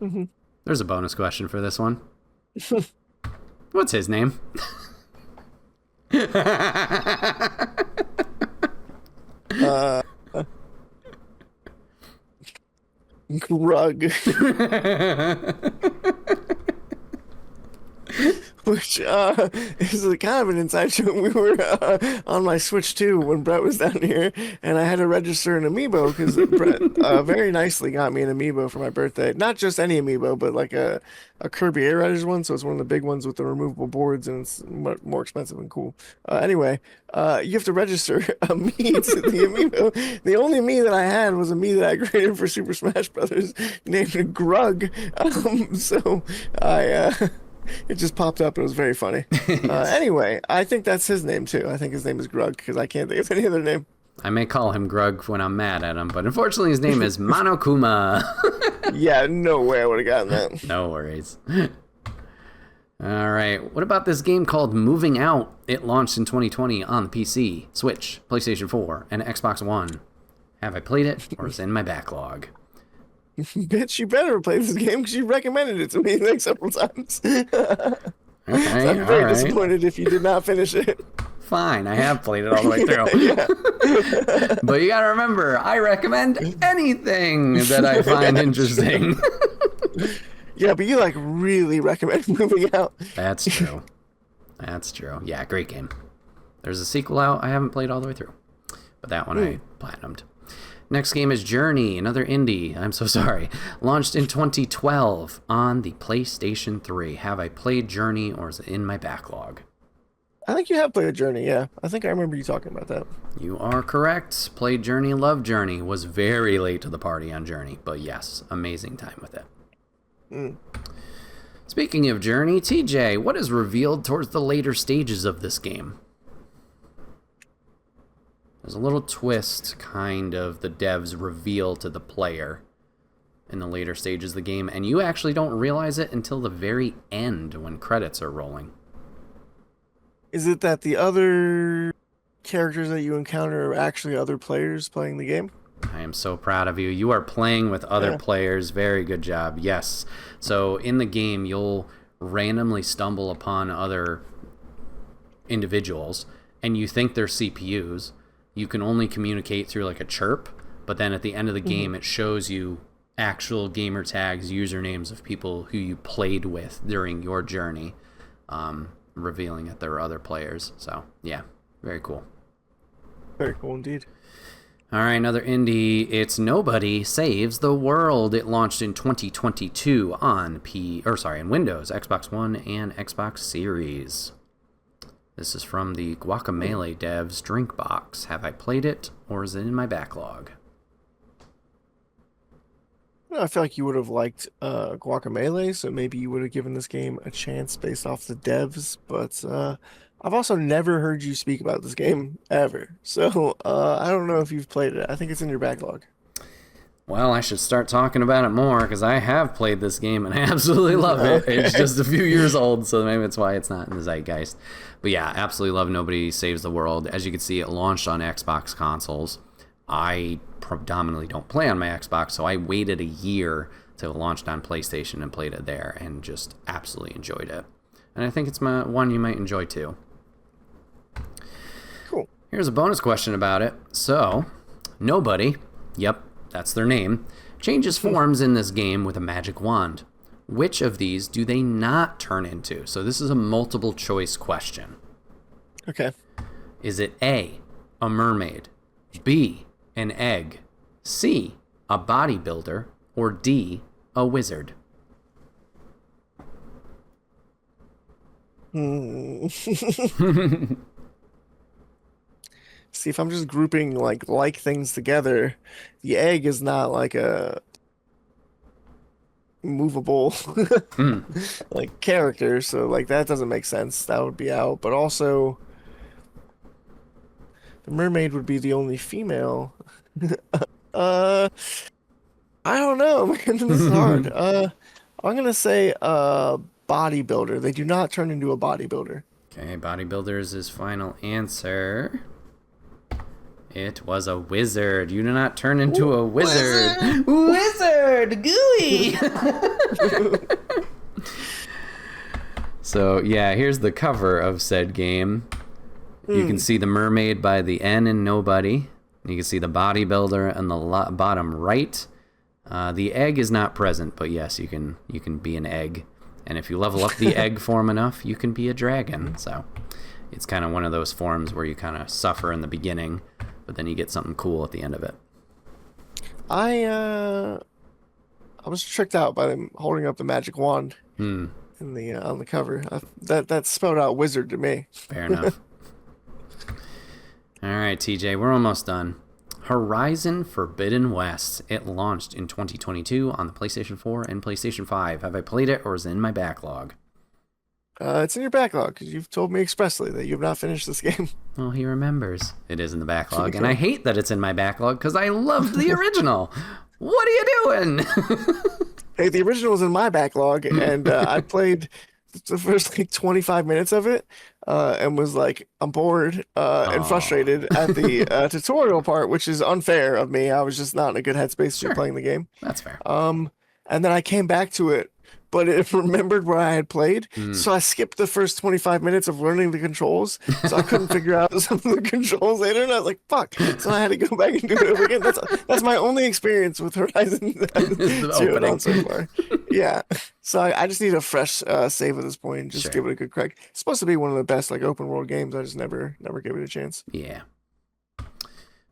S1: you. There's a bonus question for this one. What's his name?
S2: Grug. Which is kind of an inside joke. We were on my Switch 2 when Brett was down here, and I had to register an amiibo because Brett very nicely got me an amiibo for my birthday. Not just any amiibo, but like a Kirby Air Riders one, so it's one of the big ones with the removable boards, and it's more expensive and cool. Anyway, you have to register a Mii to the amiibo. The only Mii that I had was a Mii that I created for Super Smash Brothers named Grug. So I... It just popped up. It was very funny. Anyway, I think that's his name, too. I think his name is Grug, because I can't think of any other name.
S1: I may call him Grug when I'm mad at him, but unfortunately his name is Monokuma.
S2: Yeah, no way I would have gotten that.
S1: No worries. All right. What about this game called Moving Out? It launched in 2020 on the PC, Switch, PlayStation 4, and Xbox One. Have I played it, or is it in my backlog?
S2: Bitch, you better play this game because you recommended it to me like several times.
S1: Okay,
S2: so I'm very disappointed if you did not finish it.
S1: Fine, I have played it all the way through. But you gotta remember, I recommend anything that I find interesting.
S2: Yeah, but you really recommend Moving Out.
S1: That's true. That's true. Yeah, great game. There's a sequel out I haven't played all the way through, but that one I platinumed. Next game is Journey, another indie. I'm so sorry. Launched in 2012 on the PlayStation 3. Have I played Journey, or is it in my backlog?
S2: I think you have played Journey, yeah. I think I remember you talking about that.
S1: You are correct. Played Journey, loved Journey. Was very late to the party on Journey, but yes, amazing time with it. Speaking of Journey, TJ, what is revealed towards the later stages of this game? There's a little twist, kind of, the devs reveal to the player in the later stages of the game, and you actually don't realize it until the very end when credits are rolling.
S2: Is it that the other characters that you encounter are actually other players playing the game?
S1: I am so proud of you. You are playing with other players. Very good job. Yes. So in the game, you'll randomly stumble upon other individuals, and you think they're CPUs. You can only communicate through like a chirp, but then at the end of the game, it shows you actual gamer tags, usernames of people who you played with during your journey, revealing that there were other players. So, yeah, very cool.
S2: Very cool indeed.
S1: All right, another indie. It's Nobody Saves the World. It launched in 2022 on in Windows, Xbox One, and Xbox Series. This is from the Guacamelee devs Drinkbox. Have I played it, or is it in my backlog?
S2: I feel like you would have liked Guacamelee, so maybe you would have given this game a chance based off the devs, but I've also never heard you speak about this game ever. So I don't know if you've played it. I think it's in your backlog.
S1: Well, I should start talking about it more because I have played this game and I absolutely love it. Okay. It's just a few years old, so maybe that's why it's not in the zeitgeist. But yeah, absolutely love Nobody Saves the World. As you can see, it launched on Xbox consoles. I predominantly don't play on my Xbox, so I waited a year till it launched on PlayStation and played it there and just absolutely enjoyed it. And I think it's one you might enjoy too.
S2: Cool.
S1: Here's a bonus question about it. So, Nobody, yep, that's their name, changes forms in this game with a magic wand. Which of these do they not turn into? So this is a multiple choice question.
S2: Okay.
S1: Is it A, a mermaid, B, an egg, C, a bodybuilder, or D, a wizard?
S2: See, if I'm just grouping like things together, the egg is not like a movable like character, so like that doesn't make sense. That would be out. But also the mermaid would be the only female. I don't know, man. This is hard. I'm gonna say bodybuilder. They do not turn into a bodybuilder.
S1: Okay, bodybuilder is his final answer. It was a wizard. You do not turn into a wizard. Wizard! Gooey! So, yeah, here's the cover of said game. You can see the mermaid by the N in Nobody. You can see the bodybuilder on the bottom right. The egg is not present, but yes, you can be an egg. And if you level up the egg form enough, you can be a dragon. So it's kind of one of those forms where you kind of suffer in the beginning, but then you get something cool at the end of it.
S2: I was tricked out by them holding up the magic wand in the on the cover. That spelled out wizard to me.
S1: Fair enough. All right, TJ, we're almost done. Horizon Forbidden West. It launched in 2022 on the PlayStation 4 and PlayStation 5. Have I played it, or is it in my backlog?
S2: It's in your backlog because you've told me expressly that you have not finished this game.
S1: Well, he remembers. It is in the backlog, and I hate that it's in my backlog because I loved the original. What are you doing?
S2: Hey, the original was in my backlog, and I played the first 25 minutes of it and was like, I'm bored and frustrated at the tutorial part, which is unfair of me. I was just not in a good headspace to be playing the game.
S1: That's fair.
S2: And then I came back to it, but it remembered where I had played, so I skipped the first 25 minutes of learning the controls, so I couldn't figure out some of the controls later, and I was like, fuck, so I had to go back and do it over again. That's my only experience with Horizon Zero Dawn so far. Yeah, so I just need a fresh save at this point and just give it a good crack. It's supposed to be one of the best like open world games. I just never gave it a chance.
S1: Yeah.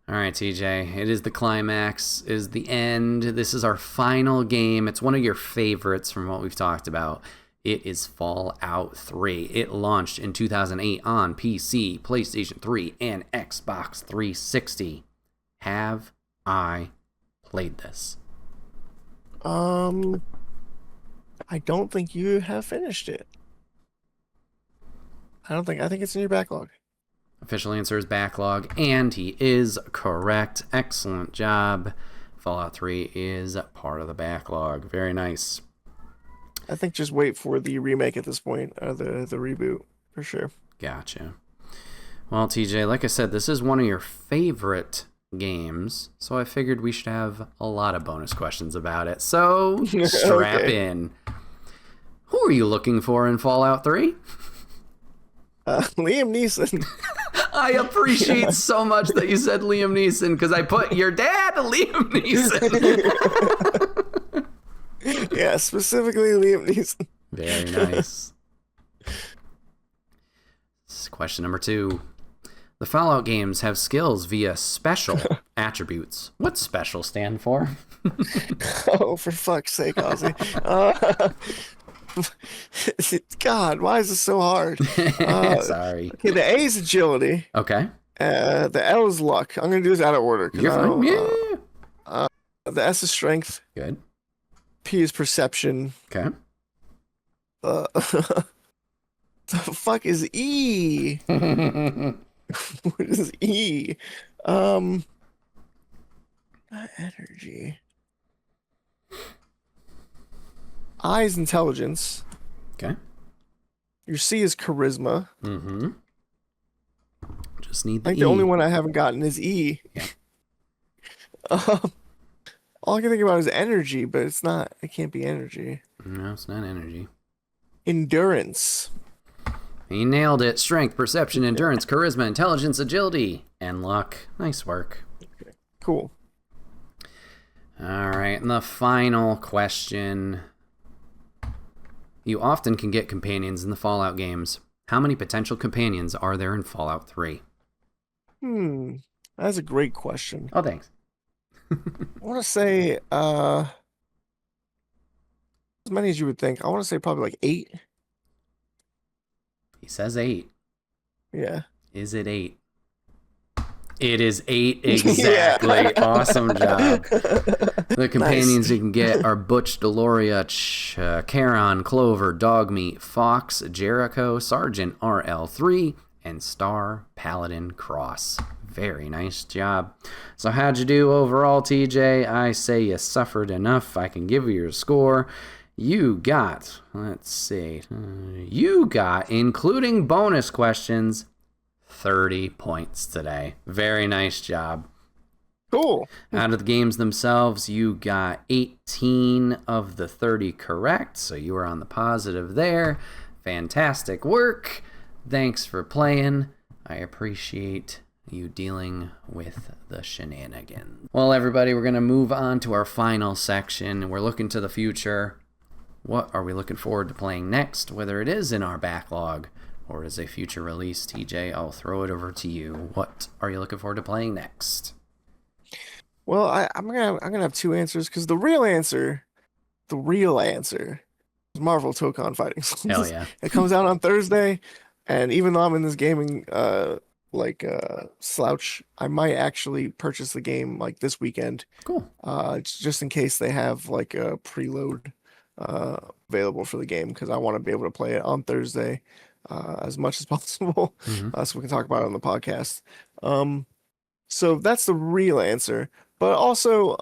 S1: All right, TJ, it is the climax, is the end. This is our final game. It's one of your favorites from what we've talked about. It is Fallout 3. It launched in 2008 on PC, PlayStation 3, and Xbox 360. Have I played this?
S2: I I don't think you have finished it. I think it's in your backlog.
S1: Official answer is Backlog, and he is correct. Excellent job. Fallout 3 is part of the backlog. Very nice.
S2: I think just wait for the remake at this point, the reboot, for sure.
S1: Gotcha. Well, TJ, like I said, this is one of your favorite games, so I figured we should have a lot of bonus questions about it. So, strap in. Who are you looking for in Fallout 3?
S2: Liam Neeson.
S1: I appreciate so much that you said Liam Neeson, because I put your dad, Liam Neeson.
S2: Yeah, specifically Liam Neeson.
S1: Very nice. Question number 2. The Fallout games have skills via special attributes. What's special stand for?
S2: Oh, for fuck's sake, Ozzy. God, why is this so hard?
S1: Sorry.
S2: Okay, the A is agility.
S1: Okay.
S2: The L is luck. I'm gonna do this out of order.
S1: You're fine.
S2: The S is strength.
S1: Good.
S2: P is perception.
S1: Okay.
S2: The fuck is E? What is E? Energy. I is intelligence.
S1: Okay.
S2: Your C is charisma.
S1: Mm-hmm. Just need the
S2: I think
S1: E.
S2: the only one I haven't gotten is E.
S1: Yeah.
S2: All I can think about is energy, but it's not. It can't be energy.
S1: No, it's not energy.
S2: Endurance.
S1: He nailed it. Strength, perception, endurance, charisma, intelligence, agility, and luck. Nice work.
S2: Okay. Cool.
S1: All right, and the final question. You often can get companions in the Fallout games. How many potential companions are there in Fallout 3?
S2: That's a great question.
S1: Oh, thanks.
S2: I want to say as many as you would think. I want to say probably like 8.
S1: He says 8.
S2: Yeah.
S1: Is it 8? It is 8 exactly. Yeah. Awesome job. The companions you can get are Butch, Deloria, Charon, Clover, Dogmeat, Fox, Jericho, Sergeant RL3, and Star Paladin Cross. Very nice job. So how'd you do overall, TJ? I say you suffered enough. I can give you your score. You got, let's see, including bonus questions, 30 points today. Very nice job.
S2: Cool.
S1: Out of the games themselves, you got 18 of the 30 correct, so you were on the positive there. Fantastic work. Thanks for playing. I appreciate you dealing with the shenanigans. Well, everybody, we're going to move on to our final section. We're looking to the future. What are we looking forward to playing next, whether it is in our backlog or as a future release? TJ, I'll throw it over to you. What are you looking forward to playing next?
S2: Well, I'm gonna have 2 answers, because the real answer is Marvel Tokon Fighting.
S1: Hell yeah.
S2: It comes out on Thursday, and even though I'm in this gaming slouch, I might actually purchase the game like this weekend.
S1: Cool.
S2: Just in case they have like a preload available for the game, because I want to be able to play it on Thursday as much as possible, so we can talk about it on the podcast. So that's the real answer. But also,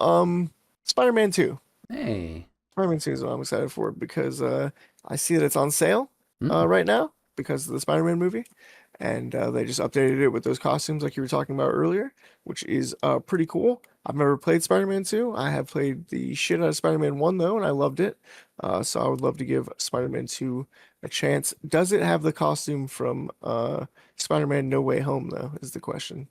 S2: Spider-Man 2.
S1: Hey.
S2: Spider-Man 2 is what I'm excited for, because I see that it's on sale right now because of the Spider-Man movie. And they just updated it with those costumes like you were talking about earlier, which is pretty cool. I've never played Spider-Man 2. I have played the shit out of Spider-Man 1, though, and I loved it. So I would love to give Spider-Man 2 a chance. Does it have the costume from Spider-Man No Way Home, though, is the question.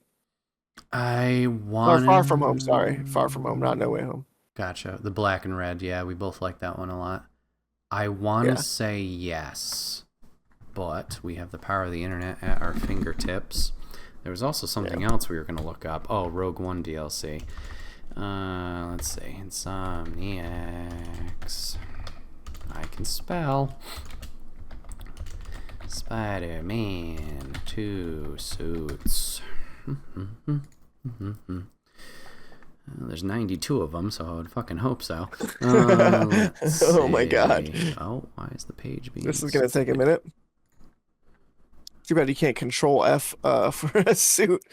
S2: Far From Home, sorry. Far From Home, not No Way Home.
S1: Gotcha. The black and red, yeah, we both like that one a lot. I want to say yes, but we have the power of the internet at our fingertips. There was also something else we were going to look up. Oh, Rogue One DLC. Let's see. Insomniacs. I can spell. Spider-Man 2 suits. There's 92 of them, so I would fucking hope so.
S2: Oh my god.
S1: Oh, why is the page being...
S2: This is going to take a minute. Too bad you can't control F for a suit.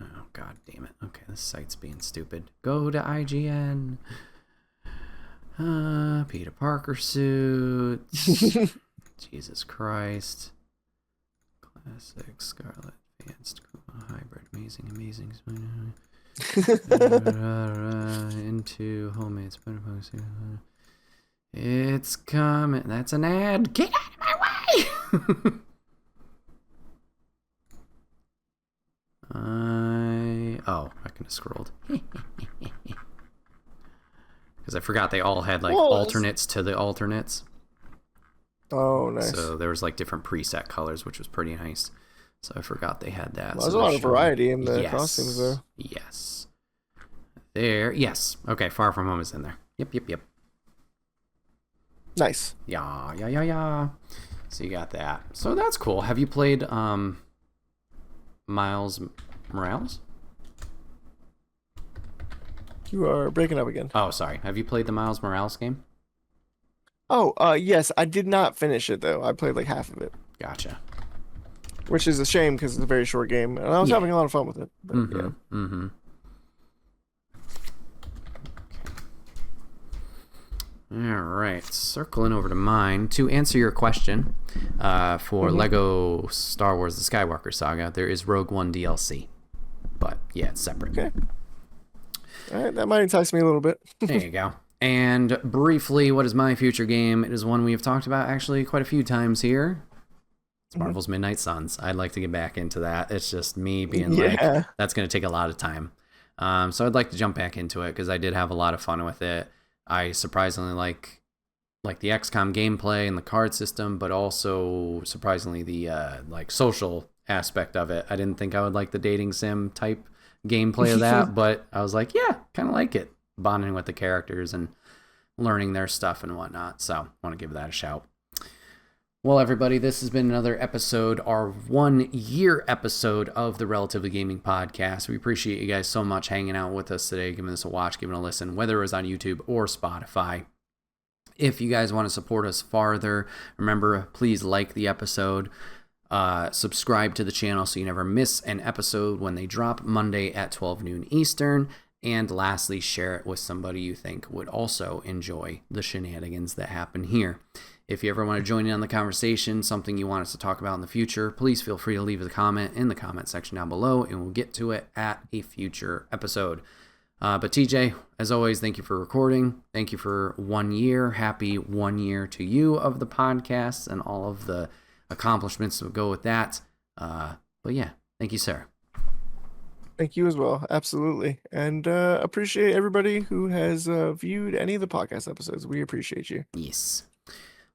S1: Oh, god damn it. Okay, this site's being stupid. Go to IGN. Peter Parker suit. Jesus Christ. Classic, Scarlet, Advanced, Hybrid, Amazing. Into Homemade Spider-Man. It's coming. That's an ad. Get out of my way! I could have scrolled. Because I forgot they all had like alternates to the alternates.
S2: Oh, nice.
S1: So there was like different preset colors, which was pretty nice. So I forgot they had that.
S2: Well, there's a lot of variety in the costumes there.
S1: Yes. Yes. Okay, Far From Home is in there. Yep.
S2: Nice.
S1: Yeah. So you got that. So that's cool. Have you played Miles Morales?
S2: You are breaking up again.
S1: Oh, sorry. Have you played the Miles Morales game?
S2: Oh, yes. I did not finish it, though. I played like half of it.
S1: Gotcha.
S2: Which is a shame because it's a very short game. And I was having a lot of fun with it. But, yeah.
S1: Mm-hmm. All right. Circling over to mine. To answer your question, for Lego Star Wars The Skywalker Saga, there is Rogue One DLC. But, yeah, it's separate. Okay.
S2: All right, that might entice me a little bit.
S1: There you go. And briefly, what is my future game? It is one we have talked about actually quite a few times here. It's Marvel's Midnight Suns. I'd like to get back into that. It's just me being like, that's going to take a lot of time. So I'd like to jump back into it because I did have a lot of fun with it. I surprisingly like the XCOM gameplay and the card system, but also surprisingly the like social aspect of it. I didn't think I would like the dating sim type gameplay of that, but I was like, yeah, kind of like it. Bonding with the characters and learning their stuff and whatnot. So I want to give that a shout. Well, everybody, this has been another episode, our 1-year episode of the Relatively Gaming Podcast. We appreciate you guys so much hanging out with us today, giving us a watch, giving a listen, whether it was on YouTube or Spotify. If you guys want to support us farther, remember, please like the episode. Subscribe to the channel so you never miss an episode when they drop Monday at 12 noon Eastern. And lastly, share it with somebody you think would also enjoy the shenanigans that happen here. If you ever want to join in on the conversation, something you want us to talk about in the future, please feel free to leave a comment in the comment section down below, and we'll get to it at a future episode. But TJ, as always, thank you for recording. Thank you for 1 year. Happy 1 year to you of the podcast and all of the accomplishments that go with that. But yeah, thank you, sir.
S2: Thank you as well. Absolutely. And appreciate everybody who has viewed any of the podcast episodes. We appreciate you.
S1: Yes.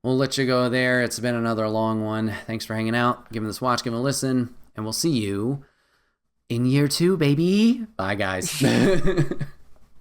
S1: We'll let you go there. It's been another long one. Thanks for hanging out, giving this a watch, giving a listen, and we'll see you in year 2, baby. Bye, guys.